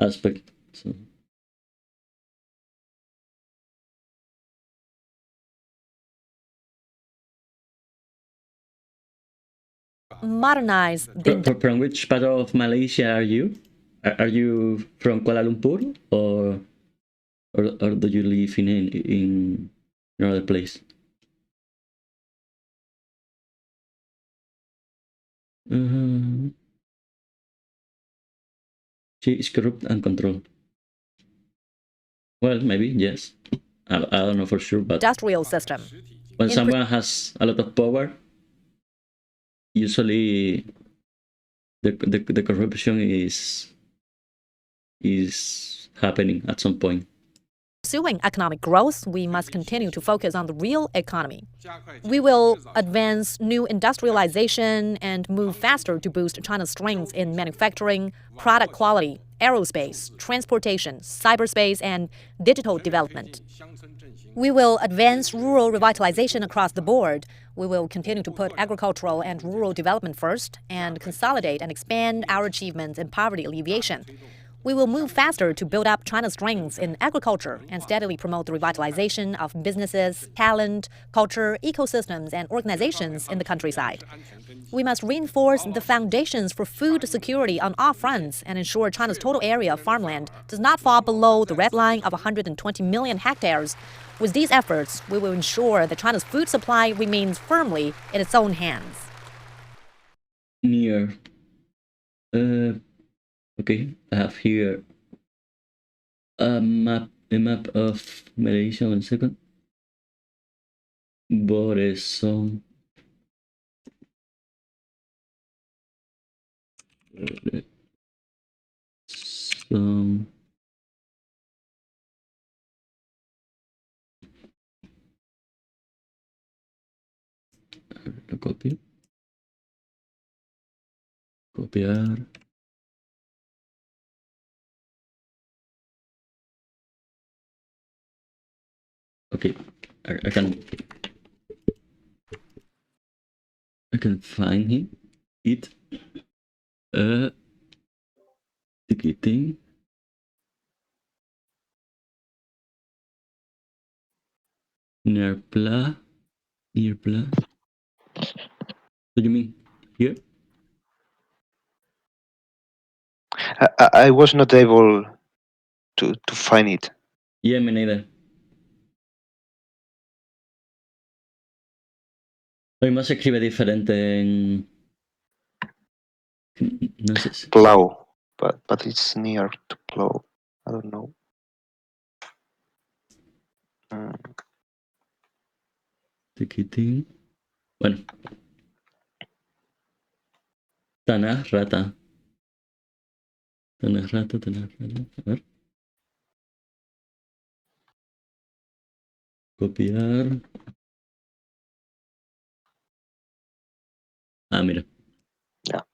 aspect. So. Modernize the... From which part of Malaysia are you? Are you from Kuala Lumpur or do you live in another place? She is corrupt and controlled. Well, maybe, yes. I don't know for sure, but... Industrial system. When someone has a lot of power, usually the corruption is happening at some point. Pursuing economic growth, we must continue to focus on the real economy. We will advance new industrialization and move faster to boost China's strengths in manufacturing, product quality, aerospace, transportation, cyberspace, and digital development. We will advance rural revitalization across the board. We will continue to put agricultural and rural development first and consolidate and expand our achievements in poverty alleviation. We will move faster to build up China's strengths in agriculture and steadily promote the revitalization of businesses, talent, culture, ecosystems, and organizations in the countryside. We must reinforce the foundations for food security on all fronts and ensure China's total area of farmland does not fall below the red line of 120 million hectares. With these efforts, we will ensure that China's food supply remains firmly in its own hands. Near. Okay, I have here a map of Malaysia. 1 second. Boreson. Lo copio. Copiar. Okay, I can find him. Ticketing. Nearpla. What do you mean? Here? I was not able to find it. Yeah, me neither. Hoy más se escribe diferente No sé si. Plow, but it's near to plow. I don't know. Tiquitín. Bueno. Tanar rata. Tanar rata, tanar rata. A ver. Copiar. Ah, mira. Ya.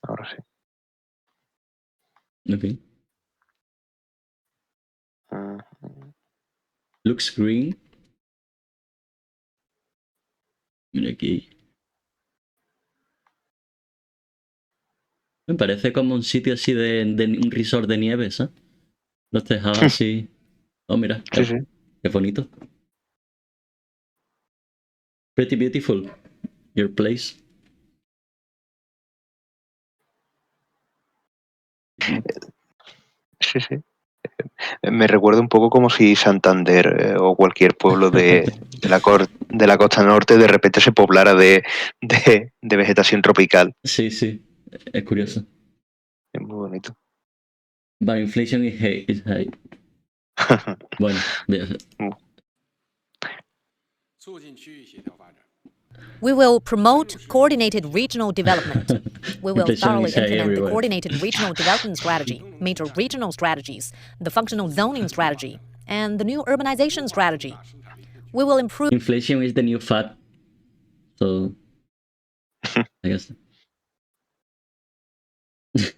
Ahora sí. Ok. Looks green. Mira aquí. Me parece como un sitio así de un resort de nieve, ¿sabes? Los tejados así. Oh, mira. Sí, sí. Qué bonito. Pretty beautiful. Your place. Sí, sí. Me recuerda un poco como si Santander o cualquier pueblo de la costa norte de repente se poblara de vegetación tropical. Sí, sí. Es curioso. Es muy bonito. But inflation is high. Bueno, voy a hacer. We will promote coordinated regional development. We will thoroughly implement the coordinated regional development strategy, major regional strategies, the functional zoning strategy, and the new urbanization strategy. We will improve. Inflation is the new fat. So, I guess.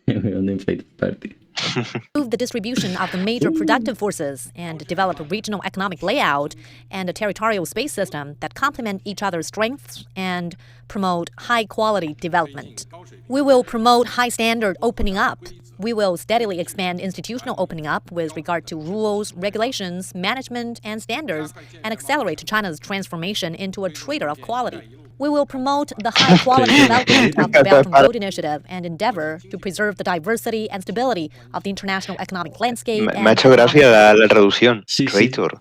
We're on the inflated party. Improve the distribution of the major productive forces and develop a regional economic layout and a territorial space system that complement each other's strengths and promote high-quality development. We will promote high-standard opening up. We will steadily expand institutional opening up with regard to rules, regulations, management, and standards, and accelerate China's transformation into a trader of quality. We will promote the high-quality development of the Belt and Road Initiative and endeavor to preserve the diversity and stability of the international economic landscape. Me ha hecho gracia la traducción. Sí, Traitor. Sí.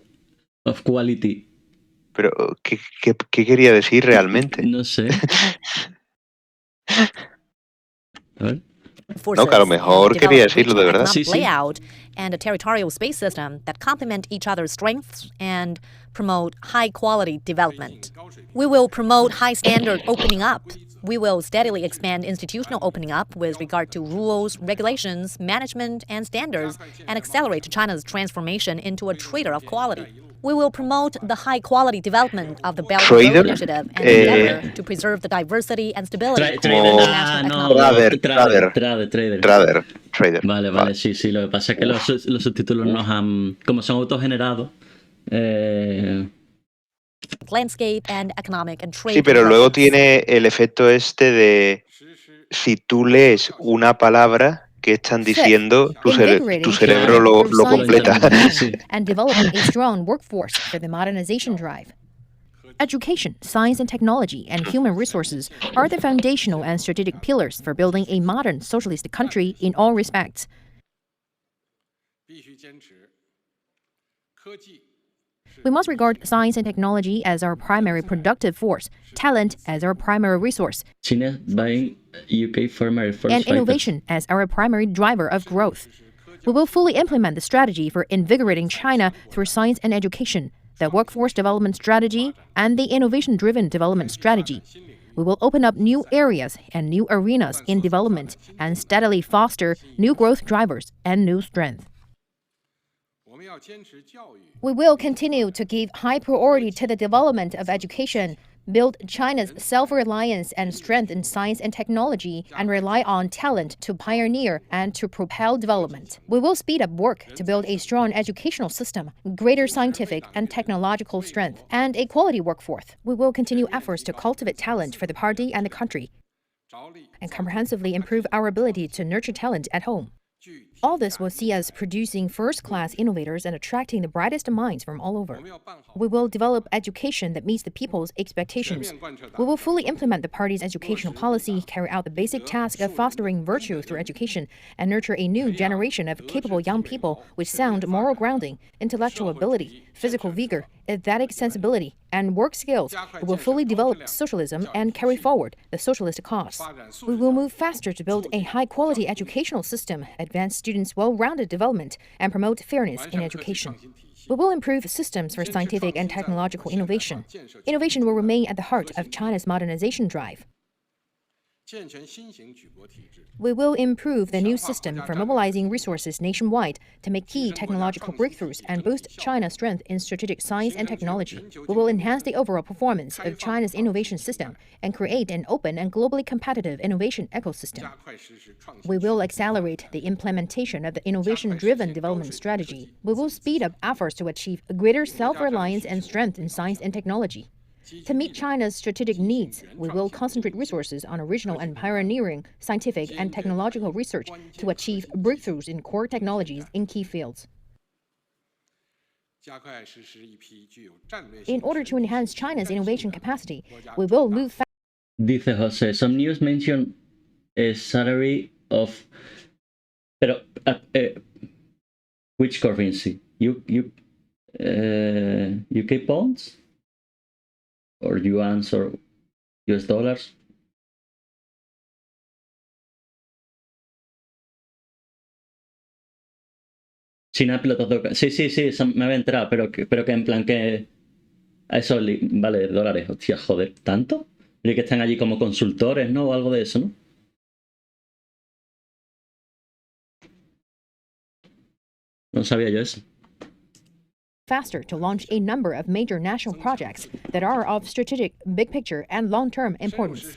Of quality. Pero, ¿qué quería decir realmente? No sé. A ver. No, que a lo mejor quería decirlo de verdad. Sí, sí. Layout and a territorial space system that complement each other's strengths and promote high-quality development. We will promote high-standard opening up. We will steadily expand institutional opening up with regard to rules, regulations, management, and standards, and accelerate China's transformation into a trader of quality. We will promote the high-quality development of the Belt and Road Initiative and endeavor to preserve the diversity and stability of the international Trader. Vale, sí. Lo que pasa es que los subtítulos nos han... Como son autogenerados... Landscape and economic and trade. Sí, pero luego tiene el efecto este de... Si tú lees una palabra... ¿Qué están diciendo? Tu cerebro lo completa. And developing a strong workforce for the modernization drive. Education, science and technology, and human resources are the foundational and strategic pillars for building a modern socialist country in all respects. We must regard science and technology as our primary productive force, talent as our primary resource, China buying UK primary force and innovation as our primary driver of growth. We will fully implement the strategy for invigorating China through science and education, the workforce development strategy, and the innovation-driven development strategy. We will open up new areas and new arenas in development and steadily foster new growth drivers and new strength. We will continue to give high priority to the development of education, build China's self-reliance and strength in science and technology, and rely on talent to pioneer and to propel development. We will speed up work to build a strong educational system, greater scientific and technological strength, and a quality workforce. We will continue efforts to cultivate talent for the party and the country, and comprehensively improve our ability to nurture talent at home. All this will see us producing first-class innovators and attracting the brightest minds from all over. We will develop education that meets the people's expectations. We will fully implement the party's educational policy, carry out the basic task of fostering virtue through education, and nurture a new generation of capable young people with sound moral grounding, intellectual ability, physical vigor, aesthetic sensibility, and work skills. We will fully develop socialism and carry forward the socialist cause. We will move faster to build a high-quality educational system, advance students' well-rounded development, and promote fairness in education. We will improve systems for scientific and technological innovation. Innovation will remain at the heart of China's modernization drive. We will improve the new system for mobilizing resources nationwide to make key technological breakthroughs and boost China's strength in strategic science and technology. We will enhance the overall performance of China's innovation system and create an open and globally competitive innovation ecosystem. We will accelerate the implementation of the innovation-driven development strategy. We will speed up efforts to achieve greater self-reliance and strength in science and technology. To meet China's strategic needs, we will concentrate resources on original and pioneering scientific and technological research to achieve breakthroughs in core technologies in key fields. In order to enhance China's innovation capacity, we will move fast. Dice José, some news mention a salary of... Pero, which currency? UK pounds? Or yuans or US dollars? China pilotos de... Sí, eso me había enterado, pero que en plan que... Eso vale dólares. Hostia, joder, ¿tanto? Y que están allí como consultores, ¿no? O algo de eso, ¿no? No sabía yo eso. Faster to launch a number of major national projects that are of strategic, big picture, and long-term importance.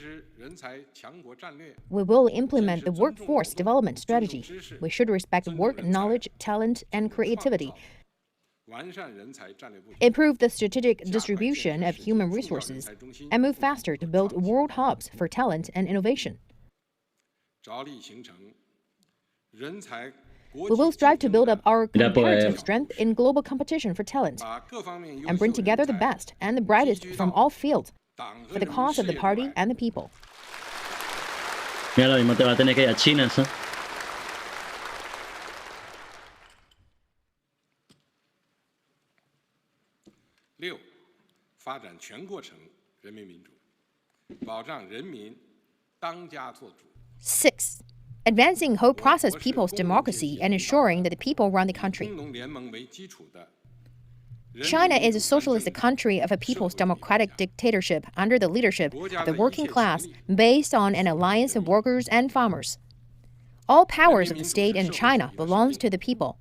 We will implement the workforce development strategy. We should respect work, knowledge, talent, and creativity. Improve the strategic distribution of human resources and move faster to build world hubs for talent and innovation. We will strive to build up our comparative strength in global competition for talent and bring together the best and the brightest from all fields for the cause of the party and the people. Mira, lo mismo te va a tener que ir a China, ¿sí? Six, advancing whole process people's democracy and ensuring that the people run the country. China is a socialist country of a people's democratic dictatorship under the leadership of the working class based on an alliance of workers and farmers. All powers of the state in China belongs to the people.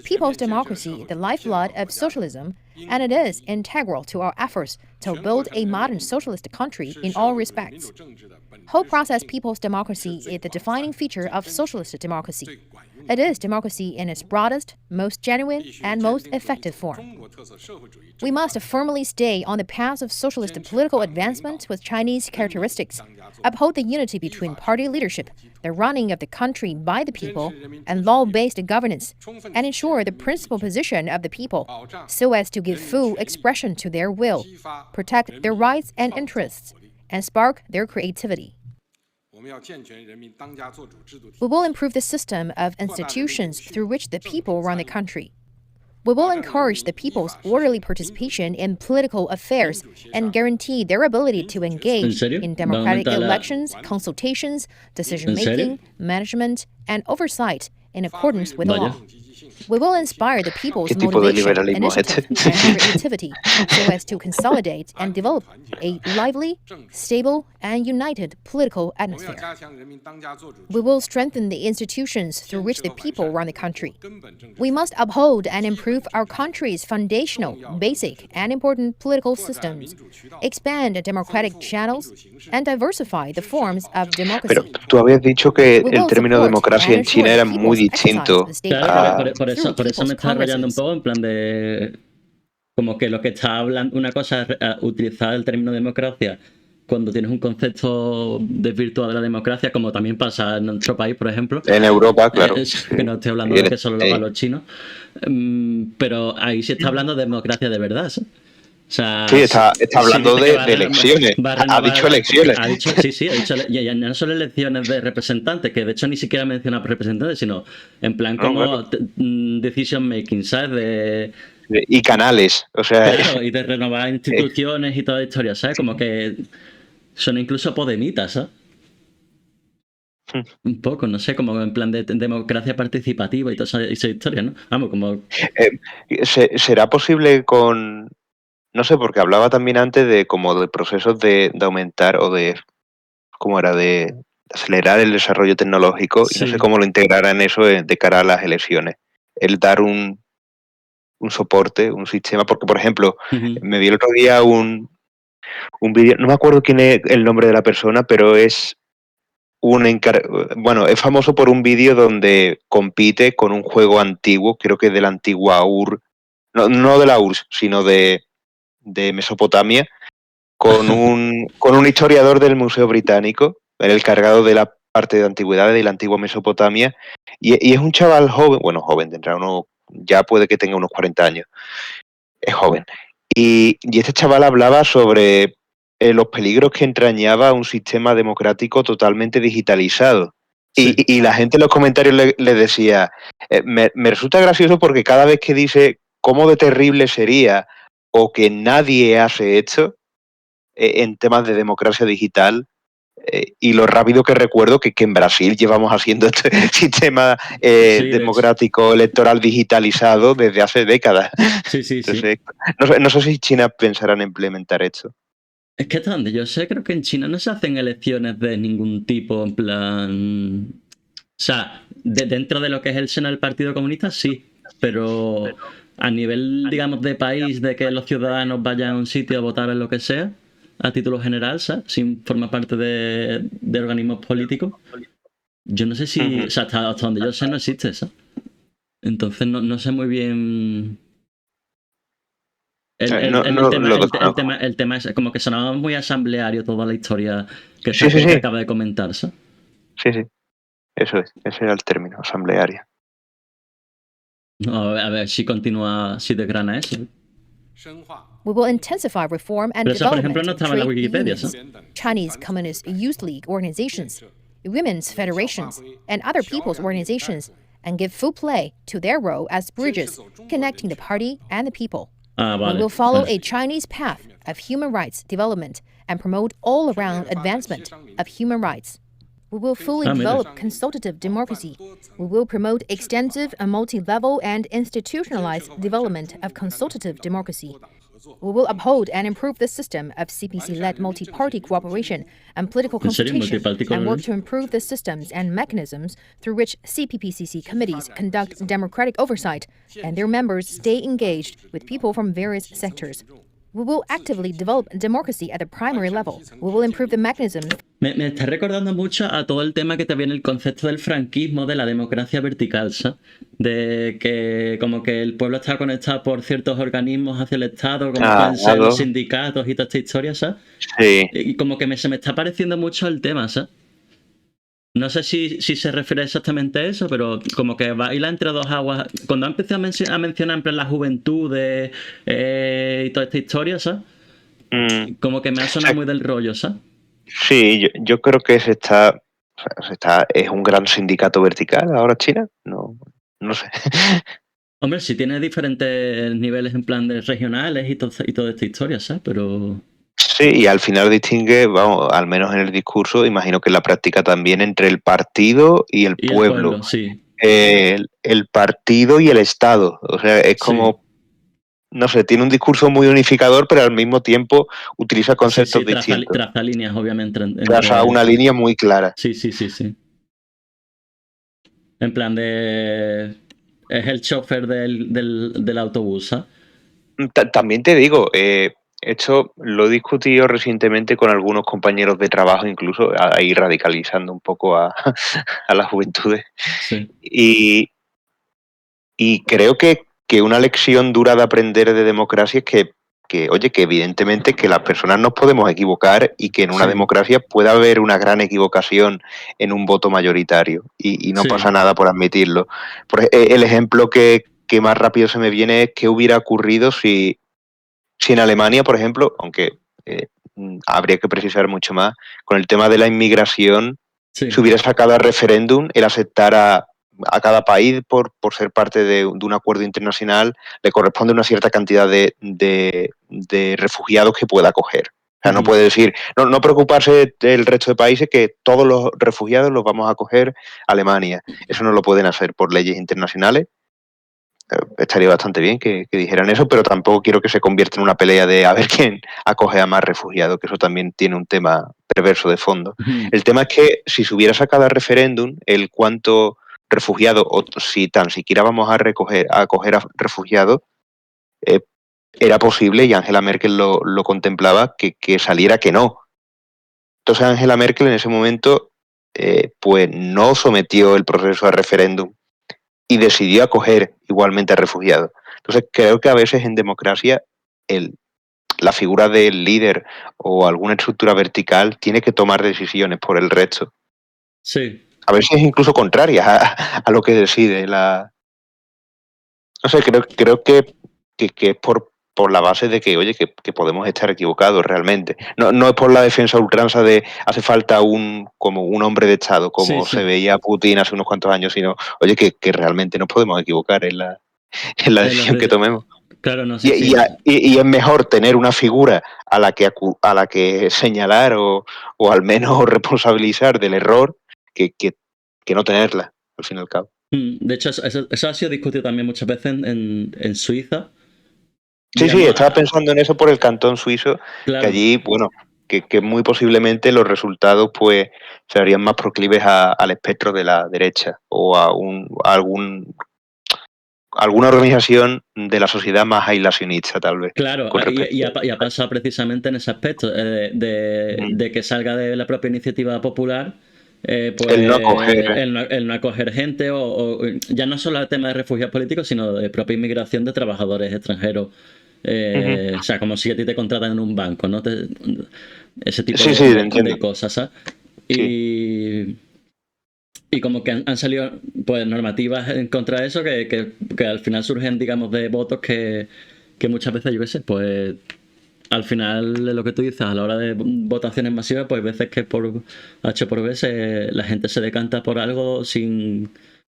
People's democracy, the lifeblood of socialism, and it is integral to our efforts to build a modern socialist country in all respects. Whole process people's democracy is the defining feature of socialist democracy. It is democracy in its broadest, most genuine, and most effective form. We must firmly stay on the path of socialist political advancement with Chinese characteristics, uphold the unity between party leadership, the running of the country by the people, and law-based governance, and ensure the principal position of the people, so as to give full expression to their will, protect their rights and interests, and spark their creativity. We will improve the system of institutions through which the people run the country. We will encourage the people's orderly participation in political affairs and guarantee their ability to engage in democratic elections, consultations, decision-making, management, and oversight in accordance with the law. We will inspire the people's motivation, initiative, and creativity so as to consolidate and develop a lively, stable, and united political atmosphere. We will strengthen the institutions through which the people run the country. We must uphold and improve our country's foundational, basic, and important political systems, expand democratic channels, and diversify the forms of democracy. Pero tú habías dicho que el término democracia en China era muy distinto a... Por eso me está rayando un poco, en plan de... Como que lo que está hablando... Una cosa es utilizar el término democracia cuando tienes un concepto desvirtuado de la democracia, como también pasa en nuestro país, por ejemplo. En Europa, claro. Que no estoy hablando de que solo lo van los chinos. Pero ahí sí está hablando de democracia de verdad, ¿sí? O sea, sí, está hablando de elecciones. Ha dicho elecciones. Sí, ha dicho, ya no solo elecciones de representantes, que de hecho ni siquiera menciona representantes, sino en plan como decision making, ¿sabes? Y canales, o sea... Claro, y de renovar instituciones y toda la historia, ¿sabes? Como que son incluso podemitas, ¿sabes? Un poco, no sé, como en plan de democracia participativa y toda esa historia, ¿no? Vamos, como... ¿Será posible con...? No sé, porque hablaba también antes de como de procesos de aumentar o de... ¿Cómo era? De acelerar el desarrollo tecnológico, y no sé cómo lo integrará en eso de cara a las elecciones. El dar un soporte, un sistema, porque por ejemplo, me vi el otro día un vídeo, no me acuerdo quién es el nombre de la persona, pero es es famoso por un vídeo donde compite con un juego antiguo, creo que es de la antigua no de la URSS, sino de Mesopotamia, con un historiador del Museo Británico, el cargado de la parte de antigüedades de la antigua Mesopotamia, y es un chaval joven, tendrá ya puede que tenga unos 40 años, es joven. Y este chaval hablaba sobre los peligros que entrañaba un sistema democrático totalmente digitalizado. Y la gente en los comentarios le decía, me resulta gracioso porque cada vez que dice cómo de terrible sería o que nadie hace esto en temas de democracia digital, y lo rápido que recuerdo que en Brasil llevamos haciendo este sistema democrático electoral digitalizado desde hace décadas. Sí. Entonces, no sé si China pensará en implementar esto. Es que hasta donde yo sé, creo que en China no se hacen elecciones de ningún tipo, en plan... O sea, dentro de lo que es el seno del Partido Comunista, sí, pero a nivel, digamos, de país, de que los ciudadanos vayan a un sitio a votar en lo que sea, a título general, ¿sabes? Sin formar parte de organismos políticos, yo no sé si... O sea, hasta donde yo sé no existe eso. Entonces no sé muy bien... El tema es como que sonaba muy asambleario toda la historia que acaba de comentar, ¿sabes? Sí, eso es, ese era el término, asamblearia. No, a ver si continúa, si desgrana eso. We will intensify reform and Pero eso, por ejemplo, development no of estaba en la trade Wikipedia, unions, ¿no? Chinese Communist Youth League organizations, women's federations, and other people's organizations, and give full play to their role as bridges connecting the party and the people. We will follow a Chinese path of human rights development and promote all-around advancement of human rights. We will fully develop consultative democracy. We will promote extensive and multi-level and institutionalized development of consultative democracy. We will uphold and improve the system of CPC-led multi-party cooperation and political consultation, and work to improve the systems and mechanisms through which CPPCC committees conduct democratic oversight and their members stay engaged with people from various sectors. We will actively develop democracy at the primary level. We will improve the mechanisms. Me está recordando mucho a todo el tema que te viene el concepto del franquismo, de la democracia vertical, ¿sabes? De que como que el pueblo está conectado por ciertos organismos hacia el Estado, como pueden ser los sindicatos y toda esta historia, ¿sabes? Sí. Y como que se me está pareciendo mucho el tema, ¿sabes? No sé si se refiere exactamente a eso, pero como que baila entre dos aguas. Cuando empecé a mencionar en plan la juventud y toda esta historia, ¿sabes? Como que me ha sonado muy del rollo, ¿sabes? Sí, yo creo que es un gran sindicato vertical ahora China. No sé. Hombre, sí tiene diferentes niveles en plan de regionales y toda esta historia, ¿sabes? Pero... Sí, y al final distingue, vamos, al menos en el discurso, imagino que en la práctica también, entre el partido y el pueblo. Sí. El partido y el Estado. O sea, es como, no sé, tiene un discurso muy unificador, pero al mismo tiempo utiliza conceptos distintos. Traza líneas, obviamente. Traza una línea muy clara. Sí. En plan de... Es el chofer del autobús, ¿sabes? También te digo, esto lo he discutido recientemente con algunos compañeros de trabajo, incluso ahí radicalizando un poco a las juventudes. Sí. Y creo que una lección dura de aprender de democracia es que oye, que evidentemente que las personas nos podemos equivocar y que en una democracia puede haber una gran equivocación en un voto mayoritario y no pasa nada por admitirlo. El ejemplo que más rápido se me viene es qué hubiera ocurrido si en Alemania, por ejemplo, aunque habría que precisar mucho más, con el tema de la inmigración, se hubiera sacado a referéndum el aceptar a cada país por ser parte de un acuerdo internacional, le corresponde una cierta cantidad de refugiados que pueda acoger. O sea, no puede decir, no preocuparse del resto de países, que todos los refugiados los vamos a acoger a Alemania. Eso no lo pueden hacer por leyes internacionales. Estaría bastante bien que dijeran eso, pero tampoco quiero que se convierta en una pelea de a ver quién acoge a más refugiados, que eso también tiene un tema perverso de fondo. El tema es que si se hubiera sacado a referéndum el cuánto refugiados, o si tan siquiera vamos a acoger a refugiados, era posible, y Angela Merkel lo contemplaba, que saliera que no. Entonces Angela Merkel en ese momento pues no sometió el proceso a referéndum y decidió acoger igualmente a refugiados. Entonces creo que a veces en democracia la figura del líder o alguna estructura vertical tiene que tomar decisiones por el resto. Sí. A veces es incluso contraria a lo que decide la... No sé, creo que es por la base de que, oye, que podemos estar equivocados realmente. No es por la defensa a ultranza de hace falta como un hombre de Estado, como se veía Putin hace unos cuantos años, sino, oye, que realmente nos podemos equivocar en la decisión que tomemos. Claro, no sé. Y es mejor tener una figura a la que señalar o al menos responsabilizar del error que no tenerla, al fin y al cabo. De hecho, eso ha sido discutido también muchas veces en Suiza. Sí, estaba pensando en eso por el cantón suizo, que allí, bueno, que muy posiblemente los resultados pues serían más proclives al espectro de la derecha o a alguna organización de la sociedad más aislacionista, tal vez. Claro, y ha pasado precisamente en ese aspecto, de que salga de la propia iniciativa popular, pues el no acoger gente, o ya no solo el tema de refugiados políticos, sino de propia inmigración de trabajadores extranjeros. O sea, como si a ti te contratan en un banco, ¿no? Ese tipo de cosas, ¿sabes? Y como que han salido pues normativas en contra de eso que al final surgen, digamos, de votos que muchas veces, yo qué sé, pues al final lo que tú dices, a la hora de votaciones masivas, pues veces que por H por B la gente se decanta por algo sin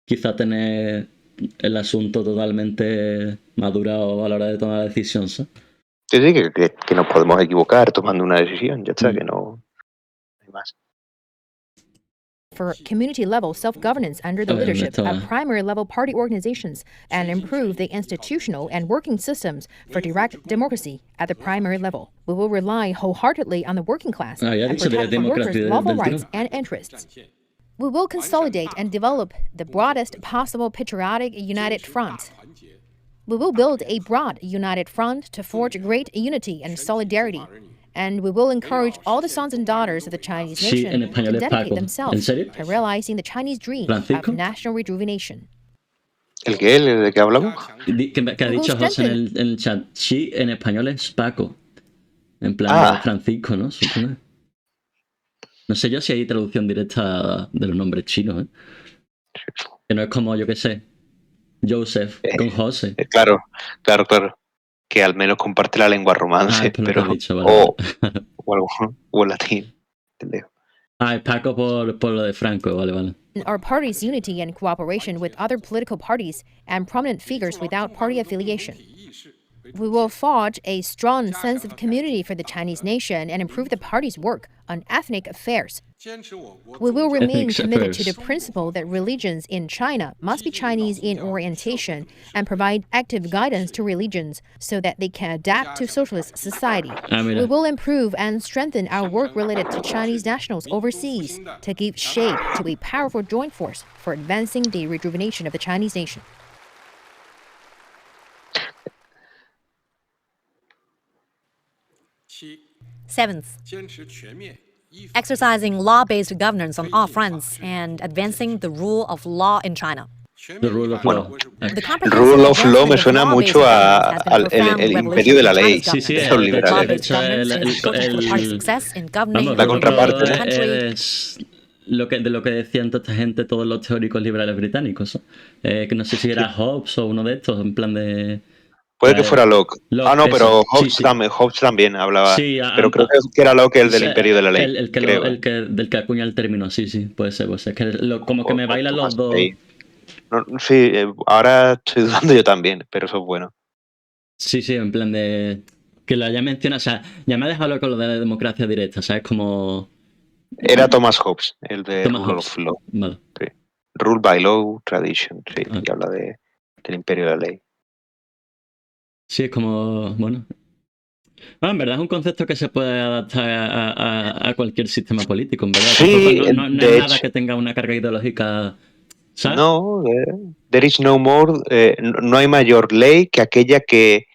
quizá tener el asunto totalmente madurado a la hora de tomar la decisión, ¿sabes? Sí, que nos podemos equivocar tomando una decisión, ya está, que no hay más. For community-level self-governance under the leadership of primary-level party organizations and improve the institutional and working systems for direct democracy at the primary level. We will rely wholeheartedly on the working class and protect the workers' lawful rights and interests. We will consolidate and develop the broadest possible patriotic united front. We will build a broad united front to forge great unity and solidarity. And we will encourage all the sons and daughters of the Chinese nation to dedicate themselves to realizing the Chinese dream of national rejuvenation. ¿El qué? ¿De qué hablamos? Que ha dicho José en el chat. Xi en español es Paco. En plan de Francisco, ¿no? Supone. No sé yo si hay traducción directa de los nombres chinos, ¿eh? Que no es como, yo qué sé, Joseph con José. Claro. Que al menos comparte la lengua romance, pero dicho, vale. o el latín. Es Paco por lo de Franco, vale. Our party's unity and cooperation with other political parties and prominent figures without party affiliation. We will forge a strong sense of community for the Chinese nation and improve the party's work on ethnic affairs. We will remain committed to the principle that religions in China must be Chinese in orientation and provide active guidance to religions so that they can adapt to socialist society. We will improve and strengthen our work related to Chinese nationals overseas to give shape to a powerful joint force for advancing the rejuvenation of the Chinese nation. Seventh, exercising law-based governance on all fronts and advancing the rule of law in China. The rule of law. The El rule of law me advancement of suena law-based mucho governance has been a al profound el revolution imperio de la in ley, China's Sí, esos governance. de hecho, liberales. Law-based governance is crucial for party success in governing vamos, La lo contraparte, otro ¿no? the country. es de lo que decían toda esta gente, todos los teóricos liberales británicos. Que no sé si era Hobbes o uno de estos, en plan de... Puede que fuera Locke. Ah, Locke, no, eso. pero Sí, sí. Hobbes también hablaba. Sí, Pero creo que era Locke el del imperio de la ley. Creo. del que acuña el término, sí, sí, puede ser. Es que como que me bailan los dos. No, sí, ahora estoy dudando yo también, pero eso es bueno. Sí, sí, en plan de... Que lo haya mencionado, o sea, ya me ha dejado loco lo de la democracia directa, ¿sabes? Como... Era Thomas Hobbes, el de Thomas Rule Hobbes. of Law. Vale. Sí. Rule by Law, Tradition, sí, Ah. y habla del imperio de la ley. Sí, es como... Bueno... en verdad es un concepto que se puede adaptar a cualquier sistema político, en verdad. Sí, Tampoco no de es nada hecho, que tenga una carga ideológica, ¿sabes? no, there is no more, no hay mayor ley que aquella que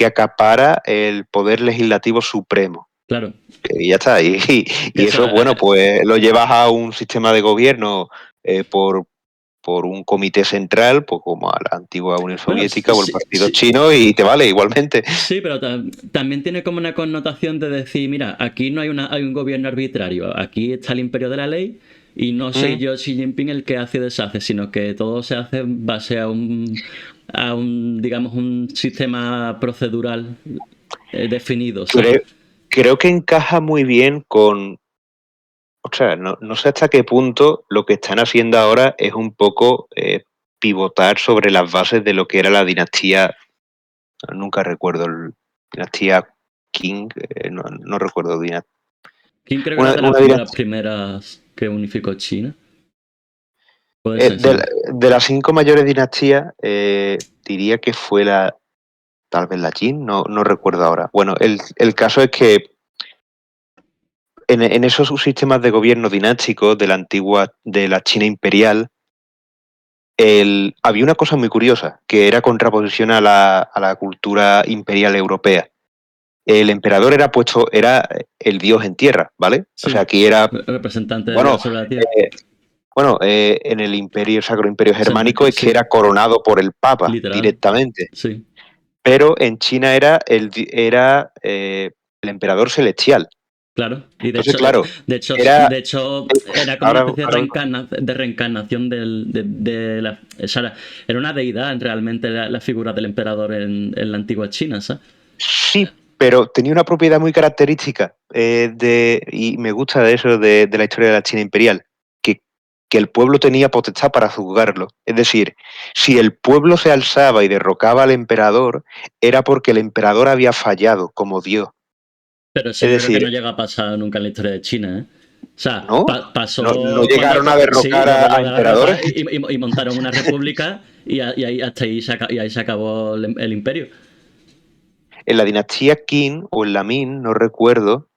acapara el poder legislativo supremo. Claro. Y ya está. Y eso, bueno, pues lo llevas a un sistema de gobierno por un comité central, pues como a la antigua Unión Soviética o el Partido Chino, y te vale igualmente. Sí, pero también tiene como una connotación de decir, mira, aquí no hay un gobierno arbitrario, aquí está el imperio de la ley y no soy yo, Xi Jinping, el que hace y deshace, sino que todo se hace en base a un digamos, un sistema procedural definido, ¿sabes? Creo que encaja muy bien con... O sea, no sé hasta qué punto lo que están haciendo ahora es un poco pivotar sobre las bases de lo que era la dinastía... Nunca recuerdo, dinastía Qing, no recuerdo dinastía. ¿Quién cree que era de las primeras que unificó China? Puede ser, de las 5 mayores dinastías, diría que fue tal vez la Qing, no recuerdo ahora. Bueno, el caso es que en esos sistemas de gobierno dinásticos de la China imperial, había una cosa muy curiosa, que era contraposición a la cultura imperial europea. El emperador era el dios en tierra, ¿vale? Sí, o sea, aquí era... representante de Dios sobre la tierra. En el Sacro Imperio Germánico es que era coronado por el Papa, literal, directamente. Sí. Pero en China era el emperador celestial. Claro, y de Entonces, hecho, claro, era como una especie de reencarnación de la... O sea, era una deidad realmente la figura del emperador en la antigua China, ¿sabes? Sí, pero tenía una propiedad muy característica y me gusta de eso de la historia de la China imperial, que el pueblo tenía potestad para juzgarlo. Es decir, si el pueblo se alzaba y derrocaba al emperador, era porque el emperador había fallado como Dios. Pero eso yo creo que no llega a pasar nunca en la historia de China, ¿eh? O sea, pasó... No llegaron a derrocar a emperadores. Y montaron una república y ahí se acabó el imperio. En la dinastía Qin o en la Min, no recuerdo,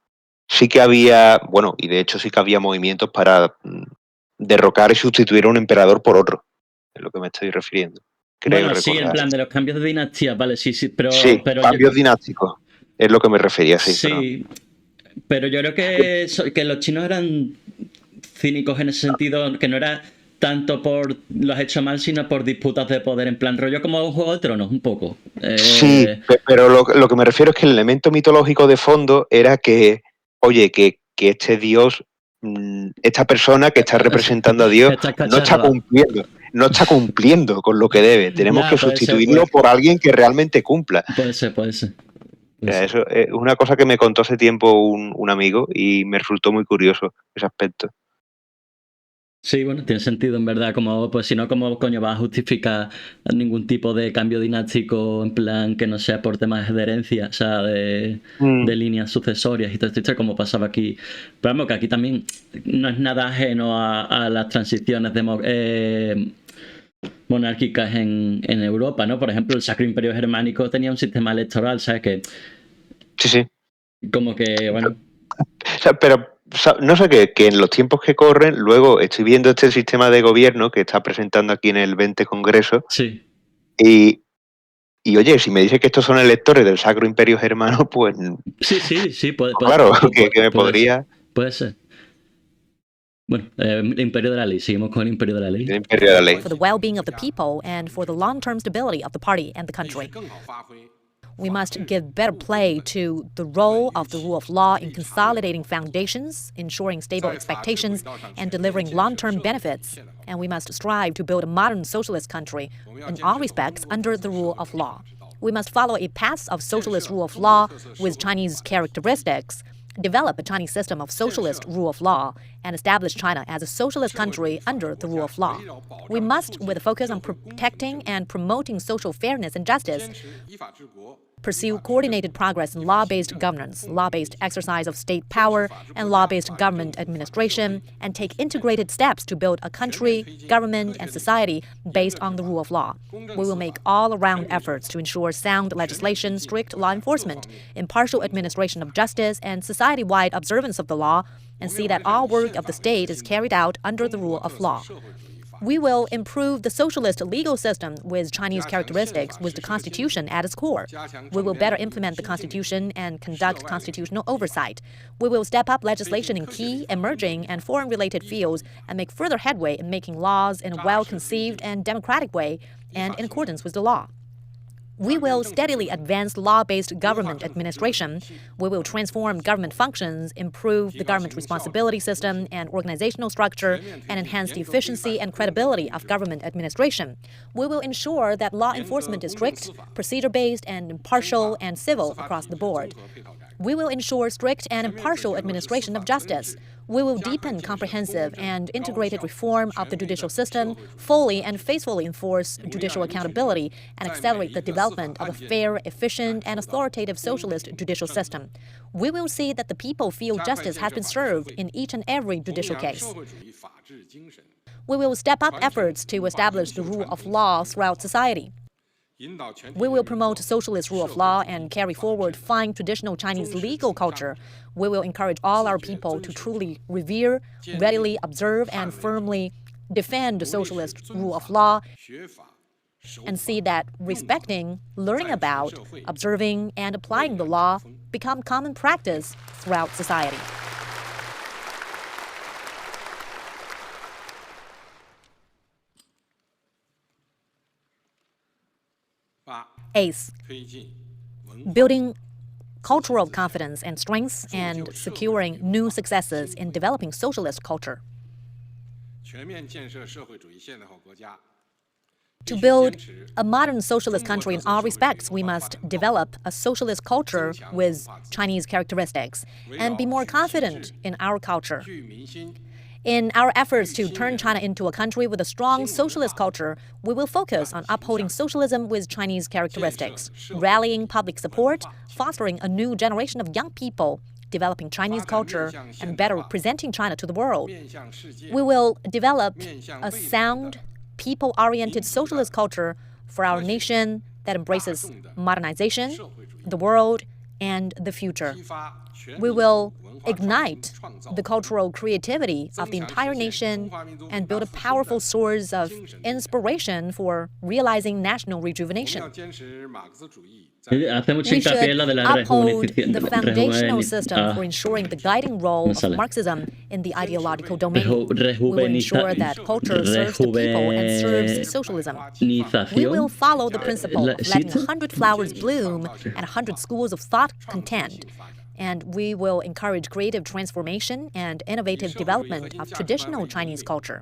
sí que había, bueno, y de hecho sí que había movimientos para derrocar y sustituir a un emperador por otro, es lo que me estoy refiriendo. Creo recordar. Sí, en plan de los cambios de dinastía, vale, sí, pero cambios dinásticos, es lo que me refería, sí. Sí, pero yo creo que los chinos eran cínicos en ese sentido, que no era tanto por lo has hecho mal, sino por disputas de poder, en plan rollo como un Juego de Tronos, un poco. Sí, pero lo que me refiero es que el elemento mitológico de fondo era que, oye, que este dios, esta persona que está representando a Dios, no está cumpliendo con lo que debe. Tenemos que sustituirlo por alguien que realmente cumpla. Puede ser. Eso es una cosa que me contó hace tiempo un amigo y me resultó muy curioso ese aspecto. Sí, bueno, tiene sentido en verdad, como pues si no, ¿cómo coño vas a justificar ningún tipo de cambio dinástico en plan que no sea por temas de herencia, o sea, de líneas sucesorias y todo esto, como pasaba aquí? Pero vamos, que aquí también no es nada ajeno a las transiciones monárquicas en Europa, ¿no? Por ejemplo, el Sacro Imperio Germánico tenía un sistema electoral, ¿sabes? Que sí. Como que, bueno... O sea, pero no sé que en los tiempos que corren, luego estoy viendo este sistema de gobierno que está presentando aquí en el XX Congreso. Sí. Y oye, si me dices que estos son electores del Sacro Imperio Germano, pues... Sí, claro, que me podría... Puede ser. Bueno, el imperio de la ley. Seguimos con el imperio de la ley. El imperio de la ley. For the well-being of the people and for the long-term stability of the party and the country. We must give better play to the role of the rule of law in consolidating foundations, ensuring stable expectations, and delivering long-term benefits. And we must strive to build a modern socialist country in all respects under the rule of law. We must follow a path of socialist rule of law with Chinese characteristics, develop a Chinese system of socialist rule of law, and establish China as a socialist country under the rule of law. We must, with a focus on protecting and promoting social fairness and justice, pursue coordinated progress in law-based governance, law-based exercise of state power, and law-based government administration, and take integrated steps to build a country, government, and society based on the rule of law. We will make all-around efforts to ensure sound legislation, strict law enforcement, impartial administration of justice, and society-wide observance of the law, and see that all work of the state is carried out under the rule of law. We will improve the socialist legal system with Chinese characteristics with the Constitution at its core. We will better implement the Constitution and conduct constitutional oversight. We will step up legislation in key, emerging, and foreign-related fields and make further headway in making laws in a well-conceived and democratic way and in accordance with the law. We will steadily advance law-based government administration. We will transform government functions, improve the government responsibility system and organizational structure, and enhance the efficiency and credibility of government administration. We will ensure that law enforcement is strict, procedure-based, and impartial and civil across the board. We will ensure strict and impartial administration of justice. We will deepen comprehensive and integrated reform of the judicial system, fully and faithfully enforce judicial accountability, and accelerate the development of a fair, efficient, and authoritative socialist judicial system. We will see that the people feel justice has been served in each and every judicial case. We will step up efforts to establish the rule of law throughout society. We will promote socialist rule of law and carry forward fine traditional Chinese legal culture. We will encourage all our people to truly revere, readily observe, and firmly defend the socialist rule of law, and see that respecting, learning about, observing, and applying the law become common practice throughout society. Eighth, building cultural confidence and strengths and securing new successes in developing socialist culture. To build a modern socialist country in all respects, we must develop a socialist culture with Chinese characteristics and be more confident in our culture. In our efforts to turn China into a country with a strong socialist culture, we will focus on upholding socialism with Chinese characteristics, rallying public support, fostering a new generation of young people, developing Chinese culture, and better presenting China to the world. We will develop a sound, people-oriented socialist culture for our nation that embraces modernization, the world, and the future. We will ignite the cultural creativity of the entire nation and build a powerful source of inspiration for realizing national rejuvenation. We should uphold the foundational system for ensuring the guiding role of Marxism in the ideological domain. We will ensure that culture serves the people and serves socialism. We will follow the principle, letting 100 flowers bloom and 100 schools of thought contend. And we will encourage creative transformation and innovative development of traditional Chinese culture.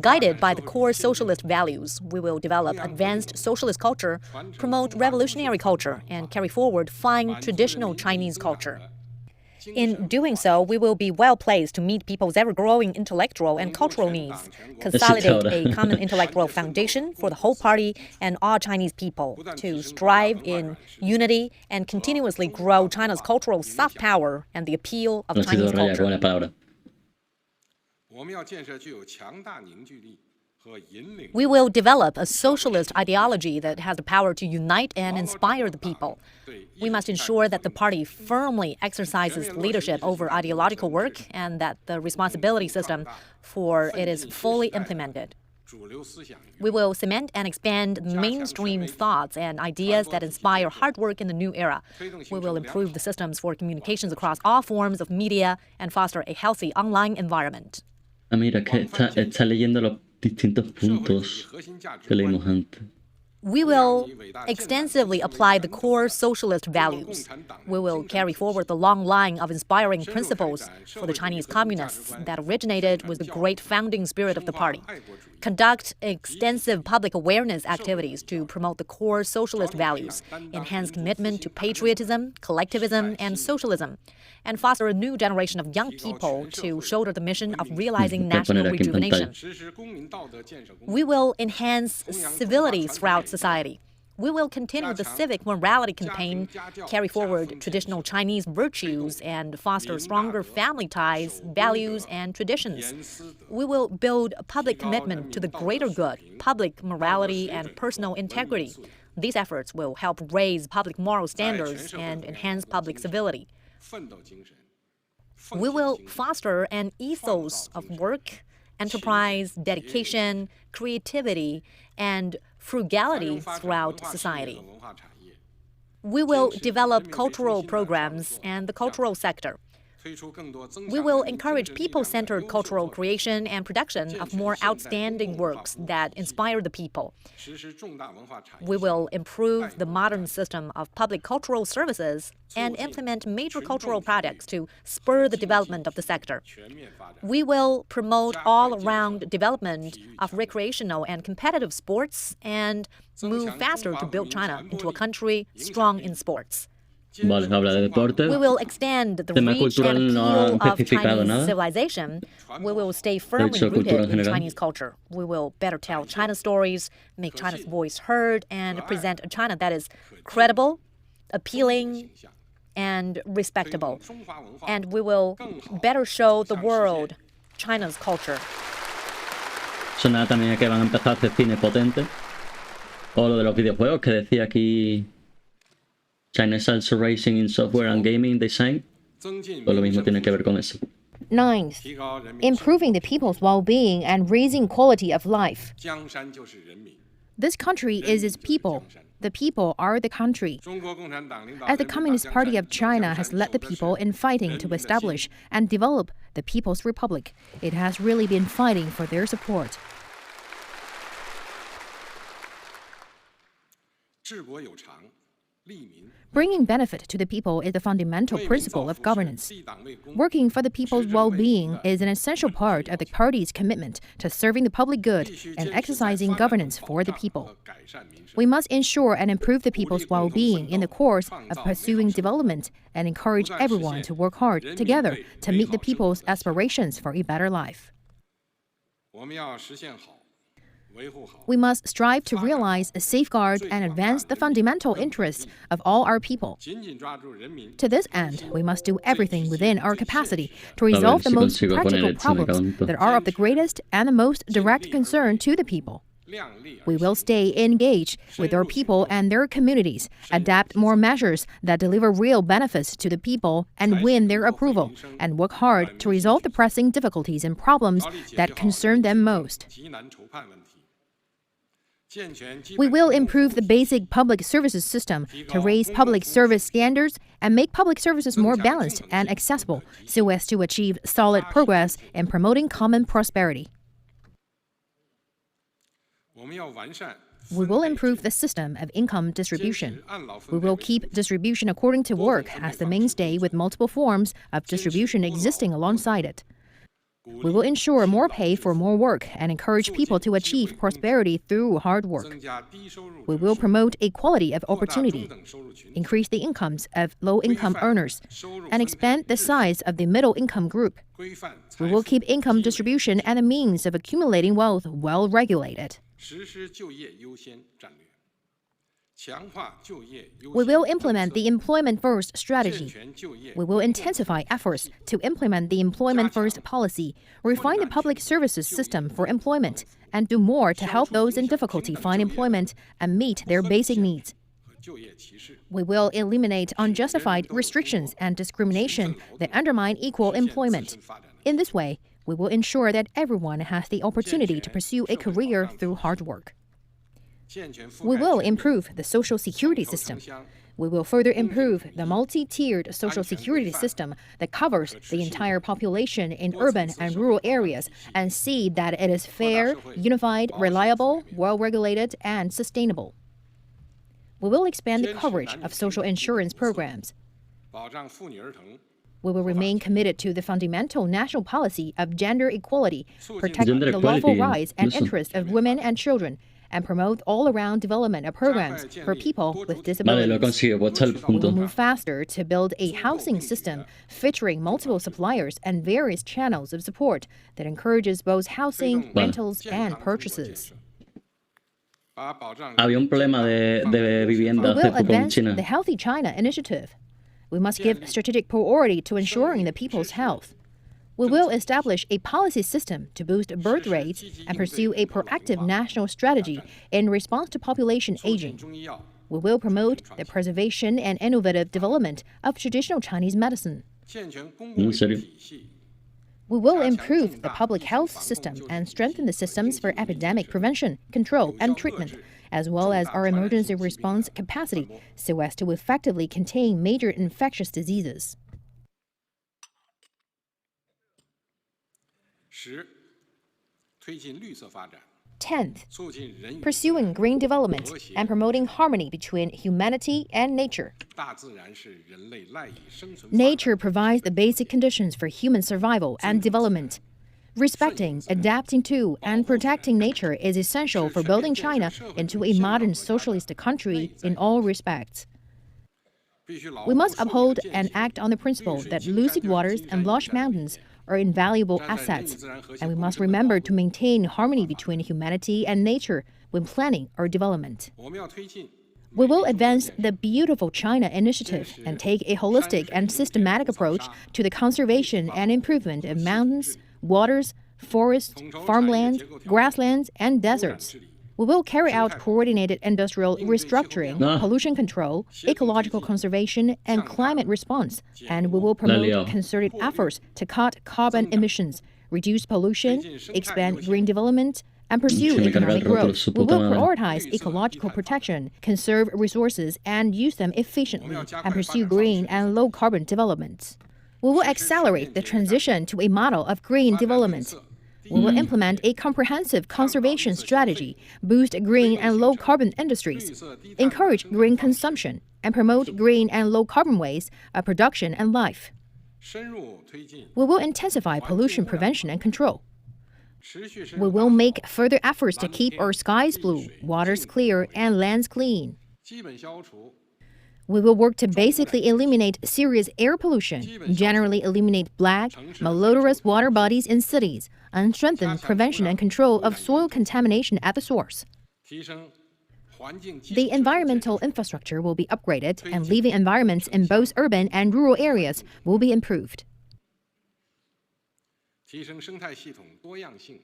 Guided by the core socialist values, we will develop advanced socialist culture, promote revolutionary culture, and carry forward fine traditional Chinese culture. In doing so, we will be well placed to meet people's ever-growing intellectual and cultural needs, consolidate a common intellectual foundation for the whole party and all Chinese people, to strive in unity and continuously grow China's cultural soft power and the appeal of Chinese culture. We will develop a socialist ideology that has the power to unite and inspire the people. We must ensure that the party firmly exercises leadership over ideological work and that the responsibility system for it is fully implemented. We will cement and expand mainstream thoughts and ideas that inspire hard work in the new era. We will improve the systems for communications across all forms of media and foster a healthy online environment. Ah, mira, que está leyendo los distintos puntos que leímos antes. We will extensively apply the core socialist values. We will carry forward the long line of inspiring principles for the Chinese communists that originated with the great founding spirit of the party. Conduct extensive public awareness activities to promote the core socialist values, enhance commitment to patriotism, collectivism, and socialism, and foster a new generation of young people to shoulder the mission of realizing national rejuvenation. We will enhance civility throughout society. We will continue the civic morality campaign, carry forward traditional Chinese virtues, and foster stronger family ties, values, and traditions. We will build a public commitment to the greater good, public morality, and personal integrity. These efforts will help raise public moral standards and enhance public civility. We will foster an ethos of work, enterprise, dedication, creativity, and frugality throughout society. We will develop cultural programs and the cultural sector. We will encourage people-centered cultural creation and production of more outstanding works that inspire the people. We will improve the modern system of public cultural services and implement major cultural projects to spur the development of the sector. We will promote all-around development of recreational and competitive sports and move faster to build China into a country strong in sports. Vale, habla de deporte. We will extend the Tema reach cultural and no appeal han of especificado Chinese nada. civilization. We will stay firmly cultura en rooted in general. Chinese culture. We will better tell China's stories, make China's voice heard, and present a China that is credible, appealing, and respectable. And we will better show the world China's culture. Sonaba también que van a empezar a hacer cine potente. O lo de los videojuegos que decía aquí. China is also racing in software and gaming design. O lo mismo tiene que ver con eso. Ninth, improving the people's well-being and raising quality of life. This country is its people. The people are the country. As the Communist Party of China has led the people in fighting to establish and develop the People's Republic, it has really been fighting for their support. Bringing benefit to the people is the fundamental principle of governance. Working for the people's well-being is an essential part of the party's commitment to serving the public good and exercising governance for the people. We must ensure and improve the people's well-being in the course of pursuing development and encourage everyone to work hard together to meet the people's aspirations for a better life. We must strive to realize, safeguard, and advance the fundamental interests of all our people. To this end, we must do everything within our capacity to resolve the most practical problems that are of the greatest and the most direct concern to the people. We will stay engaged with our people and their communities, adapt more measures that deliver real benefits to the people and win their approval, and work hard to resolve the pressing difficulties and problems that concern them most. We will improve the basic public services system to raise public service standards and make public services more balanced and accessible so as to achieve solid progress in promoting common prosperity. We will improve the system of income distribution. We will keep distribution according to work as the mainstay with multiple forms of distribution existing alongside it. We will ensure more pay for more work and encourage people to achieve prosperity through hard work. We will promote equality of opportunity, increase the incomes of low-income earners, and expand the size of the middle-income group. We will keep income distribution and the means of accumulating wealth well regulated. We will implement the employment-first strategy. We will intensify efforts to implement the employment-first policy, refine the public services system for employment, and do more to help those in difficulty find employment and meet their basic needs. We will eliminate unjustified restrictions and discrimination that undermine equal employment. In this way, we will ensure that everyone has the opportunity to pursue a career through hard work. We will improve the social security system. We will further improve the multi-tiered social security system that covers the entire population in urban and rural areas and see that it is fair, unified, reliable, well-regulated, and sustainable. We will expand the coverage of social insurance programs. We will remain committed to the fundamental national policy of gender equality, protect the lawful rights and interests of women and children, and promote all-around development of programs for people with disabilities. We will move faster to build a housing system featuring multiple suppliers and various channels of support that encourages both housing, rentals, and purchases. Había un problema de vivienda We hace will poco en advance China. the Healthy China initiative. We must give strategic priority to ensuring the people's health. We will establish a policy system to boost birth rates and pursue a proactive national strategy in response to population aging. We will promote the preservation and innovative development of traditional Chinese medicine. ¿En serio? We will improve the public health system and strengthen the systems for epidemic prevention, control, and treatment, as well as our emergency response capacity, so as to effectively contain major infectious diseases. 10. 推进绿色发展 10th, pursuing green development and promoting harmony between humanity and nature. 大自然是人类赖以生存 Nature provides the basic conditions for human survival and development. Respecting, adapting to, and protecting nature is essential for building China into a modern socialist country in all respects. We must uphold and act on the principle that lucid waters and lush mountains are invaluable assets, and we must remember to maintain harmony between humanity and nature when planning our development. 我们要推进 We will advance the Beautiful China initiative and take a holistic and systematic approach to the conservation and improvement of mountains, waters, forests, farmlands, grasslands, and deserts. We will carry out coordinated industrial restructuring, pollution control, ecological conservation, and climate response, and we will promote concerted efforts to cut carbon emissions, reduce pollution, expand green development, and pursue economic growth. We will prioritize ecological protection, conserve resources, and use them efficiently, and pursue green and low-carbon development. We will accelerate the transition to a model of green development. We will implement a comprehensive conservation strategy, boost green and low-carbon industries, encourage green consumption, and promote green and low-carbon ways of production and life. 深入推进 We will intensify pollution prevention and control. 持续深 We 化 will make further efforts to keep our skies blue, waters clear, and lands clean. 基本消除 We will work to basically eliminate serious air pollution, generally eliminate black, malodorous water bodies in cities, and strengthen prevention and control of soil contamination at the source. 提升环境基 The environmental infrastructure will be upgraded, and living environments in both urban and rural areas will be improved. 提升生态系统多样性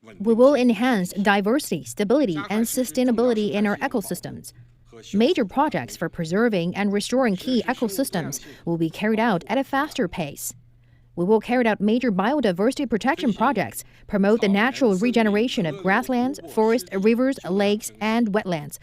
稳 We will enhance diversity, stability, and sustainability in our ecosystems. Major projects for preserving and restoring key ecosystems will be carried out at a faster pace. We will carry out major biodiversity protection projects, promote the natural regeneration of grasslands, forests, rivers, lakes, and wetlands,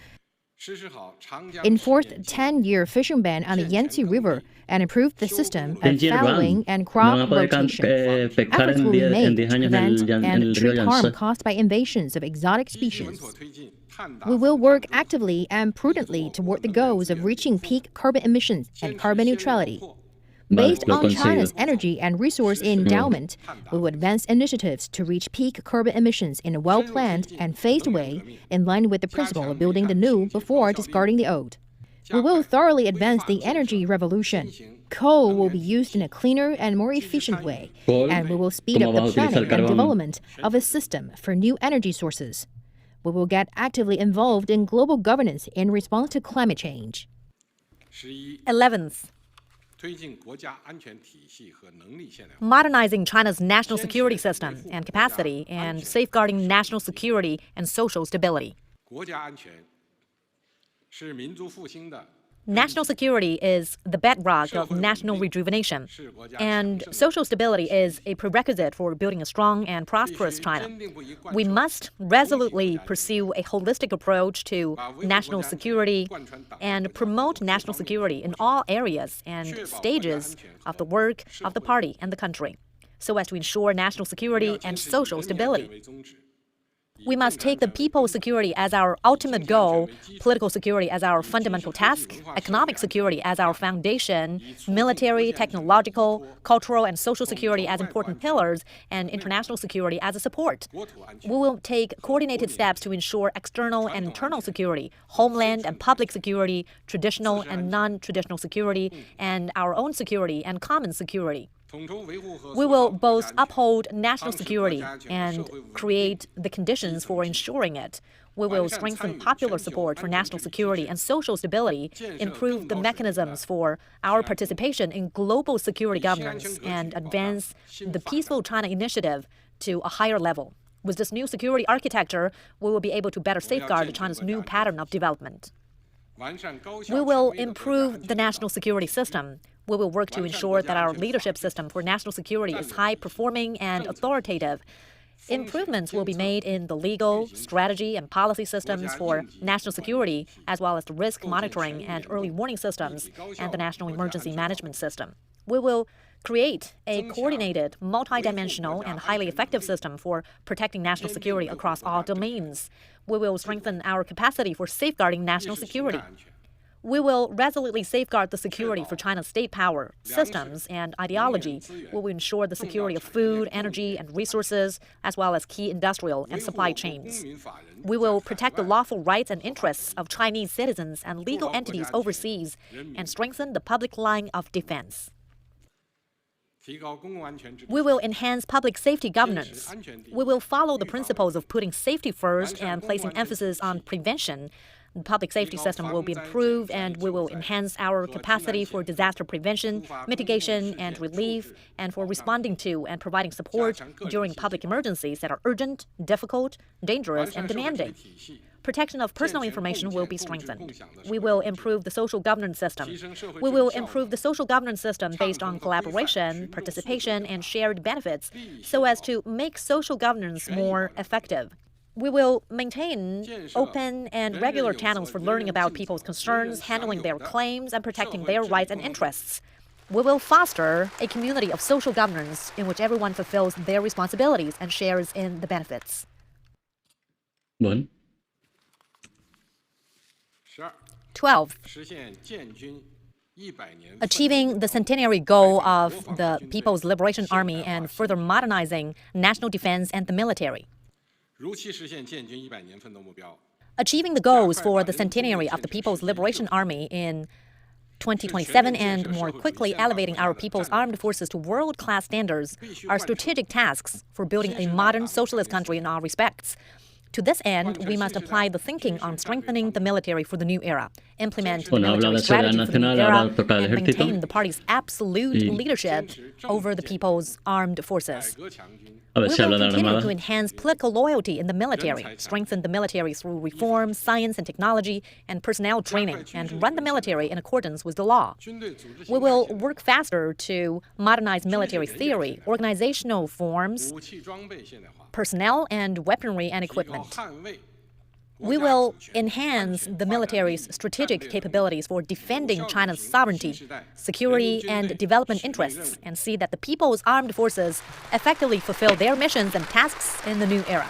实施好长江 enforce the 10-year fishing ban on the Yangtze River, and improve the system of fallowing and crop rotation. Efforts will be made to prevent and treat harm caused by invasions of exotic species. 推进碳达 We will work actively and prudently toward the goals of reaching peak carbon emissions and carbon neutrality. Based lo on consigo. China's energy and resource endowment, we will advance initiatives to reach peak carbon emissions in a well-planned and phased way, in line with the principle of building the new before discarding the old. We will thoroughly advance the energy revolution. Coal will be used in a cleaner and more efficient way, and we will speed up the planning and development of a system for new energy sources. We will get actively involved in global governance in response to climate change. 11 11th, 推进国家安全体系和能力现代化 modernizing China's national security system and capacity and safeguarding national security and social stability. 国家安全是民族复兴的 National security is the bedrock of national rejuvenation, and social stability is a prerequisite for building a strong and prosperous China. We must resolutely pursue a holistic approach to national security and promote national security in all areas and stages of the work of the party and the country, so as to ensure national security and social stability. We must take the people's security as our ultimate goal, political security as our fundamental task, economic security as our foundation, military, technological, cultural, and social security as important pillars, and international security as a support. We will take coordinated steps to ensure external and internal security, homeland and public security, traditional and non-traditional security, and our own security and common security. We will both uphold national security and create the conditions for ensuring it. We will strengthen popular support for national security and social stability, improve the mechanisms for our participation in global security governance, and advance the Peaceful China initiative to a higher level. With this new security architecture, we will be able to better safeguard China's new pattern of development. We will improve the national security system. We will work to ensure that our leadership system for national security is high-performing and authoritative. Improvements will be made in the legal, strategy, and policy systems for national security, as well as the risk monitoring and early warning systems and the national emergency management system. We will create a coordinated, multidimensional, and highly effective system for protecting national security across all domains. We will strengthen our capacity for safeguarding national security. We will resolutely safeguard the security for China's state power, systems, and ideology. We will ensure the security of food, energy, and resources, as well as key industrial and supply chains. We will protect the lawful rights and interests of Chinese citizens and legal entities overseas and strengthen the public line of defense. We will enhance public safety governance. We will follow the principles of putting safety first and placing emphasis on prevention. The public safety system will be improved, and we will enhance our capacity for disaster prevention, mitigation, and relief, and for responding to and providing support during public emergencies that are urgent, difficult, dangerous, and demanding. Protection of personal information will be strengthened. We will improve the social governance system. We will improve the social governance system based on collaboration, participation, and shared benefits so as to make social governance more effective. We will maintain open and regular channels for learning about people's concerns, handling their claims, and protecting their rights and interests. We will foster a community of social governance in which everyone fulfills their responsibilities and shares in the benefits. 12. Achieving the centenary goal of the People's Liberation Army and further modernizing national defense and the military. Achieving the goals for the centenary of the People's Liberation Army in 2027 and more quickly elevating our people's armed forces to world-class standards are strategic tasks for building a modern socialist country in all respects. To this end, we must apply the thinking on strengthening the military for the new era, implement the military strategy for the new era, and maintain the party's absolute leadership over the people's armed forces. We will continue to enhance political loyalty in the military, strengthen the military through reform, science and technology, and personnel training, and run the military in accordance with the law. We will work faster to modernize military theory, organizational forms, personnel and weaponry and equipment. We will enhance the military's strategic capabilities for defending China's sovereignty, security, and development interests, and see that the people's armed forces effectively fulfill their missions and tasks in the new era.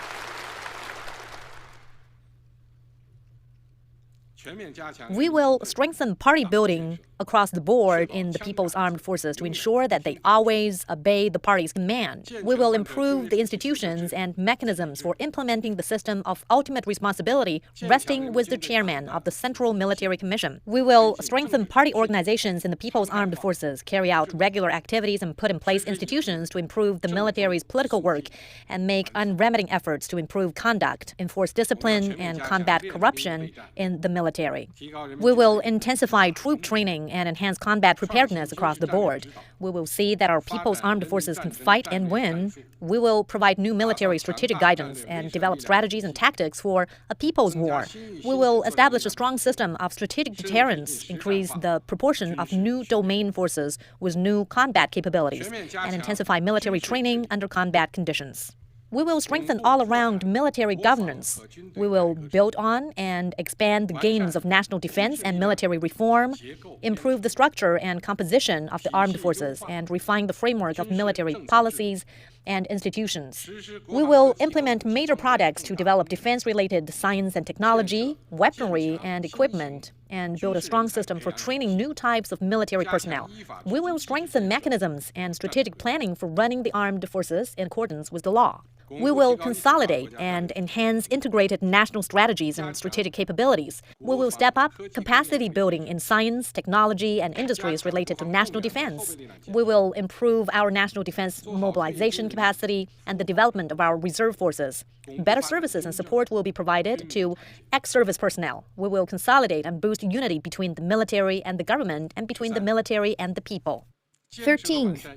We will strengthen party building across the board in the People's Armed Forces to ensure that they always obey the party's command. We will improve the institutions and mechanisms for implementing the system of ultimate responsibility resting with the chairman of the Central Military Commission. We will strengthen party organizations in the People's Armed Forces, carry out regular activities, and put in place institutions to improve the military's political work and make unremitting efforts to improve conduct, enforce discipline, and combat corruption in the military. military. We will intensify troop training and enhance combat preparedness across the board. We will see that our people's armed forces can fight and win. We will provide new military strategic guidance and develop strategies and tactics for a people's war. We will establish a strong system of strategic deterrence, increase the proportion of new domain forces with new combat capabilities, and intensify military training under combat conditions. We will strengthen all-around military governance. We will build on and expand the gains of national defense and military reform, improve the structure and composition of the armed forces, and refine the framework of military policies and institutions. We will implement major projects to develop defense-related science and technology, weaponry and equipment, and build a strong system for training new types of military personnel. We will strengthen mechanisms and strategic planning for running the armed forces in accordance with the law. We will consolidate and enhance integrated national strategies and strategic capabilities. We will step up capacity building in science, technology, and industries related to national defense. We will improve our national defense mobilization capacity and the development of our reserve forces. Better services and support will be provided to ex-service personnel. We will consolidate and boost unity between the military and the government and between the military and the people. 13th,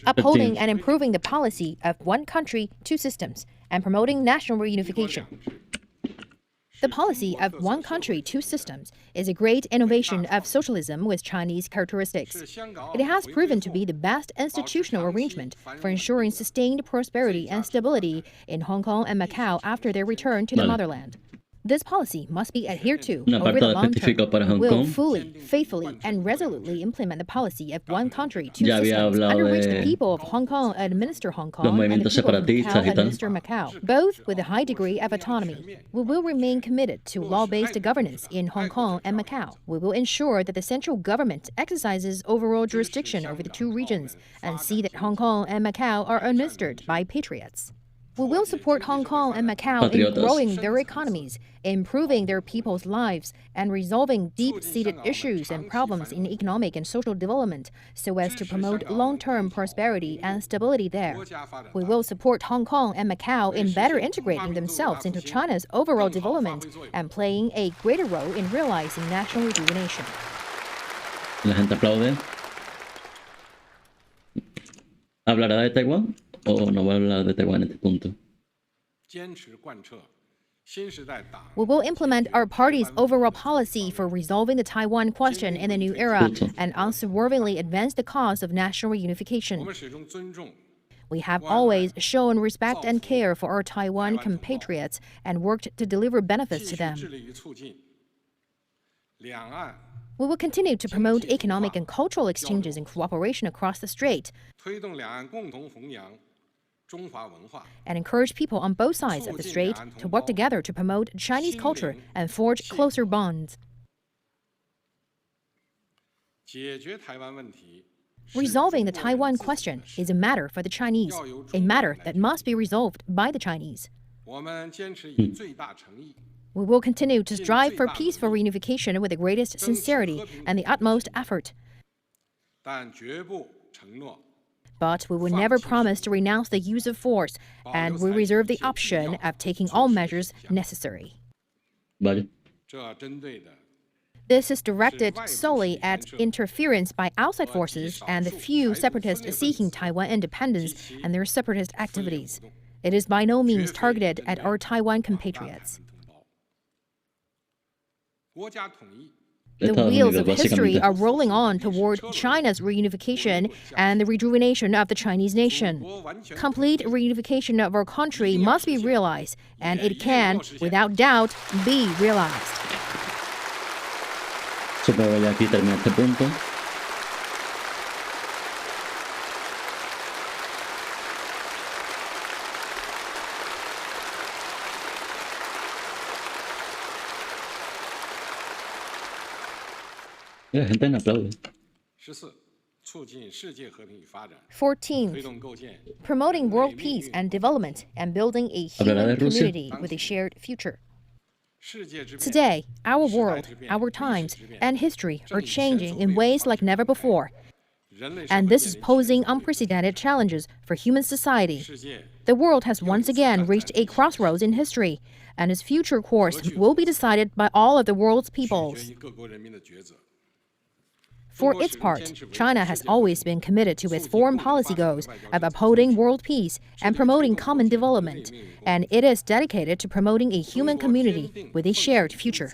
upholding and improving the policy of one country, two systems, and promoting national reunification. The policy of one country, two systems is a great innovation of socialism with Chinese characteristics. It has proven to be the best institutional arrangement for ensuring sustained prosperity and stability in Hong Kong and Macau after their return to the motherland. This policy must be adhered to over the long term. We'll fully, faithfully, and resolutely implement the policy of one country, two systems, under which the people of Hong Kong administer Hong Kong and the people of Macau administer Macau, both with a high degree of autonomy. We will remain committed to law-based governance in Hong Kong and Macau. We will ensure that the central government exercises overall jurisdiction over the two regions and see that Hong Kong and Macau are administered by patriots. We will support Hong Kong and Macau in growing their economies, improving their people's lives, and resolving deep-seated issues and problems in economic and social development so as to promote long-term prosperity and stability there. We will support Hong Kong and Macau in better integrating themselves into China's overall development and playing a greater role in realizing national rejuvenation. La gente aplaude. ¿Hablará de Taiwán? ¿O no va a hablar de Taiwán en este punto? We will implement our party's overall policy for resolving the Taiwan question in the new era and unswervingly advance the cause of national reunification. We have always shown respect and care for our Taiwan compatriots and worked to deliver benefits to them. We will continue to promote economic and cultural exchanges and cooperation across the strait and encourage people on both sides of the strait to work together to promote Chinese culture and forge closer bonds. Resolving the Taiwan question is a matter for the Chinese, a matter that must be resolved by the Chinese. We will continue to strive for peaceful reunification with the greatest sincerity and the utmost effort. But we will never promise to renounce the use of force, and we reserve the option of taking all measures necessary. This is directed solely at interference by outside forces and the few separatists seeking Taiwan independence and their separatist activities. It is by no means targeted at our Taiwan compatriots. The wheels of history are rolling on toward China's reunification and the rejuvenation of the Chinese nation. Complete reunification of our country must be realized, and it can, without doubt, be realized. Supongo que aquí termina este punto. La gente no aplaude. 14th, promoting world peace and development and building a human community with a shared future. Today, our world, our times, and history are changing in ways like never before. And this is posing unprecedented challenges for human society. The world has once again reached a crossroads in history, and its future course will be decided by all of the world's peoples. For its part, China has always been committed to its foreign policy goals of upholding world peace and promoting common development, and it is dedicated to promoting a human community with a shared future.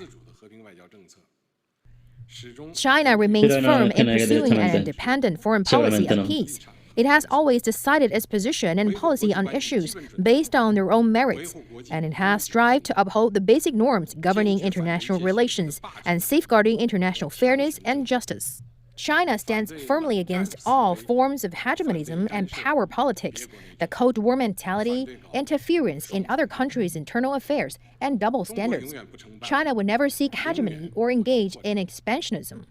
China remains firm in pursuing an independent foreign policy of peace. It has always decided its position and policy on issues based on their own merits, and it has strived to uphold the basic norms governing international relations and safeguarding international fairness and justice. China stands firmly against all forms of hegemonism and power politics, the Cold War mentality, interference in other countries' internal affairs, and double standards. China would never seek hegemony or engage in expansionism.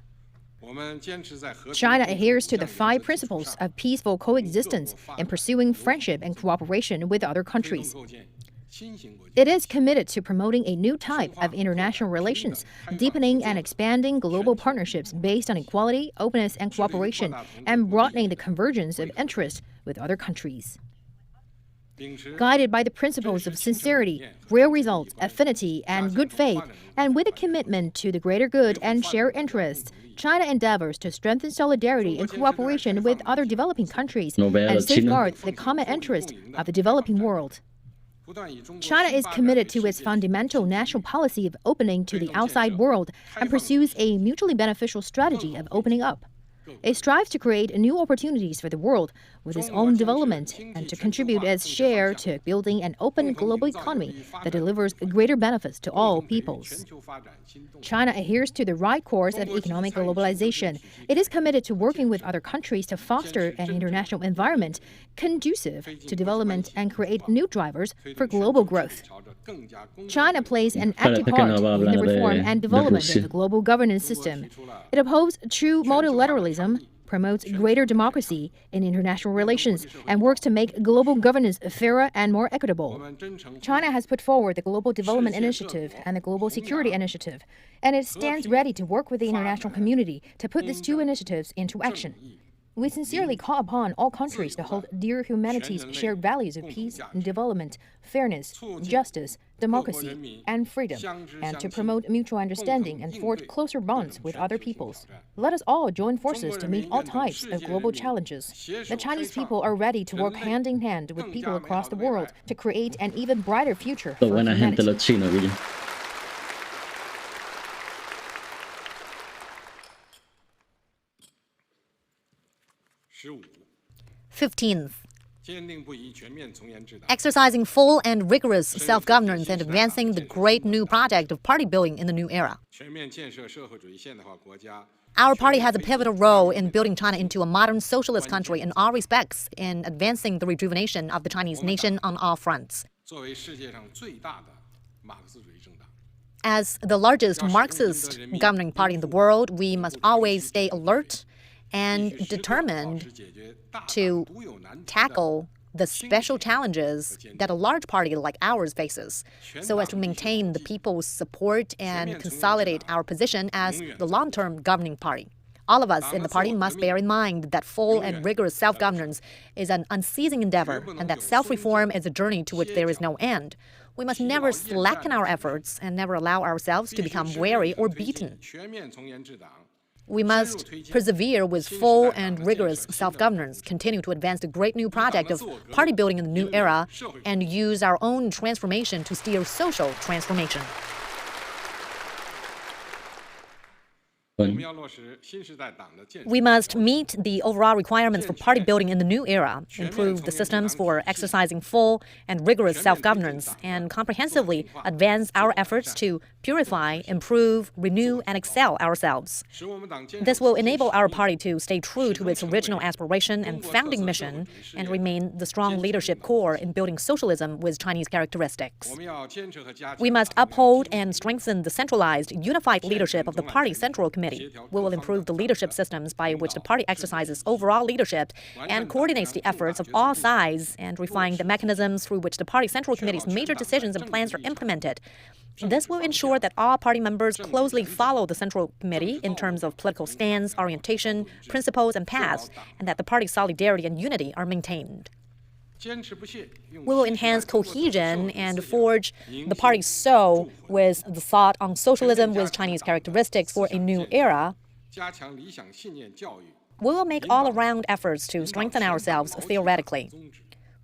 China adheres to the 5 principles of peaceful coexistence in pursuing friendship and cooperation with other countries. It is committed to promoting a new type of international relations, deepening and expanding global partnerships based on equality, openness, and cooperation, and broadening the convergence of interests with other countries. Guided by the principles of sincerity, real results, affinity, and good faith, and with a commitment to the greater good and shared interests, China endeavors to strengthen solidarity and cooperation with other developing countries and safeguard the common interest of the developing world. China is committed to its fundamental national policy of opening to the outside world and pursues a mutually beneficial strategy of opening up. It strives to create new opportunities for the world with its own development and to contribute its share to building an open global economy that delivers greater benefits to all peoples. China adheres to the right course of economic globalization. It is committed to working with other countries to foster an international environment conducive to development and create new drivers for global growth. China plays an active part in the reform and development of the global governance system. It upholds true multilateralism, promotes greater democracy in international relations, and works to make global governance fairer and more equitable. China has put forward the Global Development Initiative and the Global Security Initiative, and it stands ready to work with the international community to put these 2 initiatives into action. We sincerely call upon all countries to hold dear humanity's shared values of peace and development, fairness, justice, democracy, and freedom, and to promote mutual understanding and forge closer bonds with other peoples. Let us all join forces to meet all types of global challenges. The Chinese people are ready to work hand in hand with people across the world to create an even brighter future for humanity. 15th, exercising full and rigorous self-governance and advancing the great new project of party building in the new era. Our party has a pivotal role in building China into a modern socialist country in all respects, in advancing the rejuvenation of the Chinese nation on all fronts. As the largest Marxist governing party in the world, we must always stay alert and determined to tackle the special challenges that a large party like ours faces, so as to maintain the people's support and consolidate our position as the long-term governing party. All of us in the party must bear in mind that full and rigorous self-governance is an unceasing endeavor, and that self-reform is a journey to which there is no end. We must never slacken our efforts and never allow ourselves to become weary or beaten. We must persevere with full and rigorous self-governance, continue to advance the great new project of party building in the new era, and use our own transformation to steer social transformation. We must meet the overall requirements for party building in the new era, improve the systems for exercising full and rigorous self-governance, and comprehensively advance our efforts to purify, improve, renew, and excel ourselves. This will enable our party to stay true to its original aspiration and founding mission and remain the strong leadership core in building socialism with Chinese characteristics. We must uphold and strengthen the centralized, unified leadership of the Party Central Committee. We will improve the leadership systems by which the party exercises overall leadership and coordinates the efforts of all sides, and refine the mechanisms through which the Party Central Committee's major decisions and plans are implemented. This will ensure that all party members closely follow the Central Committee in terms of political stance, orientation, principles, and paths, and that the party's solidarity and unity are maintained. We will enhance cohesion and forge the party's soul with the thought on socialism with Chinese characteristics for a new era. We will make all-around efforts to strengthen ourselves theoretically.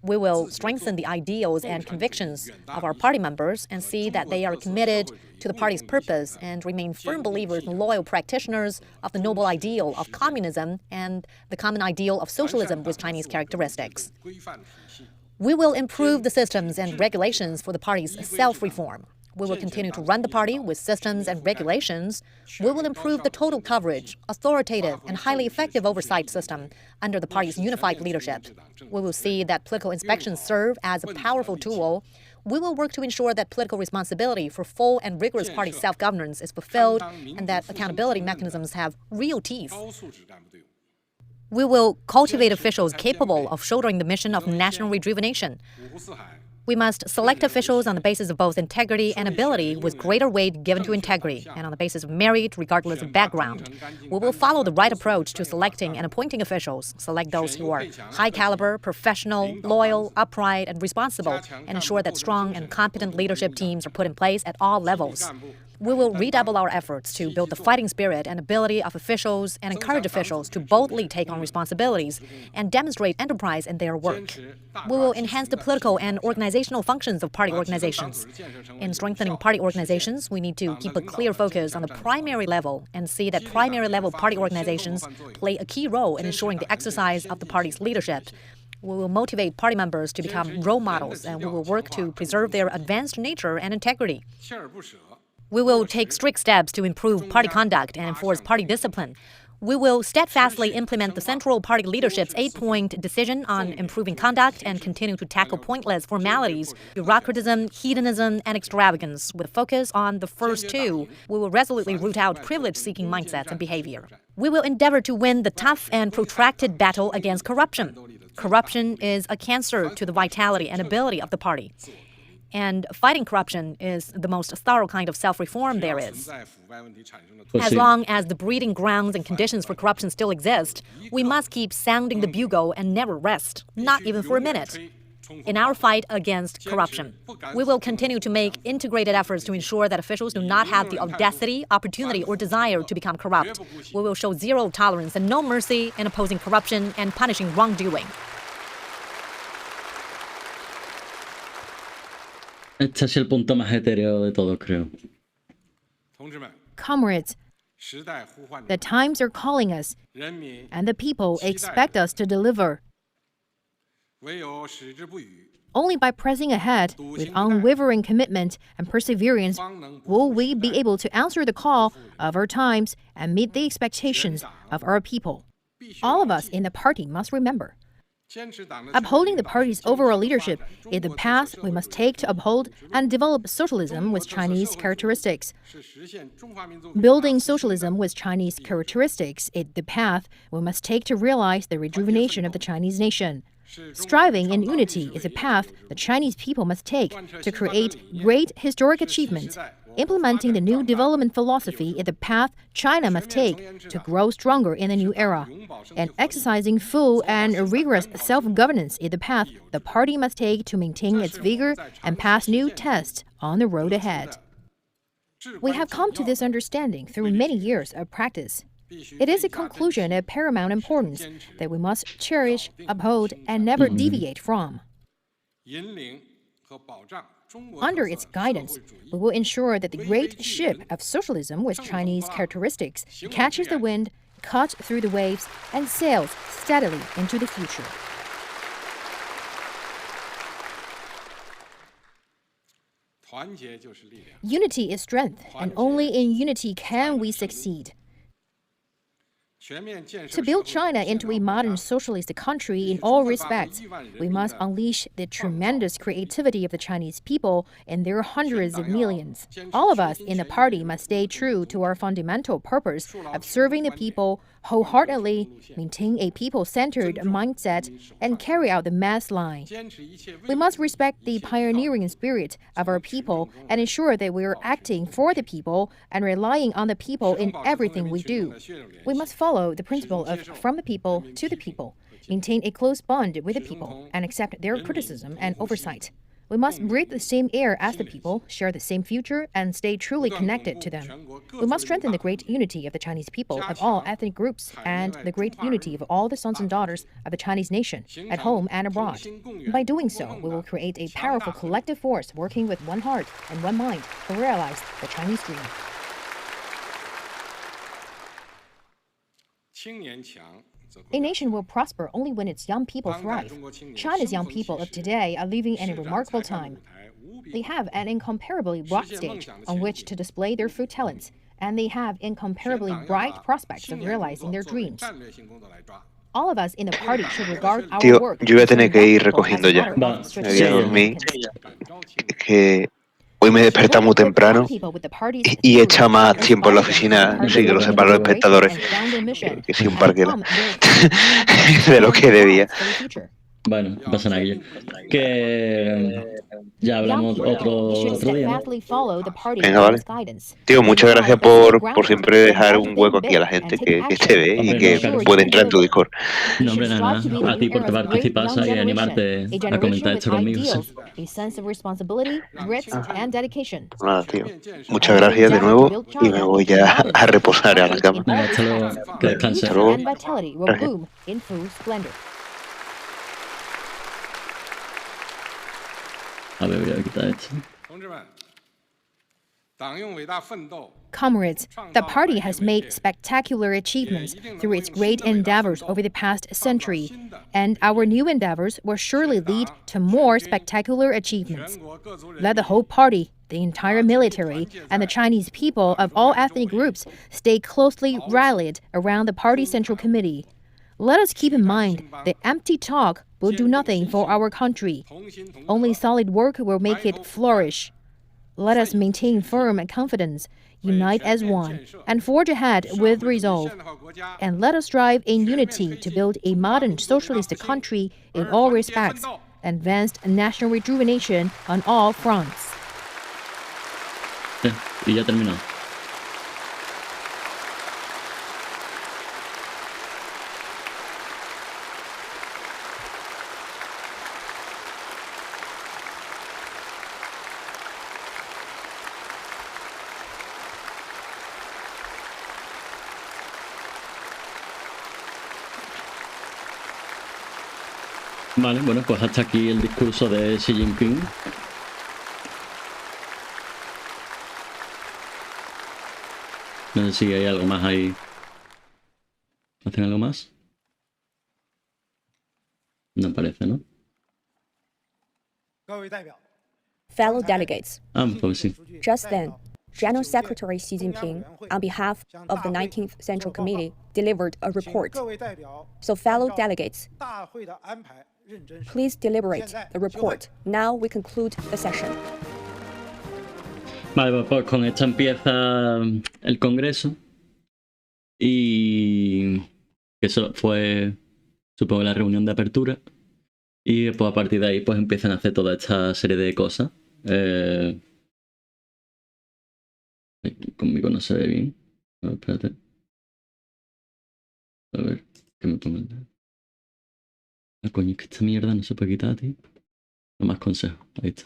We will strengthen the ideals and convictions of our party members and see that they are committed to the party's purpose and remain firm believers and loyal practitioners of the noble ideal of communism and the common ideal of socialism with Chinese characteristics. We will improve the systems and regulations for the party's self-reform. We will continue to run the party with systems and regulations. We will improve the total coverage, authoritative, and highly effective oversight system under the party's unified leadership. We will see that political inspections serve as a powerful tool. We will work to ensure that political responsibility for full and rigorous party self-governance is fulfilled and that accountability mechanisms have real teeth. We will cultivate officials capable of shouldering the mission of national rejuvenation. We must select officials on the basis of both integrity and ability, with greater weight given to integrity, and on the basis of merit, regardless of background. We will follow the right approach to selecting and appointing officials, select those who are high caliber, professional, loyal, upright, and responsible, and ensure that strong and competent leadership teams are put in place at all levels. We will redouble our efforts to build the fighting spirit and ability of officials and encourage officials to boldly take on responsibilities and demonstrate enterprise in their work. We will enhance the political and organizational functions of party organizations. In strengthening party organizations, we need to keep a clear focus on the primary level and see that primary level party organizations play a key role in ensuring the exercise of the party's leadership. We will motivate party members to become role models, and we will work to preserve their advanced nature and integrity. We will take strict steps to improve party conduct and enforce party discipline. We will steadfastly implement the Central Party leadership's 8-point decision on improving conduct and continue to tackle pointless formalities, bureaucratism, hedonism, and extravagance. With a focus on the first two, we will resolutely root out privilege-seeking mindsets and behavior. We will endeavor to win the tough and protracted battle against corruption. Corruption is a cancer to the vitality and ability of the party. And fighting corruption is the most thorough kind of self-reform there is. As long as the breeding grounds and conditions for corruption still exist, we must keep sounding the bugle and never rest, not even for a minute. In our fight against corruption, we will continue to make integrated efforts to ensure that officials do not have the audacity, opportunity, or desire to become corrupt. We will show zero tolerance and no mercy in opposing corruption and punishing wrongdoing. Este es el punto más etéreo de todo, creo. Comrades, the times are calling us, and the people expect us to deliver. Only by pressing ahead with unwavering commitment and perseverance will we be able to answer the call of our times and meet the expectations of our people. All of us in the party must remember. Upholding the party's overall leadership is the path we must take to uphold and develop socialism with Chinese characteristics. Building socialism with Chinese characteristics is the path we must take to realize the rejuvenation of the Chinese nation. Striving in unity is a path the Chinese people must take to create great historic achievements. Implementing the new development philosophy is the path China must take to grow stronger in the new era. And exercising full and rigorous self-governance is the path the party must take to maintain its vigor and pass new tests on the road ahead. We have come to this understanding through many years of practice. It is a conclusion of paramount importance that we must cherish, uphold, and never deviate from. Under its guidance, we will ensure that the great ship of socialism with Chinese characteristics catches the wind, cuts through the waves, and sails steadily into the future. Unity is strength, and only in unity can we succeed. To build China into a modern socialist country in all respects, we must unleash the tremendous creativity of the Chinese people and their hundreds of millions. All of us in the party must stay true to our fundamental purpose of serving the people wholeheartedly, maintain a people-centered mindset, and carry out the mass line. We must respect the pioneering spirit of our people and ensure that we are acting for the people and relying on the people in everything we do. We must follow follow the principle of from the people to the people, maintain a close bond with the people, and accept their criticism and oversight. We must breathe the same air as the people, share the same future, and stay truly connected to them. We must strengthen the great unity of the Chinese people of all ethnic groups and the great unity of all the sons and daughters of the Chinese nation, at home and abroad. By doing so, we will create a powerful collective force working with one heart and one mind to realize the Chinese dream. A nation will prosper only when its young people thrive. China's young people of today are living in a remarkable time. They have an incomparably broad stage on which to display their full talents, and they have incomparably bright prospects of realizing their dreams. All of us in the party should regard our Tío, work yo voy a tener que ir as a recogiendo ya. matter of Me strategic voy a dormir. significance. Que hoy me he despertado muy temprano y he echado más tiempo en la oficina, sí, que lo sepan los espectadores, que sí un parquera, de lo que debía. Bueno, no pasa nada, Guille. Que ya hablamos otro día, ¿no? Venga, vale. Tío, muchas gracias por siempre dejar un hueco aquí a la gente que te ve y que puede entrar en tu Discord. No, hombre, nada. A ti por participar y animarte a comentar esto conmigo. Nada, tío. Muchas gracias de nuevo y me voy ya a reposar a la cama. Venga, hasta luego. Que descanses. Hasta luego. Gracias. A ver, voy a quitar esto. Comrades, the party has made spectacular achievements through its great endeavors over the past century, and our new endeavors will surely lead to more spectacular achievements. Let the whole party, the entire military, and the Chinese people of all ethnic groups stay closely rallied around the party central committee. Let us keep in mind that empty talk will do nothing for our country. Only solid work will make it flourish. Let us maintain firm confidence, unite as one, and forge ahead with resolve. And let us strive in unity to build a modern socialist country in all respects, advanced national rejuvenation on all fronts. Y ya terminó. Vale, bueno, pues hasta aquí el discurso de Xi Jinping. No sé si hay algo más ahí. ¿Hacen algo más? No parece, ¿no? Fellow delegates, Pues sí. just then, General Secretary Xi Jinping, on behalf of the 19th Central Committee, delivered a report. So, fellow delegates, please deliberate the report. Now we conclude the session. Vale, pues con esto empieza el Congreso y que eso fue, supongo, la reunión de apertura y pues a partir de ahí pues empiezan a hacer toda esta serie de cosas. Conmigo no se ve bien. A ver, espérate. A ver, que me pongo el dedo. Ah, coño, es que esta mierda no se puede quitar, tío. No más consejos. Ahí está.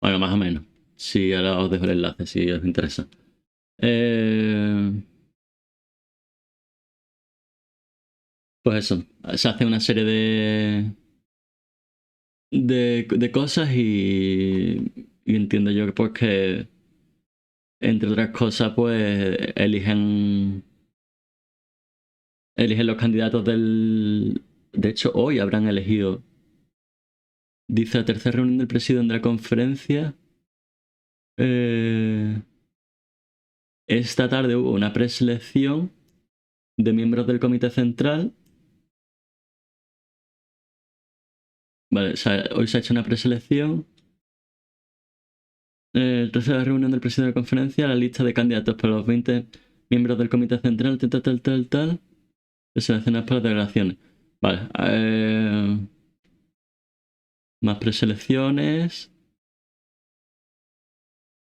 Bueno, más o menos. Sí, ahora os dejo el enlace si os interesa. Pues eso, se hace una serie de cosas y entiendo yo que pues que entre otras cosas pues eligen los candidatos del... De hecho hoy habrán elegido, dice, la tercera reunión del presidente de la conferencia. Esta tarde hubo una preselección de miembros del comité central. Vale, o sea, hoy se ha hecho una preselección. Tercera reunión del presidente de la conferencia, la lista de candidatos para los 20 miembros del comité central, tal. Seleccionados para las delegaciones. Vale. Más preselecciones.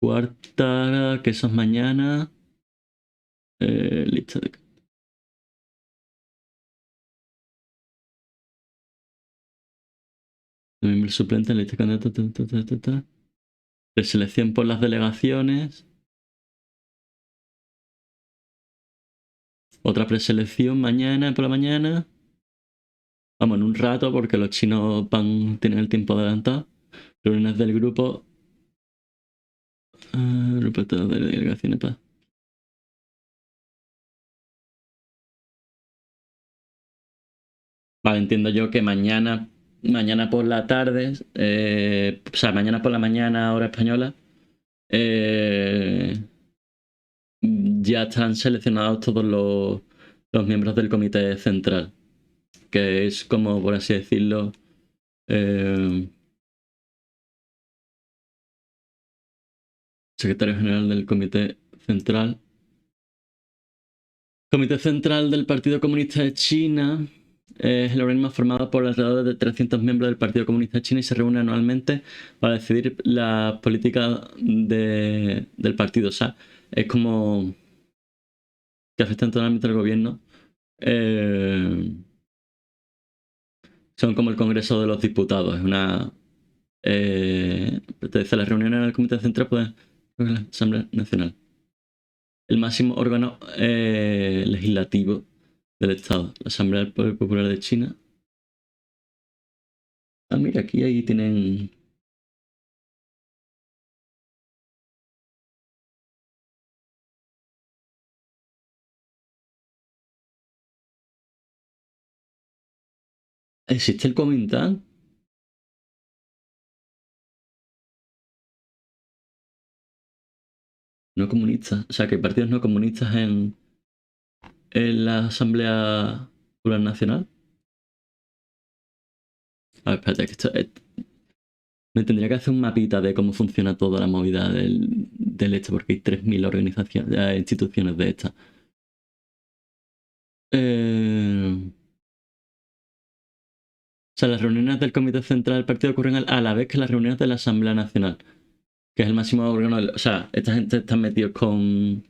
Cuarta, que eso es mañana. Lista de... Miembros suplentes, lista de candidatos. Preselección por las delegaciones. Otra preselección mañana por la mañana. Vamos, en un rato, porque los chinos tienen el tiempo adelantado. Reuniones del grupo. Grupo de delegaciones para. Vale, entiendo yo que mañana por la tarde, o sea, mañana por la mañana, hora española, ya están seleccionados todos los miembros del comité central, que es como, por así decirlo, secretario general del comité central. Comité Central del Partido Comunista de China es el organismo formado por alrededor de 300 miembros del Partido Comunista de China y se reúne anualmente para decidir la política del partido. O sea, es como que afectan totalmente al gobierno. Son como el Congreso de los Diputados. Es una... pertenece a las reuniones del Comité Central, pues, la Asamblea Nacional. El máximo órgano legislativo del Estado, la Asamblea del Poder Popular de China. Ah, mira, aquí ahí tienen... ¿Existe el Kuomintang? No comunista. O sea, que hay partidos no comunistas en la Asamblea Popular Nacional. A ver, espérate, que me tendría que hacer un mapita de cómo funciona toda la movida del este, porque hay 3.000 organizaciones, instituciones de esta. O sea, las reuniones del Comité Central del Partido ocurren a la vez que las reuniones de la Asamblea Nacional, que es el máximo órgano. O sea, esta gente está metidos con...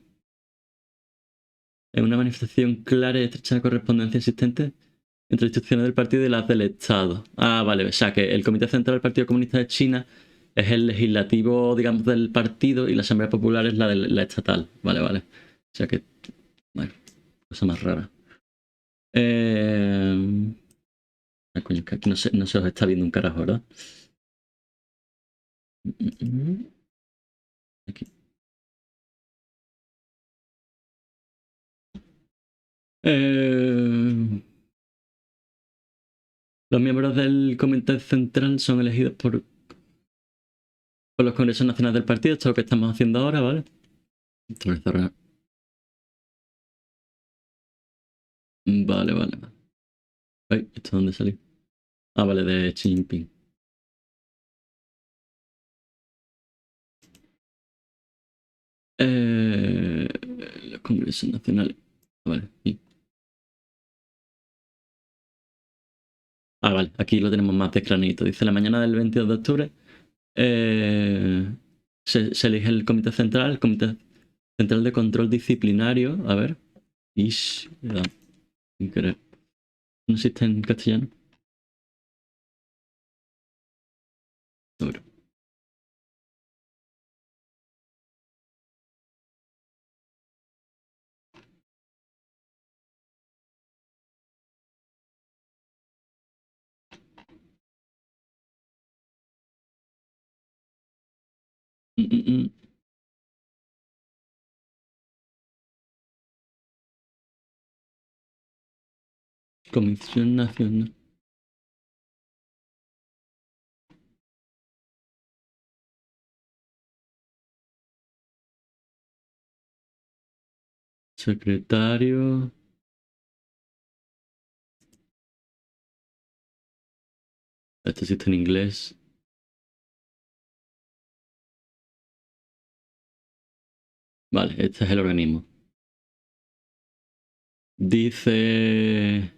En una manifestación clara y estrecha correspondencia existente entre instituciones del partido y las del Estado. Ah, vale. O sea, que el Comité Central del Partido Comunista de China es el legislativo, digamos, del partido y la Asamblea Popular es la estatal. Vale, vale. O sea que... Bueno, cosa más rara. Ah, coño, que aquí no se os está viendo un carajo, ¿verdad? Aquí. Los miembros del Comité Central son elegidos por los Congresos Nacionales del Partido. Esto es lo que estamos haciendo ahora, ¿vale? Vale, vale. Ay, ¿esto dónde salió? Ah, vale, de Xi Jinping. Los Congresos Nacionales. Vale, sí. Ah, vale, aquí lo tenemos más desgranito. Dice, la mañana del 22 de octubre se elige el Comité Central, el Comité Central de Control Disciplinario. A ver. Sin querer. ¿No existe en castellano? A ver. Comisión Nacional. Secretario. Este existe en inglés. Vale, este es el organismo. Dice...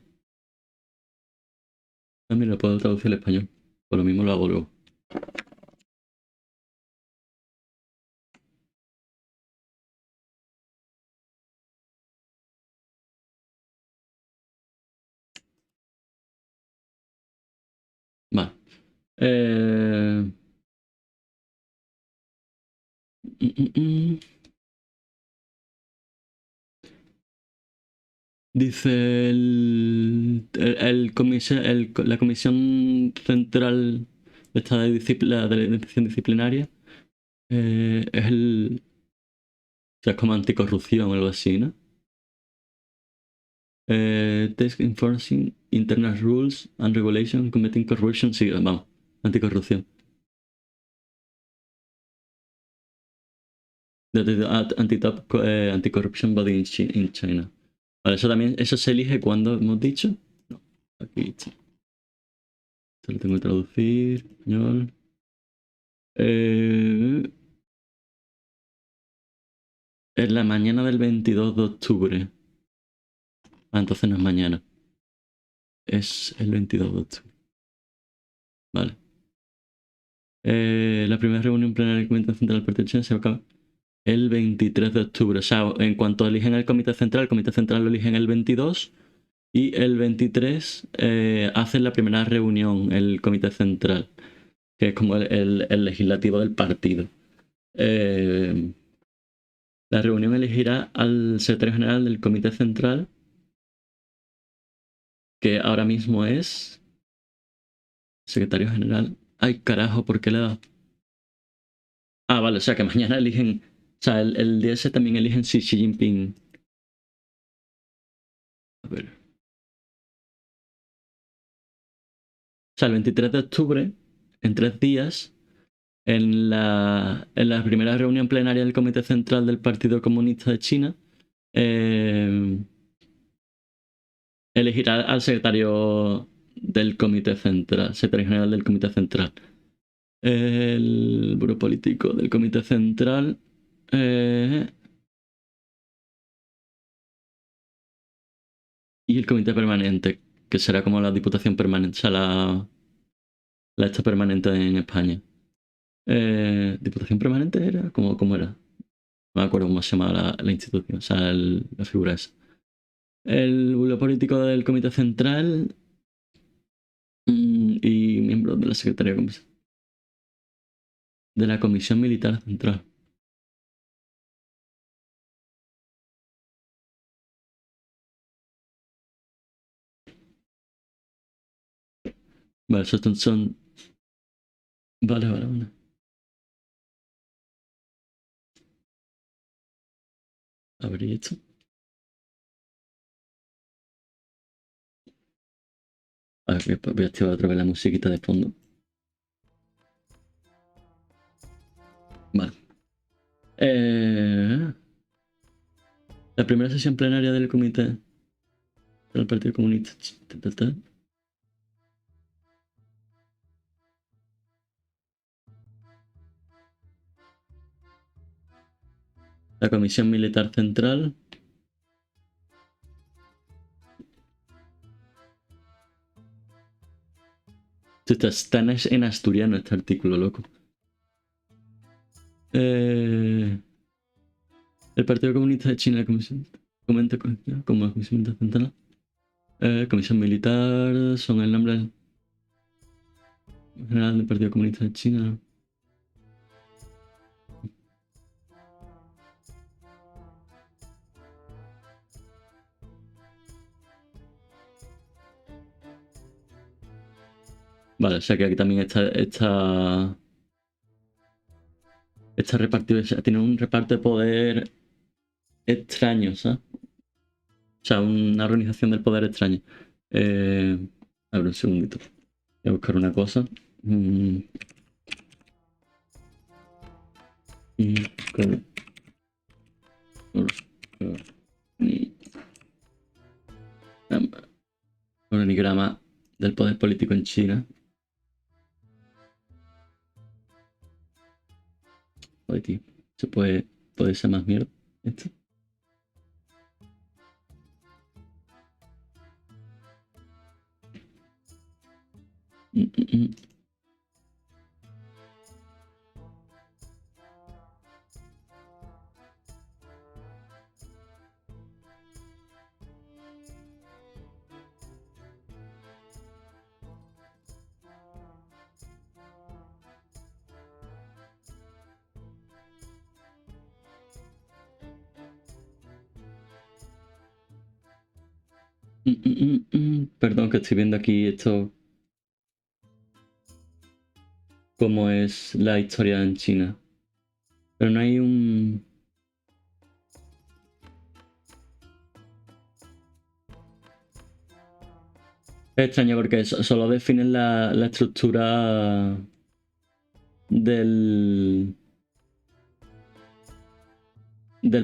Ah, mira, lo puedo traducir al español. Por lo mismo lo hago luego. Eh, Dice la Comisión Central de esta de la Dirección Disciplinaria es o sea, es como anticorrupción o algo así, ¿no? Desk Enforcing Internal Rules and Regulations Combating Corruption. Sí, vamos, anticorrupción. Anti-corruption body in China. Vale, eso se elige cuando hemos dicho. No, aquí está. Esto lo tengo que traducir, español. Es la mañana del 22 de octubre. Ah, entonces no es mañana. Es el 22 de octubre. Vale. La primera reunión plenaria del Comité Central del Partido Chino se acaba el 23 de octubre. O sea, en cuanto eligen el Comité Central lo eligen el 22 y el 23 hacen la primera reunión, el Comité Central, que es como el legislativo del partido. La reunión elegirá al secretario general del Comité Central, que ahora mismo es secretario general. Ay, carajo, ¿por qué le he dado? Ah, vale, o sea que mañana eligen. O sea, el día ese también eligen si Xi Jinping. A ver. O sea, el 23 de octubre, en 3 días, en la primera reunión plenaria del Comité Central del Partido Comunista de China, elegirá al secretario del Comité Central, secretario general del Comité Central. El Buró Político del Comité Central. Y el Comité Permanente, que será como la Diputación Permanente, o sea, la esta permanente en España. ¿Diputación Permanente era? ¿Cómo era? No me acuerdo cómo se llamaba la institución, o sea, la figura esa. El Buró Político del Comité Central y miembro de la Secretaría de la Comisión Militar Central. Vale, esos son... Vale. A ver, ¿y esto? A ver, voy a activar otra vez la musiquita de fondo. Vale. La primera sesión plenaria del Comité del Partido Comunista. La Comisión Militar Central. Está en asturiano este artículo, loco. El Partido Comunista de China, la Comisión. Comenta como la Comisión Militar Central. Comisión Militar son el nombre general del Partido Comunista de China. Vale, o sea que aquí también está repartido, o sea, tiene un reparto de poder extraño, ¿sabes? O sea, una organización del poder extraña. A ver, un segundito. Voy a buscar una cosa. Organigrama del poder político en China. Oye, tío, ¿se puede ser más mierda esto? Perdón, que estoy viendo aquí esto. Cómo es la historia en China. Pero no hay un... Es extraño porque solo definen la estructura del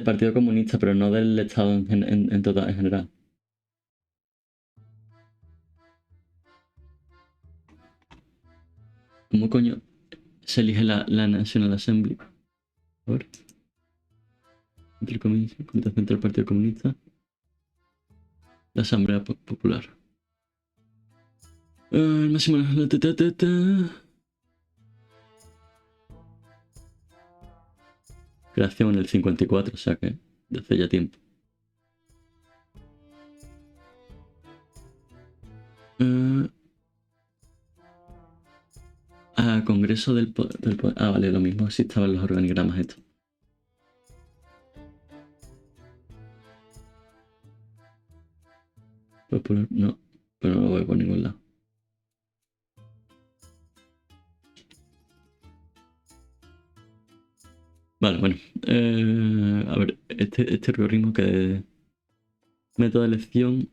Partido Comunista, pero no del Estado en general. ¿Cómo coño se elige la National Assembly? A ver. Comité Central del Partido Comunista. La Asamblea Popular. El máximo... Creación en el 54, o sea que de hace ya tiempo. Congreso del Poder. Ah, vale, lo mismo, así estaban los organigramas estos. Popular, no, pero no lo voy por ningún lado. Vale, bueno. A ver, este algoritmo que... Método de elección...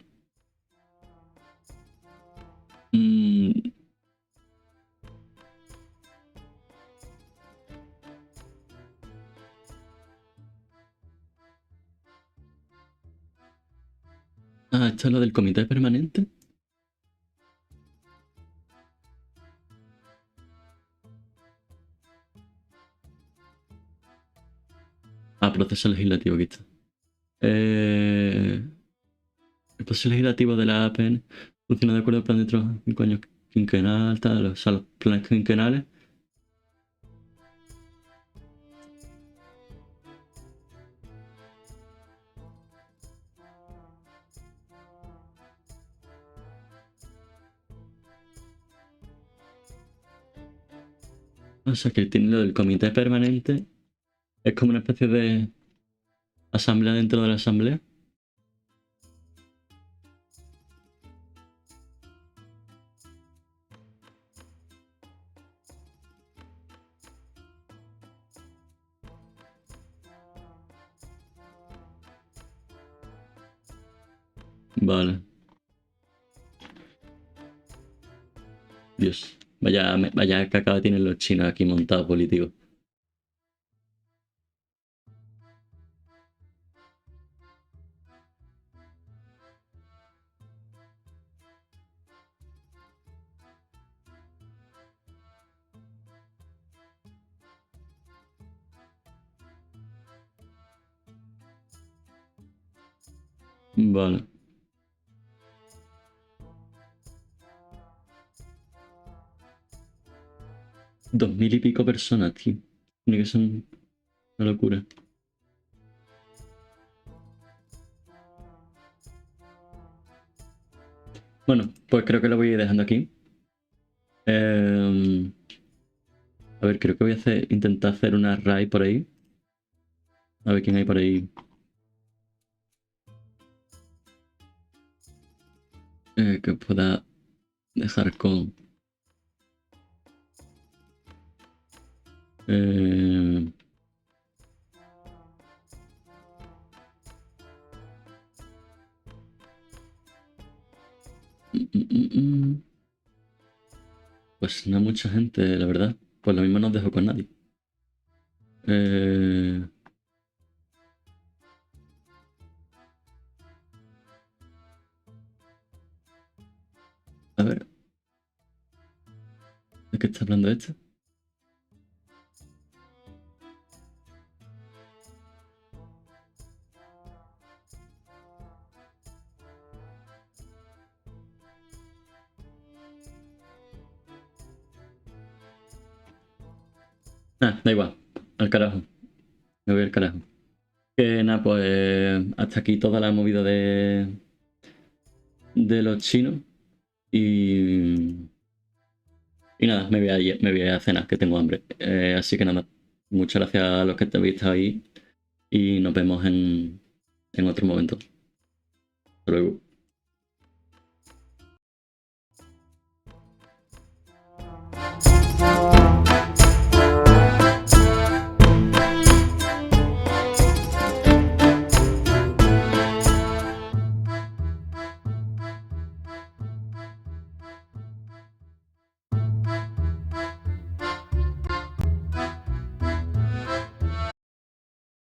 esto es lo del comité permanente. Proceso legislativo, aquí está. El proceso legislativo de la APN funciona de acuerdo al plan de trabajo 5 años quinquenal, tal, o sea, los planes quinquenales. O sea, que tiene lo del comité permanente. Es como una especie de asamblea dentro de la asamblea. Vale. Dios. Vaya cacao tienen los chinos aquí montados políticos. Vale. Dos mil y pico personas, tío. Tiene que ser una locura. Bueno, pues creo que lo voy a ir dejando aquí. A ver, creo que voy a intentar hacer una raid por ahí. A ver quién hay por ahí. Que pueda dejar con... Pues no mucha gente, la verdad. Pues lo mismo no os dejo con nadie. A ver. ¿De qué está hablando este? Da igual. Al carajo. Me voy al carajo. Que nada, pues hasta aquí toda la movida de los chinos. Y nada, me voy a cenar, que tengo hambre. Así que nada, muchas gracias a los que habéis estado ahí. Y nos vemos en otro momento. Hasta luego.